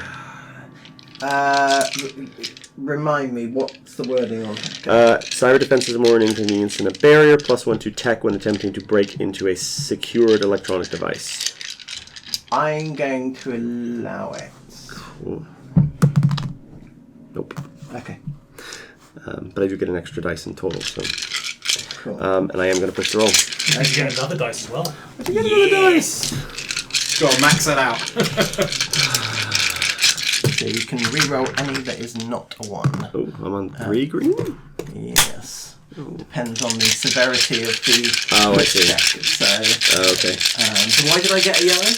Remind me, what's the wording on Cyber defense is more an inconvenience than a barrier. +1 to tech when attempting to break into a secured electronic device. I'm going to allow it. Cool. Nope. Okay. But I do get an extra dice in total, so. Cool. And I am going to push the roll. You can get another dice as well. Get another dice. Go on, max that out. So you can re-roll any that is not a 1. Oh, I'm on 3 green? Yes. Depends on the severity of the I see. check. So, Okay. So why did I get a yellow?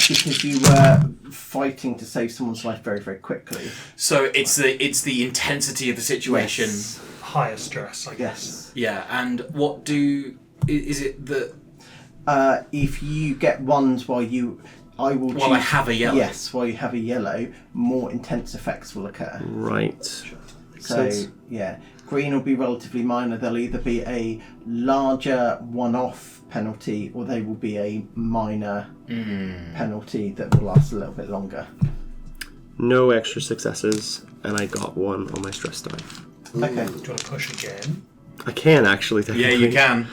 because you were fighting to save someone's life very, very quickly. So it's the intensity of the situation. Yes. Higher stress, I guess. Yes. Yeah, and what is it that If you get ones while you... I will while I have a yellow? Yes, while you have a yellow, more intense effects will occur. Right. So, sense. yeah. Green will be relatively minor. They'll either be a larger one-off penalty or they will be a minor penalty that will last a little bit longer. No extra successes, and I got 1 on my stress die. Okay. Do you want to push again? I can actually, Yeah, technically. you can.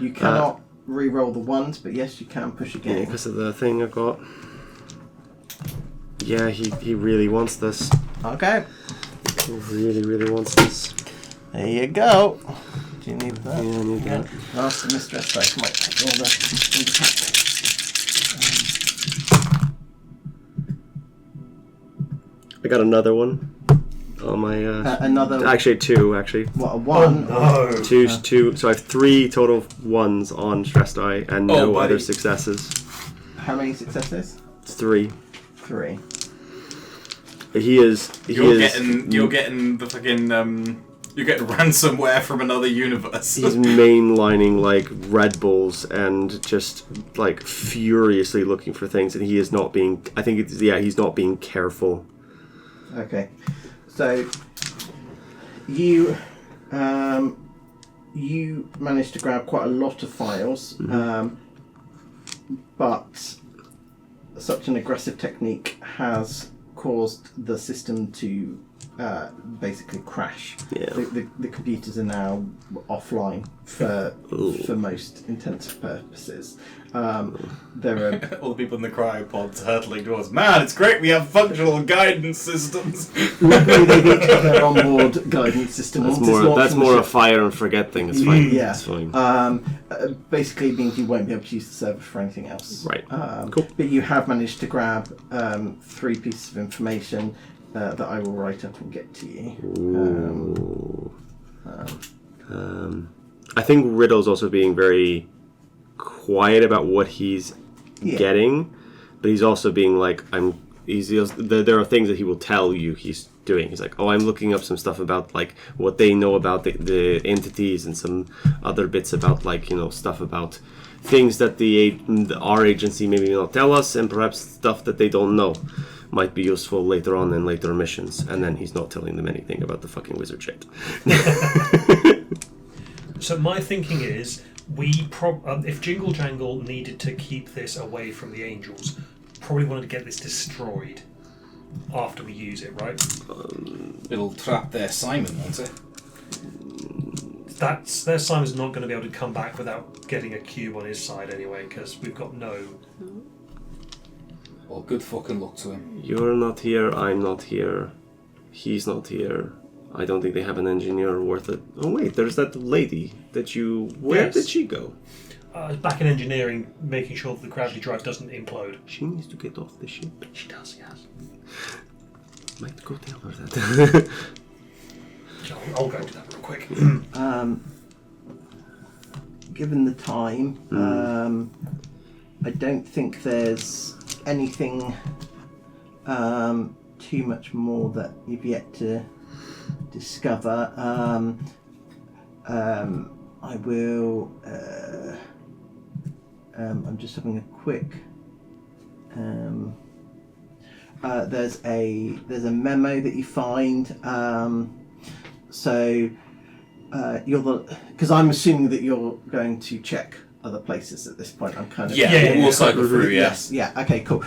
You cannot re-roll the ones, but yes, you can push Yeah, again. because of the thing I've got. Yeah, he really wants this. Okay. He really, really wants this. There you go. Do you need that? Yeah, I need that. Ask the mistress dice might take all the I got another one on my. another. Actually, 2. Actually, What, a 1? No. two. So I have 3 total 1s on stress die, and no buddy. other successes. How many successes? It's 3. 3. He is. You're getting the fucking You're getting ransomware from another universe. He's mainlining like Red Bulls and just like furiously looking for things, and he is not being. I think it's he's not being careful. Okay, so you managed to grab quite a lot of files, but such an aggressive technique has caused the system to basically crash. Yeah. The computers are now offline for most intensive purposes. There are All the people in the cryopods hurtling towards. Man, it's great we have functional guidance systems. luckily they've each got their onboard guidance system. That's more a fire and forget thing. It's fine. Yeah. It's fine. Basically means you won't be able to use the server for anything else. Right. Cool. But you have managed to grab 3 pieces of information that I will write up and get to you. I think Riddle's also being very quiet about what he's getting, but he's also being like, there are things that he will tell you he's doing. He's like, I'm looking up some stuff about like what they know about the entities and some other bits about like, stuff about things that our agency maybe not tell us, and perhaps stuff that they don't know might be useful later on in later missions. And then he's not telling them anything about the fucking wizard shit. So my thinking is, if Jingle Jangle needed to keep this away from the angels, probably wanted to get this destroyed after we use it, right? It'll trap their Simon, won't it? Their Simon's not going to be able to come back without getting a cube on his side anyway, because we've got no... Well, good fucking luck to him. You're not here, I'm not here, he's not here. I don't think they have an engineer worth it. Oh wait, there's that lady that you... Where did she go? Back in engineering, making sure that the gravity drive doesn't implode. She needs to get off the ship. She does, yes. Might go tell her that. I'll go do that real quick. Given the time, I don't think there's anything too much more that you've yet to discover. I will. I'm just having a quick. There's a memo that you find. Because I'm assuming that you're going to check other places at this point. I'm kind of we'll cycle through. Yes. Yeah. Okay. Cool.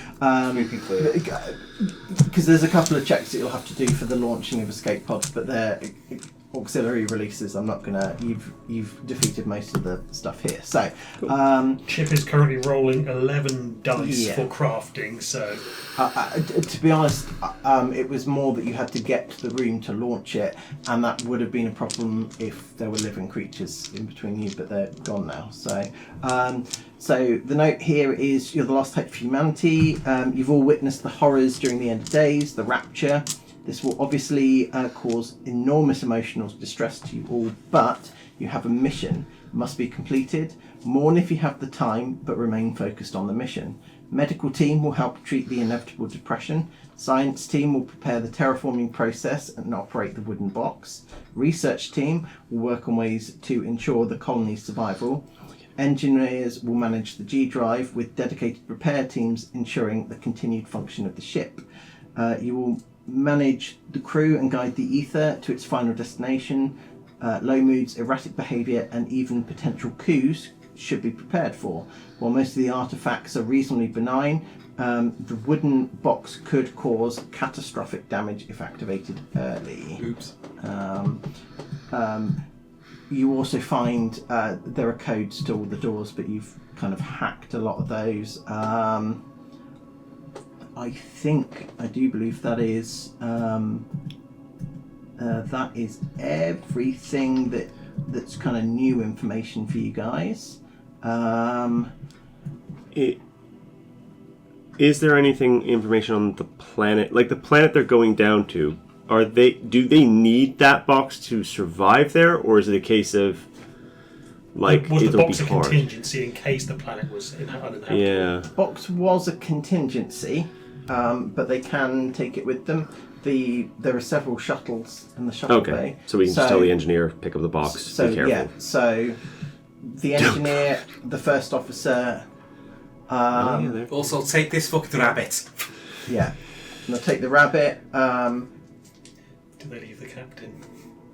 Because there's a couple of checks that you'll have to do for the launching of escape pods, but they're auxiliary releases. I'm not gonna. You've defeated most of the stuff here. So, Chip is currently rolling 11 dice for crafting. So, to be honest, it was more that you had to get to the room to launch it, and that would have been a problem if there were living creatures in between you, but they're gone now. So, so the note here is you're the last hope for humanity. You've all witnessed the horrors during the end of days, the rapture. This will obviously cause enormous emotional distress to you all, but you have a mission. It must be completed. Mourn if you have the time, but remain focused on the mission. Medical team will help treat the inevitable depression. Science team will prepare the terraforming process and operate the wooden box. Research team will work on ways to ensure the colony's survival. Engineers will manage the G drive with dedicated repair teams ensuring the continued function of the ship. You will manage the crew and guide the Aether to its final destination. Low moods, erratic behaviour and even potential coups should be prepared for. While most of the artefacts are reasonably benign, the wooden box could cause catastrophic damage if activated early. Oops. You also find there are codes to all the doors, but you've kind of hacked a lot of those. I do believe that is everything that's kind of new information for you guys. Is there information on the planet, like the planet they're going down to? Do they need that box to survive there, or is it a case of like was the it'll box be a hard? contingency in case the planet was uninhabitable? Yeah. Box was a contingency, but they can take it with them. there are several shuttles in the shuttle bay. Okay, so we can just tell the engineer, pick up the box, So be careful. yeah, so the engineer, the first officer, Also, take this fucking rabbit. yeah, and they'll take the rabbit. Do they leave the captain?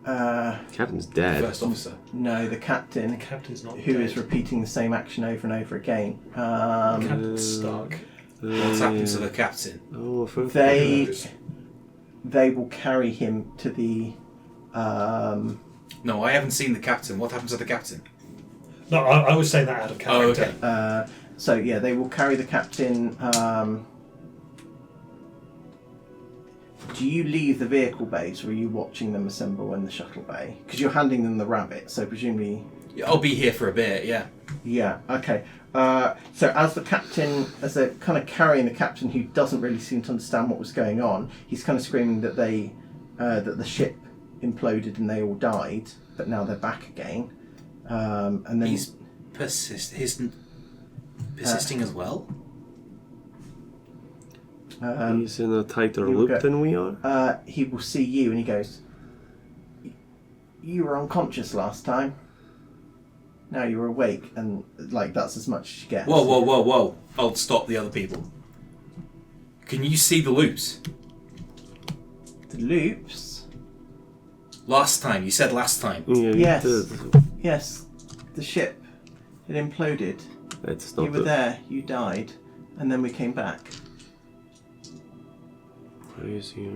Captain's dead. First officer. No, the captain, The captain's not who dead. is repeating the same action over and over again. Captain's stuck. What's happened to the captain? Oh, They will carry him to the. No, I haven't seen the captain. What happened to the captain? No, I was saying that out of character. Oh, okay. So yeah, they will carry the captain. Do you leave the vehicle bays, or are you watching them assemble in the shuttle bay? Because you're handing them the rabbit, so presumably. Yeah, I'll be here for a bit, yeah. Yeah. Okay. So as they're kind of carrying the captain, who doesn't really seem to understand what was going on, he's kind of screaming that that the ship imploded and they all died, but now they're back again. And then He's persisting as well? he's in a tighter he will loop go- than we are. he will see you and he goes, "You were unconscious last time. Now you're awake," and like that's as much as you get. Whoa. I'll stop the other people. Can you see the loops? The loops. Last time, you said last time. Yeah, Yes. Yes, the ship. It imploded. It's not You were there. You died, and then we came back. Where is he?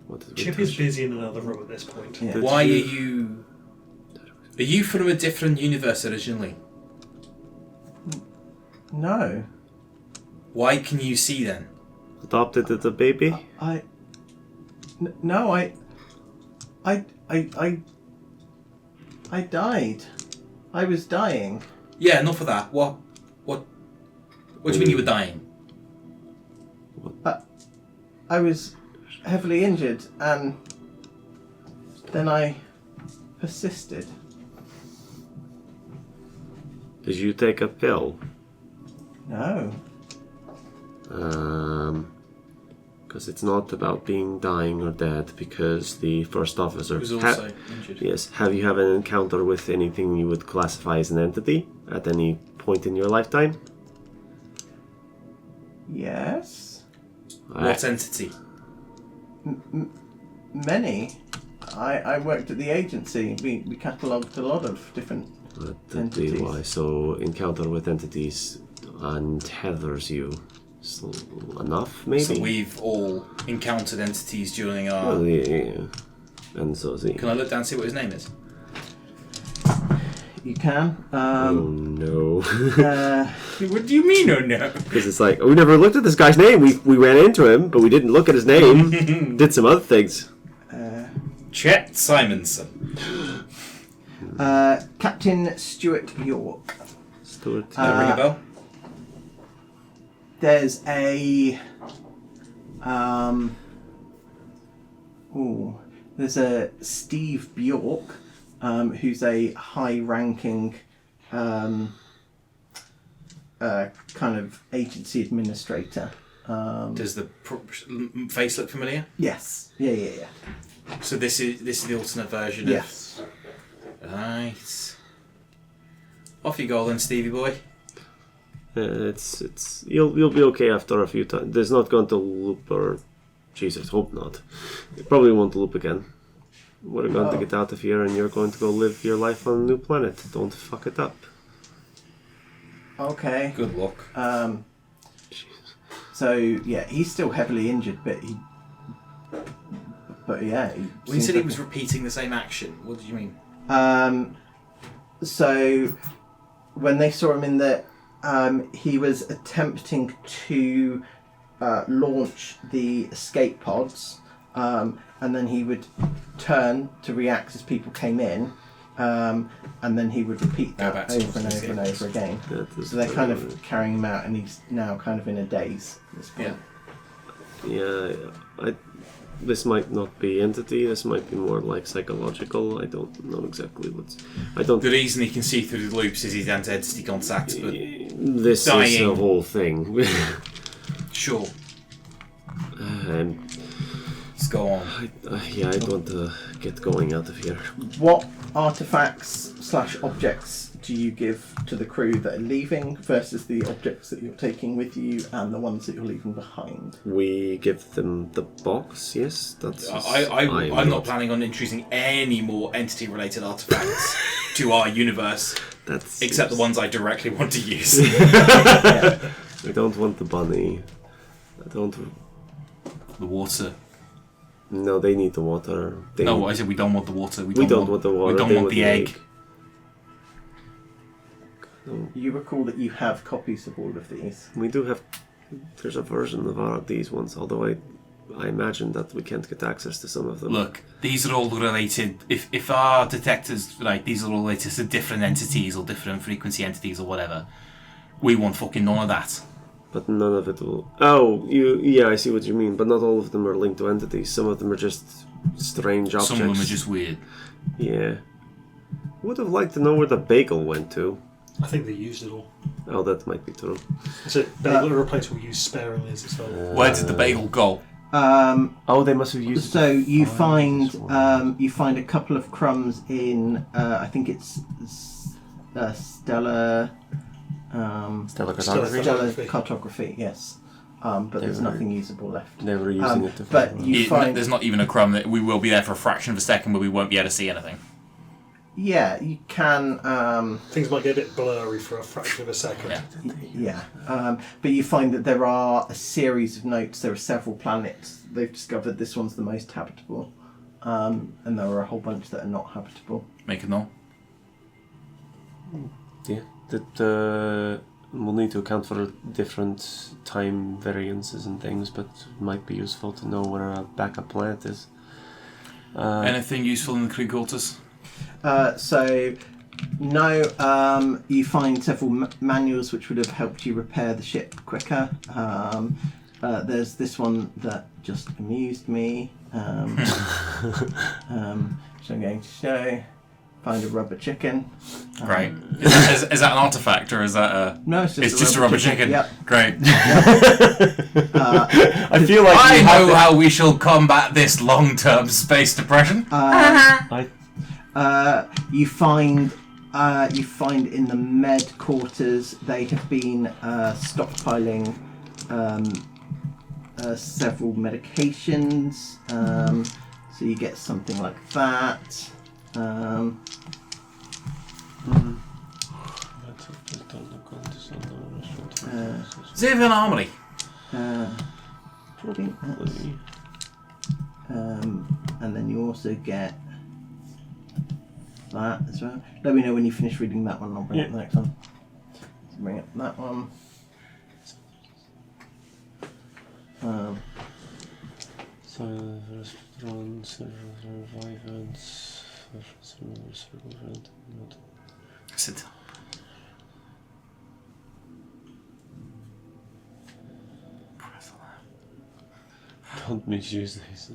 What is Chip is busy in another room at this point. Yeah. Why are you... Are you from a different universe originally? No, Why can you see then? Adopted as a baby? No, I died. I was dying. Yeah, enough of that. What do you mean you were dying? I was heavily injured, and then I persisted. Did you take a pill? No. Because it's not about being dying or dead, because the first officer... He was also injured. Yes. Have you had an encounter with anything you would classify as an entity at any point in your lifetime? Yes. What entity? Many. I worked at the agency. We catalogued a lot of different entities. Why? So encounter with entities untethers you. So, enough, maybe? So we've all encountered entities during our... Well, yeah. And so is he. Can I look down and see what his name is? You can. Oh no. What do you mean, oh no? Because it's like, we never looked at this guy's name. We ran into him, but we didn't look at his name. Did some other things. Chet Simonson. Captain Stuart York. Stuart. Ring a bell? There's a there's a Steve Bjork, who's a high-ranking kind of agency administrator. Does the face look familiar? Yes. Yeah. So this is the alternate version Yes. of... Right. Off you go then, Stevie boy. It's you'll be okay after a few times. There's not going to loop, or Jesus, hope not. It probably won't loop again. We're going to get out of here, and you're going to go live your life on a new planet. Don't fuck it up. Okay. Good luck. So yeah, he's still heavily injured, but yeah. When you seems said he like- was repeating the same action, what did you mean? So when they saw him in the, he was attempting to launch the escape pods, and then he would turn to react as people came in, and then he would repeat Go back that to over and escape over and pods. over again. That is So they're kind of probably- carrying him out, and he's now kind of in a daze at this point. Yeah. This might not be entity. This might be more like psychological. I don't know exactly what's. I don't. The reason he can see through the loops is his anti-entity contact, but This is dying. the whole thing. sure. Let's go on. Yeah, I don't want to get going out of here. What artifacts/objects do you give to the crew that are leaving versus the objects that you're taking with you and the ones that you're leaving behind? We give them the box, yes? That's. I'm not planning on introducing any more entity-related artifacts to our universe, except the ones I directly want to use. Yeah. I don't want the bunny. I don't. The water. No, they need the water. I said we don't want the water. We don't want the water. We don't want the egg. You recall that you have copies of all of these. We do have. There's a version of these ones, although I imagine that we can't get access to some of them. Look, these are all related. If our detectors, these are all related to different entities or different frequency entities or whatever, we want fucking none of that. But none of it will. Oh, yeah, I see what you mean. But not all of them are linked to entities. Some of them are just strange objects. Some of them are just weird. Yeah. Would have liked to know where the bagel went to. I think they used it all. Oh, that might be true. So bagel are a place we use sparingly as well. Where did the bagel go? They must have used. So you find a couple of crumbs in I think it's Stellar cartography. Yes, but there's nothing usable left. They were using it to. But there's not even a crumb that we will be there for a fraction of a second, but we won't be able to see anything. Yeah, you can. Things might get a bit blurry for a fraction of a second. Yeah. But you find that there are a series of notes. There are several planets. They've discovered this one's the most habitable, and there are a whole bunch that are not habitable. Make a note. Yeah, that we'll need to account for different time variances and things, but it might be useful to know where a backup planet is. Anything useful in the Krieg cultus? You find several manuals which would have helped you repair the ship quicker. There's this one that just amused me, which I'm going to show. Find a rubber chicken. Great. Is that an artifact or is that a... No, it's just a rubber chicken. Yep. Great. I feel like I know how we shall combat this long-term space depression. You find in the med quarters they have been stockpiling several medications. So you get something like that. Zivin Armory. And then you also get that as well. Let me know when you finish reading that one and I'll bring up the next one. So bring up that one. Sit. Don't misuse these.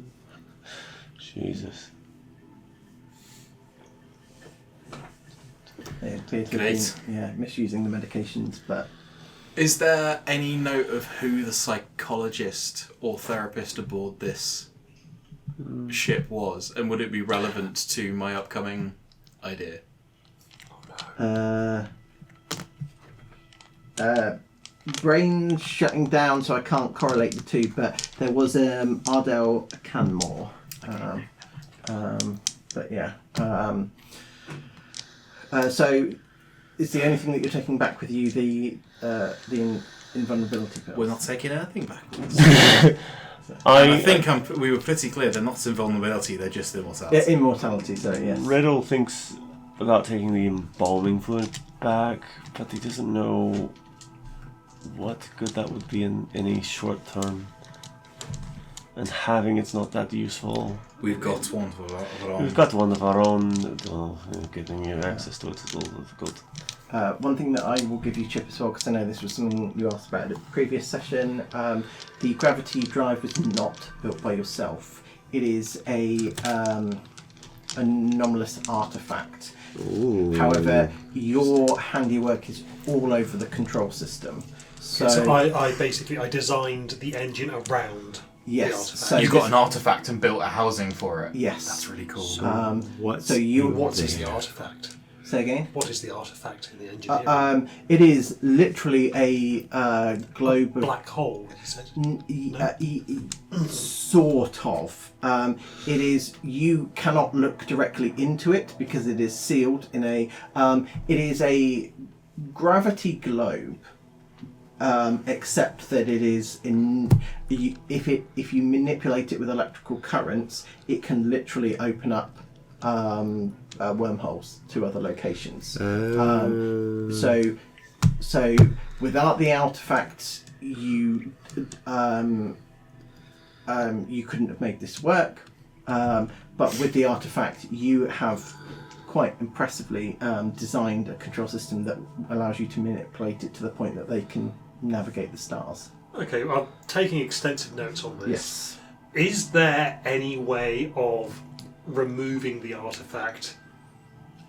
Jesus. They appear to have Great. been, misusing the medications, but... Is there any note of who the psychologist or therapist aboard this ship was? And would it be relevant to my upcoming idea? Brain's shutting down, so I can't correlate the two, but there was Ardell Canmore. But yeah. So is the only thing that you're taking back with you the invulnerability pills? We're not taking anything back with us. I think we were pretty clear they're not invulnerability, they're just immortality. Yeah, immortality, so yes. Riddle thinks about taking the embalming fluid back, but he doesn't know what good that would be in any short term. And having it's not that useful. We've got one of our own. We've got one of our own. Well, getting you access to it is a little difficult. One thing that I will give you, Chip, as well, because I know this was something you asked about at the previous session, the gravity drive was not built by yourself. It is a anomalous artifact. Ooh. However, your handiwork is all over the control system. So I basically designed the engine around Yes. artifact. So You got an artifact and built a housing for it. Yes. That's really cool. What's so you What is the artifact? say again? What is the artifact in the engineering? It is literally a globe of Black hole, you said? sort of. It is. You cannot look directly into it because it is sealed in a. It is a gravity globe, except that it is in. If you manipulate it with electrical currents, it can literally open up wormholes to other locations. So without the artifact, you couldn't have made this work. But with the artifact, you have quite impressively designed a control system that allows you to manipulate it to the point that they can navigate the stars. Okay, well, I'm taking extensive notes on this. Yes. Is there any way of removing the artifact?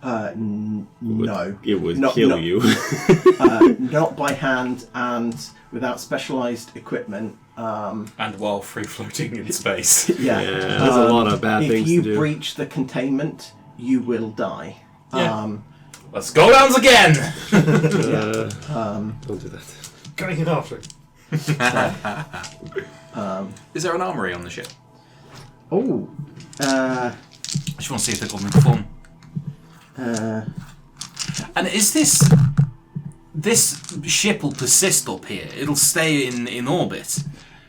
No. It would Not- kill not- you. Not by hand and without specialised equipment. And while free floating in space. Yeah, There's a lot of bad if things you to do. breach the containment, you will die. Yeah. Let's go downs again! Don't do that. Going in after it. Is there an armory on the ship? Oh, I just want to see if they've got anything fun. And is this ship will persist up here? It'll stay in orbit,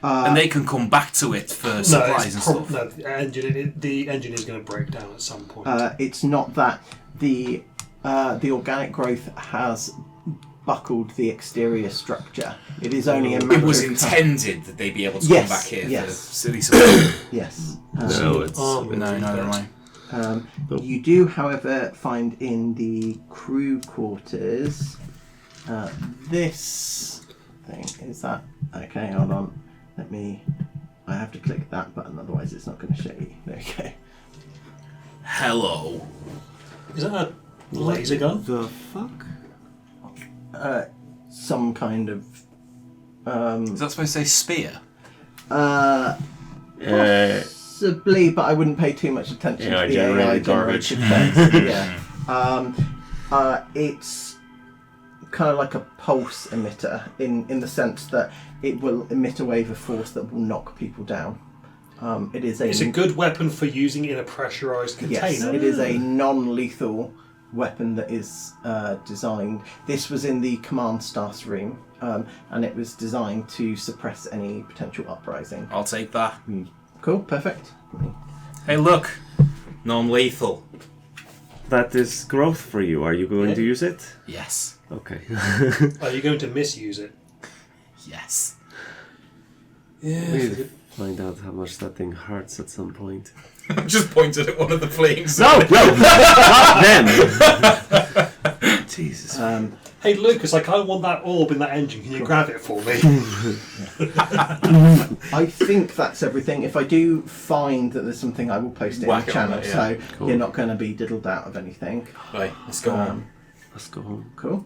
and they can come back to it for supplies and stuff. No, the engine is going to break down at some point. it's not that. The organic growth has buckled the exterior structure. It is only a matter It was of intended that they be able to Yes, come back here yes. for silly stuff. Yes. No, it's Armour No, would be never better. mind. You do, however, find in the crew quarters this thing. Is that okay? Hold on. I have to click that button, otherwise it's not going to show you. There we go. Hello. Is that a laser gun? the fuck? Some kind of. Is that supposed to say spear? Possibly, but I wouldn't pay too much attention AI to the generated AI garbage. generated text. Yeah. It's kind of like a pulse emitter in the sense that it will emit a wave of force that will knock people down. It's a good weapon for using in a pressurized container. Yes, it is a non-lethal weapon that is designed. This was in the command staff's room, and it was designed to suppress any potential uprising. I'll take that. Cool, perfect. Hey, look. Non-lethal. That is growth for you. Are you going to use it? Yes. Okay. Are you going to misuse it? Yes. We'll find out how much that thing hurts at some point. I just pointed at one of the fleeing No, not them. Jesus. Hey Lucas, I kind of want that orb in that engine. Can you grab it for me? I think that's everything. If I do find that there's something, I will post it Whack in it the on channel, there, yeah. so Cool. you're not going to be diddled out of anything. Right, let's go on. Let's go home. Cool.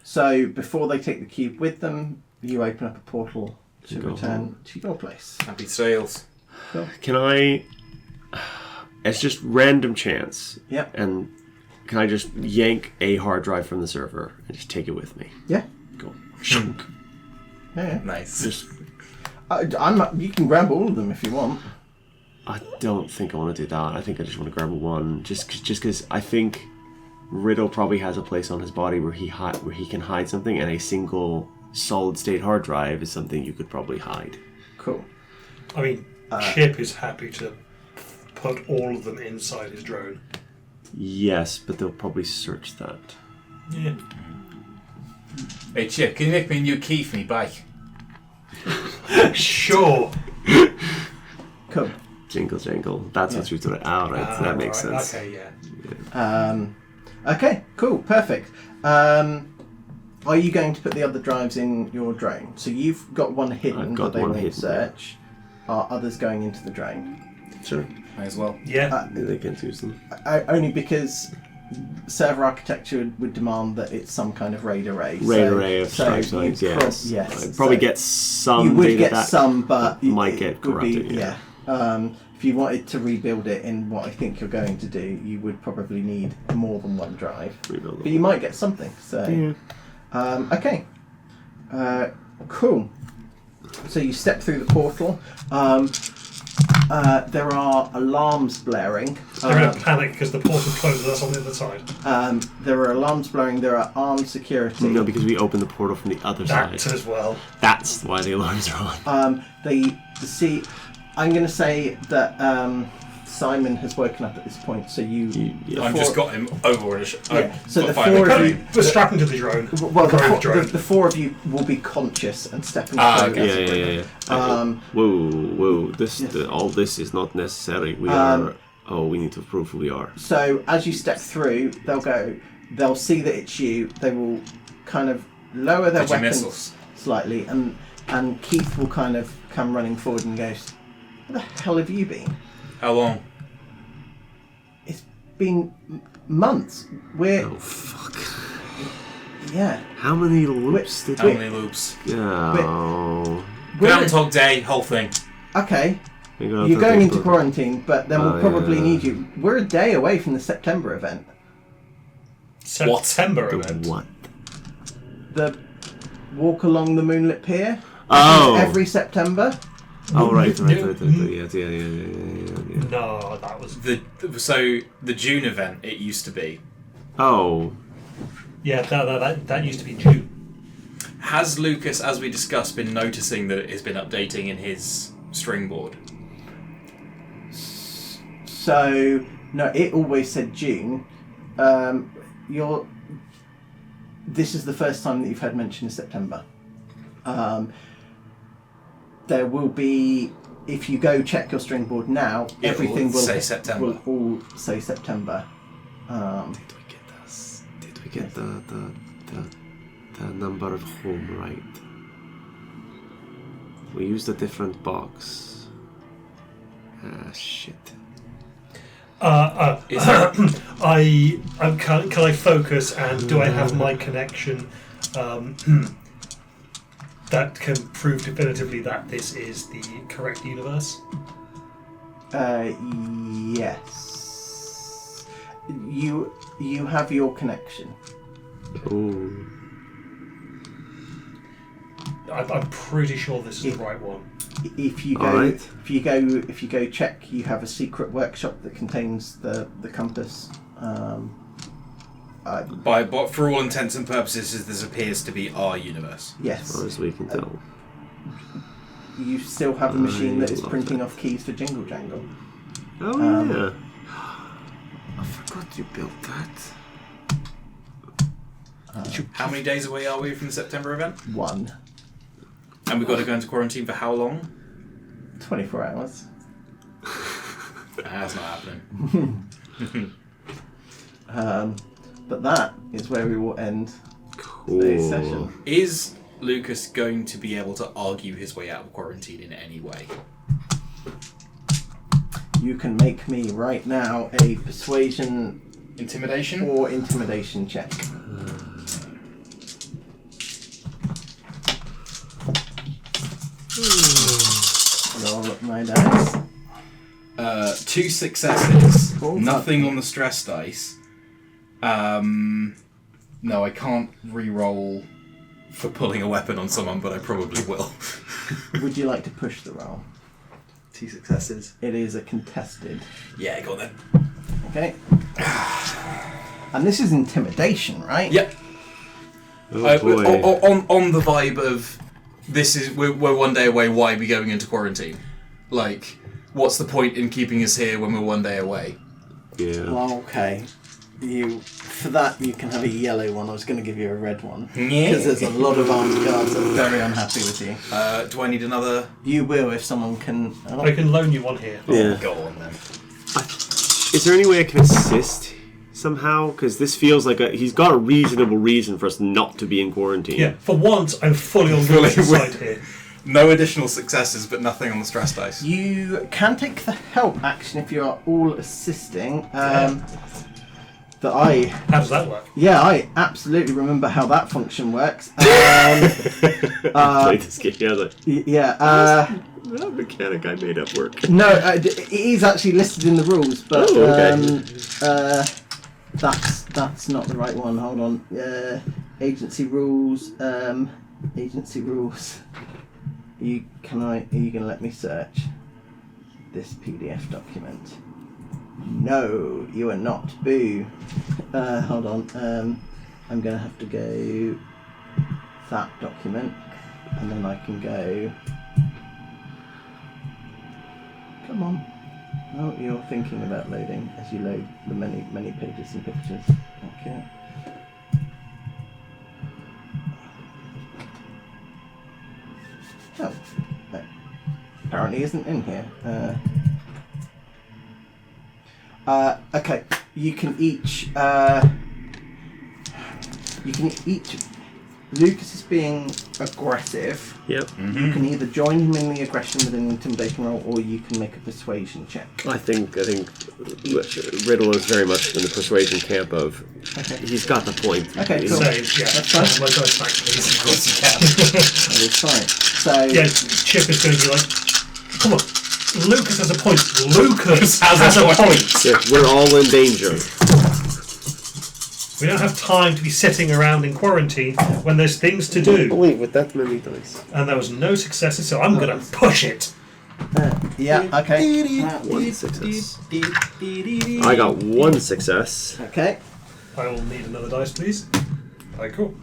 So before they take the cube with them, you open up a portal to go return home. to your place. Happy trails. Can I? It's just random chance. Yep. And can I just yank a hard drive from the server and just take it with me? Yeah. Go. Yeah. Nice. Just. You can grab all of them if you want. I don't think I want to do that. I think I just want to grab one, just because I think Riddle probably has a place on his body where he can hide something, and a single solid state hard drive is something you could probably hide. Cool. I mean, Chip is happy to put all of them inside his drone. Yes, but they'll probably search that. Yeah. Hey Chip, can you make me a new key for me bike? Sure. Cool. Jingle jangle. That's what you do it out. Right? That makes sense. Okay, yeah. Okay. Cool. Perfect. Are you going to put the other drives in your drone? So you've got one hidden I've got that they one won't hidden, search. Are others going into the drone? Sure. Might as well. Yeah. They can use them. Only because server architecture would demand that it's some kind of RAID array. Array of strike zones, yes. Yes. I'd probably get some. You would data get back, some, but might it get would be, corrupted. Yeah. If you wanted to rebuild it in what I think you're going to do, you would probably need more than one drive. Rebuild But you might get something. So, okay, cool. So you step through the portal. There are alarms blaring. They're in a panic because the portal closes us on the other side. There are alarms blaring. There are armed security. No, because we opened the portal from the other That side. as well. That's why the alarms are on. I'm going to say that Simon has woken up at this point. So I've just got him over. So the four of you, We're strapping to the drone. well, the four of you will be conscious and stepping through. Okay. Yeah. Whoa! All this is not necessary. We are. Oh, we need to prove who we are. So as you step through, they'll see that it's you. They will kind of lower their weapons slightly, and Keith will kind of come running forward and goes, "Where the hell have you been?" How long? It's been months. Oh fuck! Yeah. How many loops did How we? many loops? Oh. Groundhog Day, whole thing. Okay. You're going into quarantine, but then we'll probably need you. We're a day away from the September event. September event? What? The walk along the moonlit pier. Oh. Every September. Oh right. Yeah. No, that was the June event. It used to be. Oh. Yeah, that used to be June. Has Lucas, as we discussed, been noticing that it has been updating in his string board? So no, it always said June. This is the first time that you've had mention of September. There will be, if you go check your string board now, everything will say September. Will all say September. Did we get this? Did we get the number of home right? We used a different box. Shit. Can I focus, and do I have my connection that can prove definitively that this is the correct universe? Yes. You have your connection. Ooh. I'm pretty sure this is the right one. If you go check, you have a secret workshop that contains the compass. But for all intents and purposes, this appears to be our universe. Yes. As far as we can tell. You still have a machine that is love printing that. off keys for Jingle Jangle. Oh yeah. I forgot you built that. How many days away are we from the September event? 1. And we've got to go into quarantine for how long? 24 hours. That's not happening. But that is where we will end Cool. today's session. Is Lucas going to be able to argue his way out of quarantine in any way? You can make me right now a persuasion Intimidation? or intimidation check. Roll up my dice. 2 successes. Cool. Nothing on the stress dice. No, I can't re-roll for pulling a weapon on someone, but I probably will. Would you like to push the roll? 2 successes. It is a contested. Yeah, go on then. Okay. And this is intimidation, right? Yep. Oh boy. On the vibe of this is we're 1 day away. Why are we going into quarantine? Like, what's the point in keeping us here when we're 1 day away? Yeah. Well, okay. For that, you can have a yellow one. I was going to give you a red one. Yeah. Because there's a lot of armed guards that are very unhappy with you. Do I need another? You will if someone can... I can loan you one here. Yeah. Go on then. Is there any way I can assist somehow? Because this feels like he's got a reasonable reason for us not to be in quarantine. Yeah, for once, I'm fully on Fully Lucas's with- side here. No additional successes, but nothing on the stress dice. You can take the help action if you are all assisting. that I... How does that work? Yeah, I absolutely remember how that function works. Played this game, yeah, like, that mechanic I made up work. No, it is actually listed in the rules, but that's not the right one. Hold on. Agency rules. Agency rules. Are you going to let me search this PDF document? No, you are not. Boo. Hold on. I'm going to have to go that document, and then I can go. Come on. Oh, you're thinking about loading as you load the many pages and pictures. Okay. Oh, no. Apparently isn't in here. Okay, you can each. Lucas is being aggressive. Yep. You can either join him in the aggression with an intimidation roll, or you can make a persuasion check. I think Riddle is very much in the persuasion camp of. Okay. He's got the point. Okay, cool. So, That's fine. my dice back, please. Of course you can. That is fine. So Yeah, Chip is going to be like, come on, Lucas has a point. Lucas has a point. Yeah, we're all in danger. We don't have time to be sitting around in quarantine when there's things to I can't do. believe with that many dice. And there was no successes, so I'm going to push it. yeah, okay. One success. I got one success. Okay. I will need another dice, please. Alright, cool.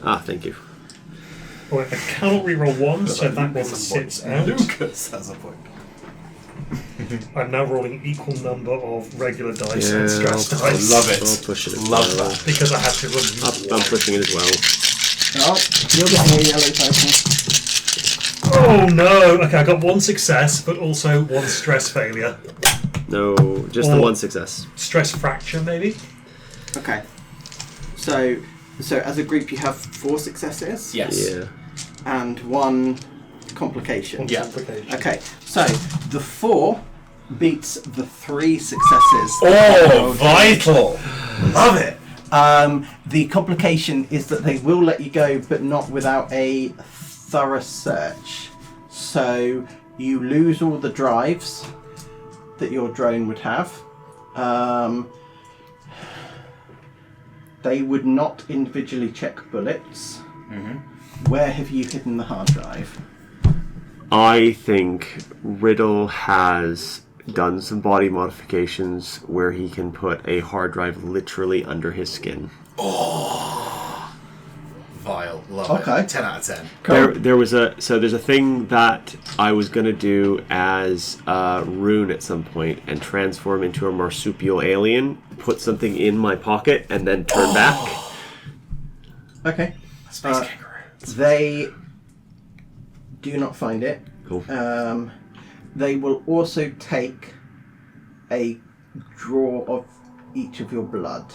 Ah, thank you. Oh, I cannot reroll one, so that one sits out. Lucas has a point. I'm now rolling equal number of regular dice Yeah, and stress I dice. love it. I'll push it as Love well. that. Because I have to remove I'm one. pushing it as well. Oh, you're getting a yellow token. Oh no! Okay, I got one success, but also one stress failure. No, just the Or- one success. Stress fracture, maybe? Okay. So as a group you have 4 successes Yes. Yeah. and 1 complication. Yeah. Complication. Okay, so the 4 beats the 3 successes. Oh, vital. Love it. The complication is that they will let you go, but not without a thorough search. So you lose all the drives that your drone would have. They would not individually check bullets. Where have you hidden the hard drive? I think Riddle has done some body modifications where he can put a hard drive literally under his skin. Vile. Love Okay. it. 10 out of 10. There's a thing that I was gonna do as Rune at some point and transform into a marsupial alien, put something in my pocket, and then turn back. Okay. Space kangaroo. They do not find it. Cool. They will also take a draw of each of your blood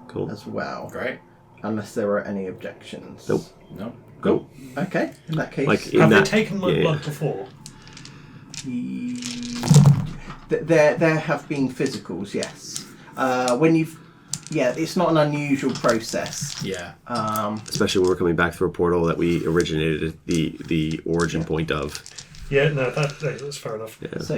Cool. as well, Great. unless there are any objections. Nope. No. Cool. Okay, in that case, Like in Have that. they taken my yeah. blood before? there have been physicals, yes. When you've, it's not an unusual process. Yeah. Especially when we're coming back through a portal that we originated the origin point of. Yeah, no, that's fair enough. Yeah. So,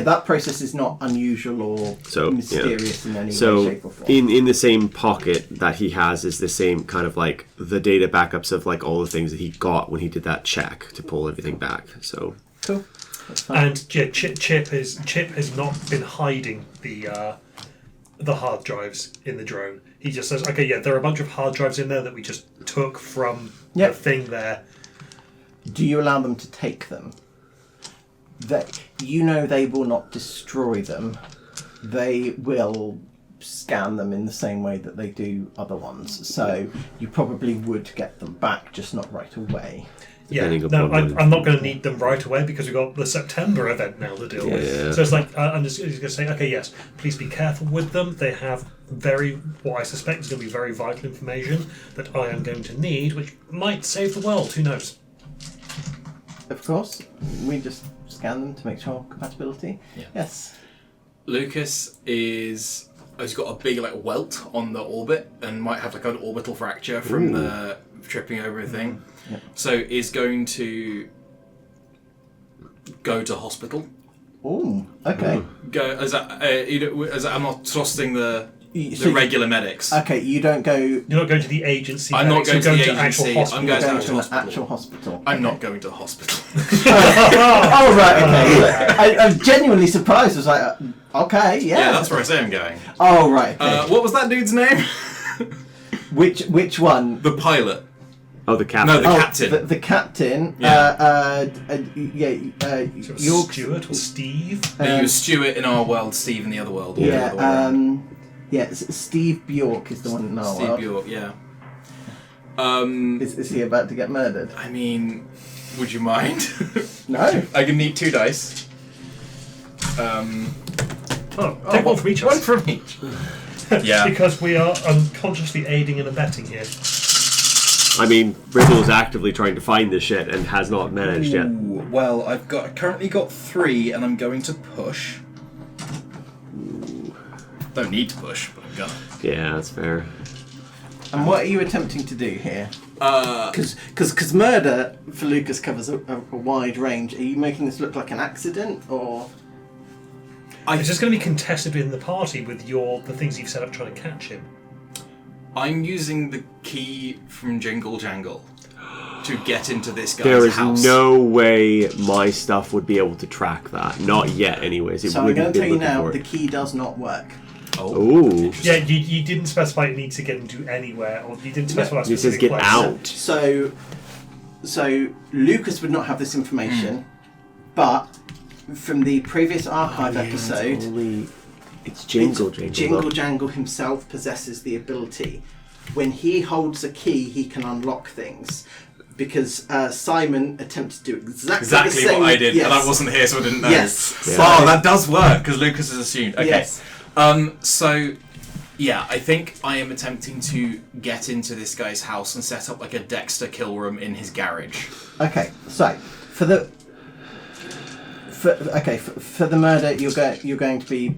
that process is not unusual or mysterious in any way, So shape, or form. in the same pocket that he has is the same kind of like the data backups of like all the things that he got when he did that check to pull everything back. So Cool. That's fine. And yeah, Chip has not been hiding the hard drives in the drone. He just says, okay, yeah, there are a bunch of hard drives in there that we just took from the thing there. Do you allow them to take them? They will not destroy them. They will scan them in the same way that they do other ones. So you probably would get them back, just not right away. Yeah, Depending no, upon I'm not going to need them right away because we've got the September event now to deal with. So it's like, I'm just going to say, okay, yes, please be careful with them. They have what I suspect is going to be very vital information that I am going to need, which might save the world, who knows? Of course, we just scan them to make sure compatibility. Yeah. Yes. Lucas is he's got a big like welt on the orbit and might have like an orbital fracture from the tripping over a thing. Yep. So is going to go to hospital. Oh, okay. I'm not trusting the So regular medics. Okay, you don't go. You're not going to the agency. I'm not going to the actual agency. hospital. I'm going to Going actual to an hospital. actual hospital. I'm not going to the hospital. Oh right, okay. I'm genuinely surprised. I was like, okay, yeah. Yeah, that's where I say I'm going. Oh right. Okay. What was that dude's name? Which one? The pilot. Oh, the captain. No, the captain. The captain. Yeah. York. Stuart or Steve? You were Stuart in our world, Steve in the other world. or the other way around. Steve Bjork is the one in our Steve world. Bjork, yeah. Is he about to get murdered? I mean, would you mind? No. I can need 2 dice. Take one from each of One us. from each. Yeah. Because we are unconsciously aiding and abetting here. I mean, Riddle's actively trying to find this shit and has not managed yet. Ooh, well, I've currently got 3, and I'm going to push. Don't need to push, but I'm gonna. Yeah, that's fair. And what are you attempting to do here? Uh, Because murder for Lucas covers a wide range. Are you making this look like an accident, or? It's just going to be contested in the party with the things you've set up trying to catch him. I'm using the key from Jingle Jangle to get into this guy's There is house. no way my stuff would be able to track that. Not yet, anyways. It So I'm wouldn't going to be tell you looking now, for the it. key does not work. Oh. Ooh. Yeah, you didn't specify it needs to get into anywhere, or you didn't specify a It says specific get place. out. So Lucas would not have this information, but from the previous archive episode, It's Jingle Jangle. Jingle look. Jangle himself possesses the ability. When he holds a key, he can unlock things. Because Simon attempted to do exactly the same. what I did, Yes. and I wasn't here, so I didn't know. Yes. Yeah. Oh, that does work because Lucas has assumed. Okay. Yes. So, yeah, I think I am attempting to get into this guy's house and set up like a Dexter kill room in his garage. Okay, so for the murder, you're going to be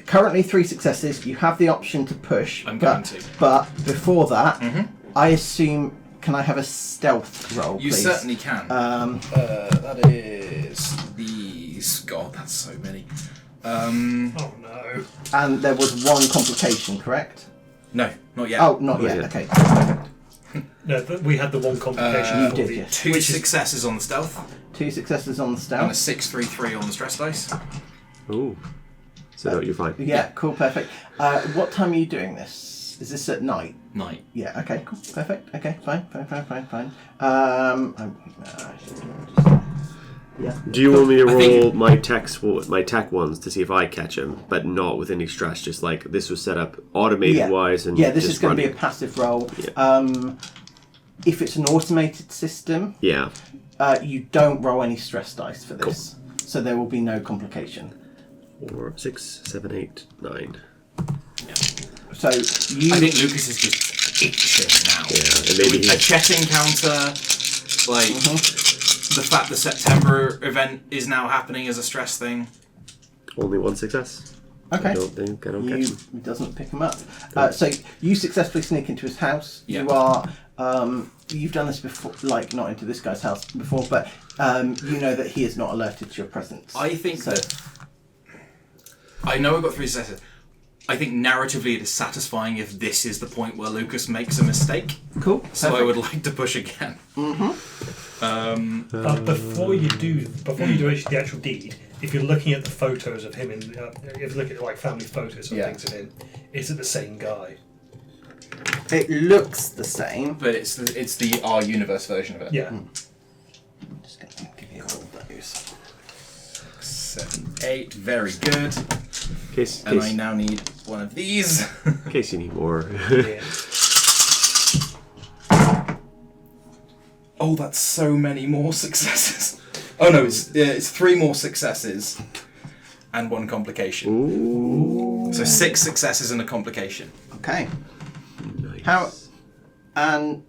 currently 3 successes. You have the option to push. I'm going to. But before that, I assume. Can I have a stealth roll, You please? certainly can. That is these. God, that's so many. Oh no. And there was 1 complication, correct? No, not yet. Oh, not Not yet. yet. Okay, perfect. No, we had the one complication. You before did, the- yes. 2 which is- successes on the stealth 2 successes on the and a stealth. 6-3-3 on the stress dice. Ooh. So no, you're fine. Yeah, cool, perfect. What time are you doing this? Is this at night? Night. Yeah. Okay. Cool. Perfect. Okay. Fine. Yeah. Do you want me to I think- roll my tech ones to see if I catch him, but not with any stress? Just like this was set up automated wise, and yeah, this just is going to be a running. passive roll. Yeah. If it's an automated system, Yeah. you don't roll any stress dice for this, so there will be no complication. 4, 6, 7, 8, 9. So you. I think Lucas is just itching now. Yeah, and maybe A Chet encounter, like the fact the September event is now happening as a stress thing. Only 1 success. Okay. I don't think I don't catch him. He doesn't pick him up. So you successfully sneak into his house. Yeah. You are. You've done this before, like not into this guy's house before, but you know that he is not alerted to your presence. I think So- that. I know I've got 3 successes. I think narratively it is satisfying if this is the point where Lucas makes a mistake. Cool. So I perfect. would like to push again. But before you do the actual deed, if you're looking at the photos of him, if you look at like family photos or Yeah. things of him, is it the same guy? It looks the same. But it's the R universe version of it. Yeah. I'm just going to give you all those. 7, 8, very good. Case, And I now need one of these. in case you need more. Yeah. Oh, that's so many more successes. Oh no, it's 3 more successes and 1 complication. Ooh. So 6 successes and a complication. Okay. Nice. How? And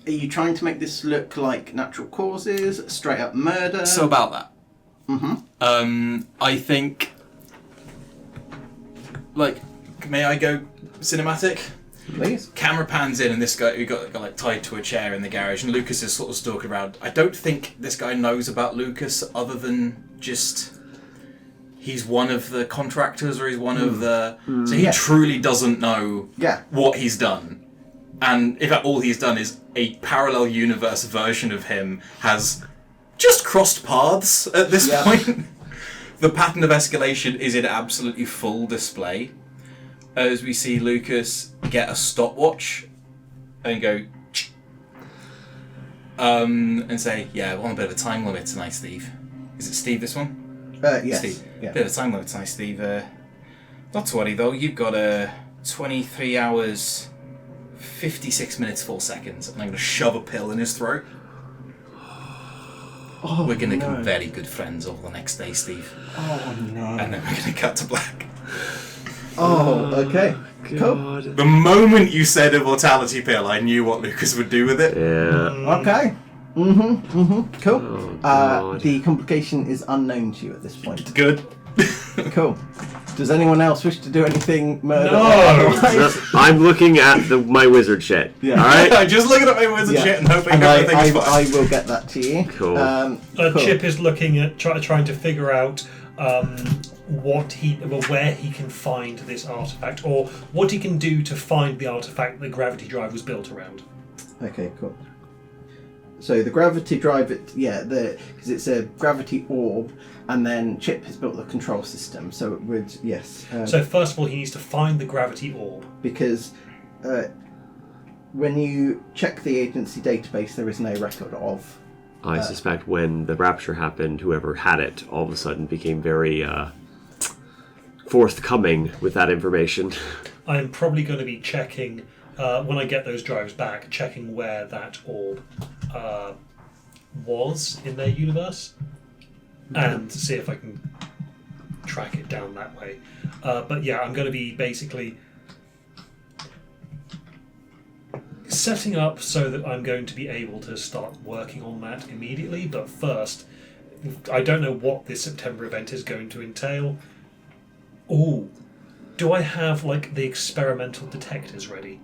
are you trying to make this look like natural causes, straight up murder? So about that. I think Like, May I go cinematic? Please. Camera pans in, and this guy who got like tied to a chair in the garage, and Lucas is sort of stalking around. I don't think this guy knows about Lucas, other than just he's one of the contractors, or he's one of the. So he truly doesn't know what he's done, and in fact, all he's done is a parallel universe version of him has just crossed paths at this point. The pattern of escalation is in absolutely full display. As we see Lucas get a stopwatch and go and say, yeah, we're on a bit of a time limit tonight, Steve. Is it Steve, this one? Yes. Steve. Yeah. Bit of a time limit tonight, Steve. Not to worry, though. You've got 23 hours, 56 minutes, 4 seconds. And I'm going to shove a pill in his throat. Oh, we're going to become very good friends over the next day, Steve. Oh, no. And then we're going to cut to black. Oh, okay. Cool. The moment you said immortality pill, I knew what Lucas would do with it. Yeah. Okay. Cool. The complication is unknown to you at this point. Good. Cool. Does anyone else wish to do anything murder? No! I'm looking at my wizard shit. Yeah. Alright? I'm just looking at my wizard shit and hoping And everything's fine. I will get that to you. Cool. Cool. Chip is looking at trying to figure out where he can find this artifact, or what he can do to find the artifact the gravity drive was built around. Okay, cool. So the gravity drive, because it's a gravity orb, and then Chip has built the control system. So it would, yes. So first of all, he needs to find the gravity orb. Because when you check the agency database, there is no record of. I suspect when the rapture happened, whoever had it all of a sudden became very forthcoming with that information. I'm probably going to be checking, when I get those drives back, checking where that orb was in their universe, and see if I can track it down that way. But yeah, I'm going to be basically setting up so that I'm going to be able to start working on that immediately. But first, I don't know what this September event is going to entail. Ooh, do I have like the experimental detectors ready?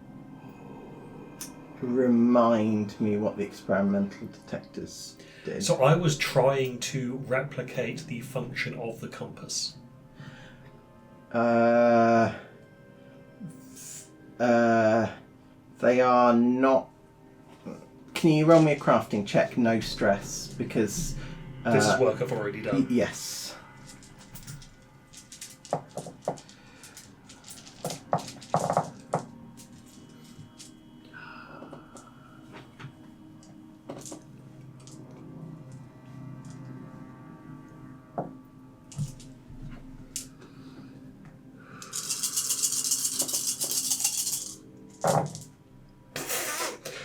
Remind me what the experimental detectors did. So I was trying to replicate the function of the compass. They are not. Can you roll me a crafting check? No stress, because This is work I've already done. yes.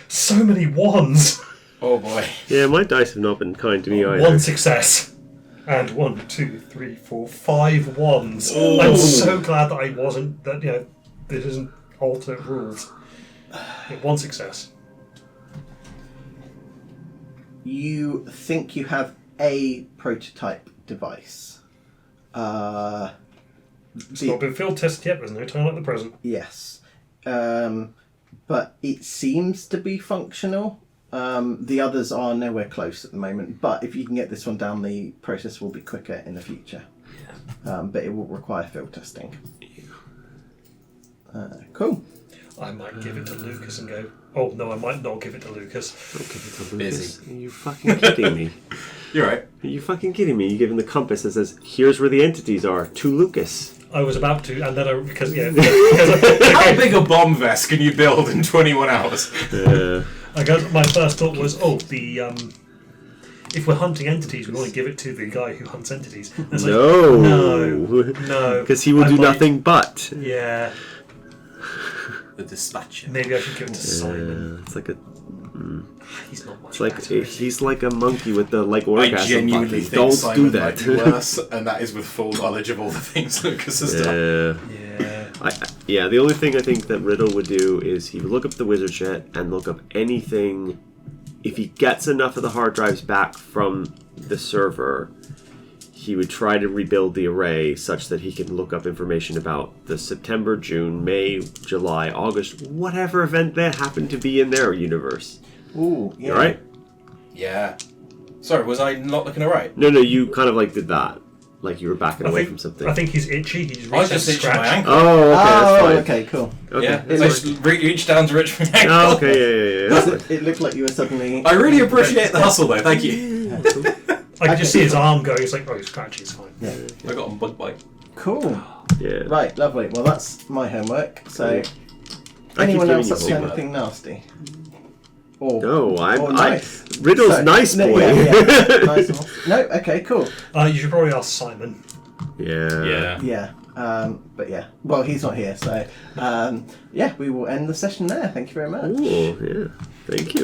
So many ones! Oh boy. Yeah, my dice have not been kind to me either. One success. And 1, 2, 3, 4, 5 ones. I'm so glad that I wasn't. That this isn't alternate rules. Yeah, one success. You think you have a prototype device. It's not been field tested yet. There's no time like the present. Yes. But it seems to be functional. The others are nowhere close at the moment, but if you can get this one down, the process will be quicker in the future. But it will require field testing. Cool. I might give it to Lucas and go, oh no, I might not give it to Lucas. Don't give it to Lucas. Busy. Are you fucking kidding me? You're right. Are you fucking kidding me? You give him the compass that says, here's where the entities are, to Lucas. I was about to, and then because How big a bomb vest can you build in 21 hours? I guess my first thought was, if we're hunting entities, we want to give it to the guy who hunts entities. And it's no, Because he will do nothing but. Yeah, the dispatcher. maybe I should give it to Simon. It's like a. He's not much It's like better, is he? he's like a monkey with the I orgasm genuinely button. think Don't Simon do that. might be worse, and that is with full knowledge of all the things Lucas has done. Yeah. The only thing I think that Riddle would do is he would look up the wizard shit and look up anything. If he gets enough of the hard drives back from the server, he would try to rebuild the array such that he can look up information about the September, June, May, July, August, whatever event that happened to be in their universe. Ooh, yeah. You alright? Yeah. Sorry, was I not looking alright? No, you kind of like did that. Like you were backing away from something. I think he's itchy. He's I was just itching my ankle. Oh, okay, that's fine. Okay, cool. Okay. Yeah, that's I fine. just reached down to reach my ankle. Oh, okay, yeah. That's fine. It looked like you were suddenly... I really appreciate the hustle though, thank you. I can just see his arm going. It's like, oh, he's scratchy. It's fine. Yeah. I got a bug bite. Cool. Yeah. Right, lovely. Well, that's my homework. So, I keep anyone giving else you up to homework. anything nasty? Or, No, or nice? Riddle's So- nice no, boy. yeah. Nice and- no, okay, cool. You should probably ask Simon. Yeah. Yeah, but yeah. Well, he's not here, so yeah, we will end the session there. Thank you very much. Cool. Yeah. Thank you.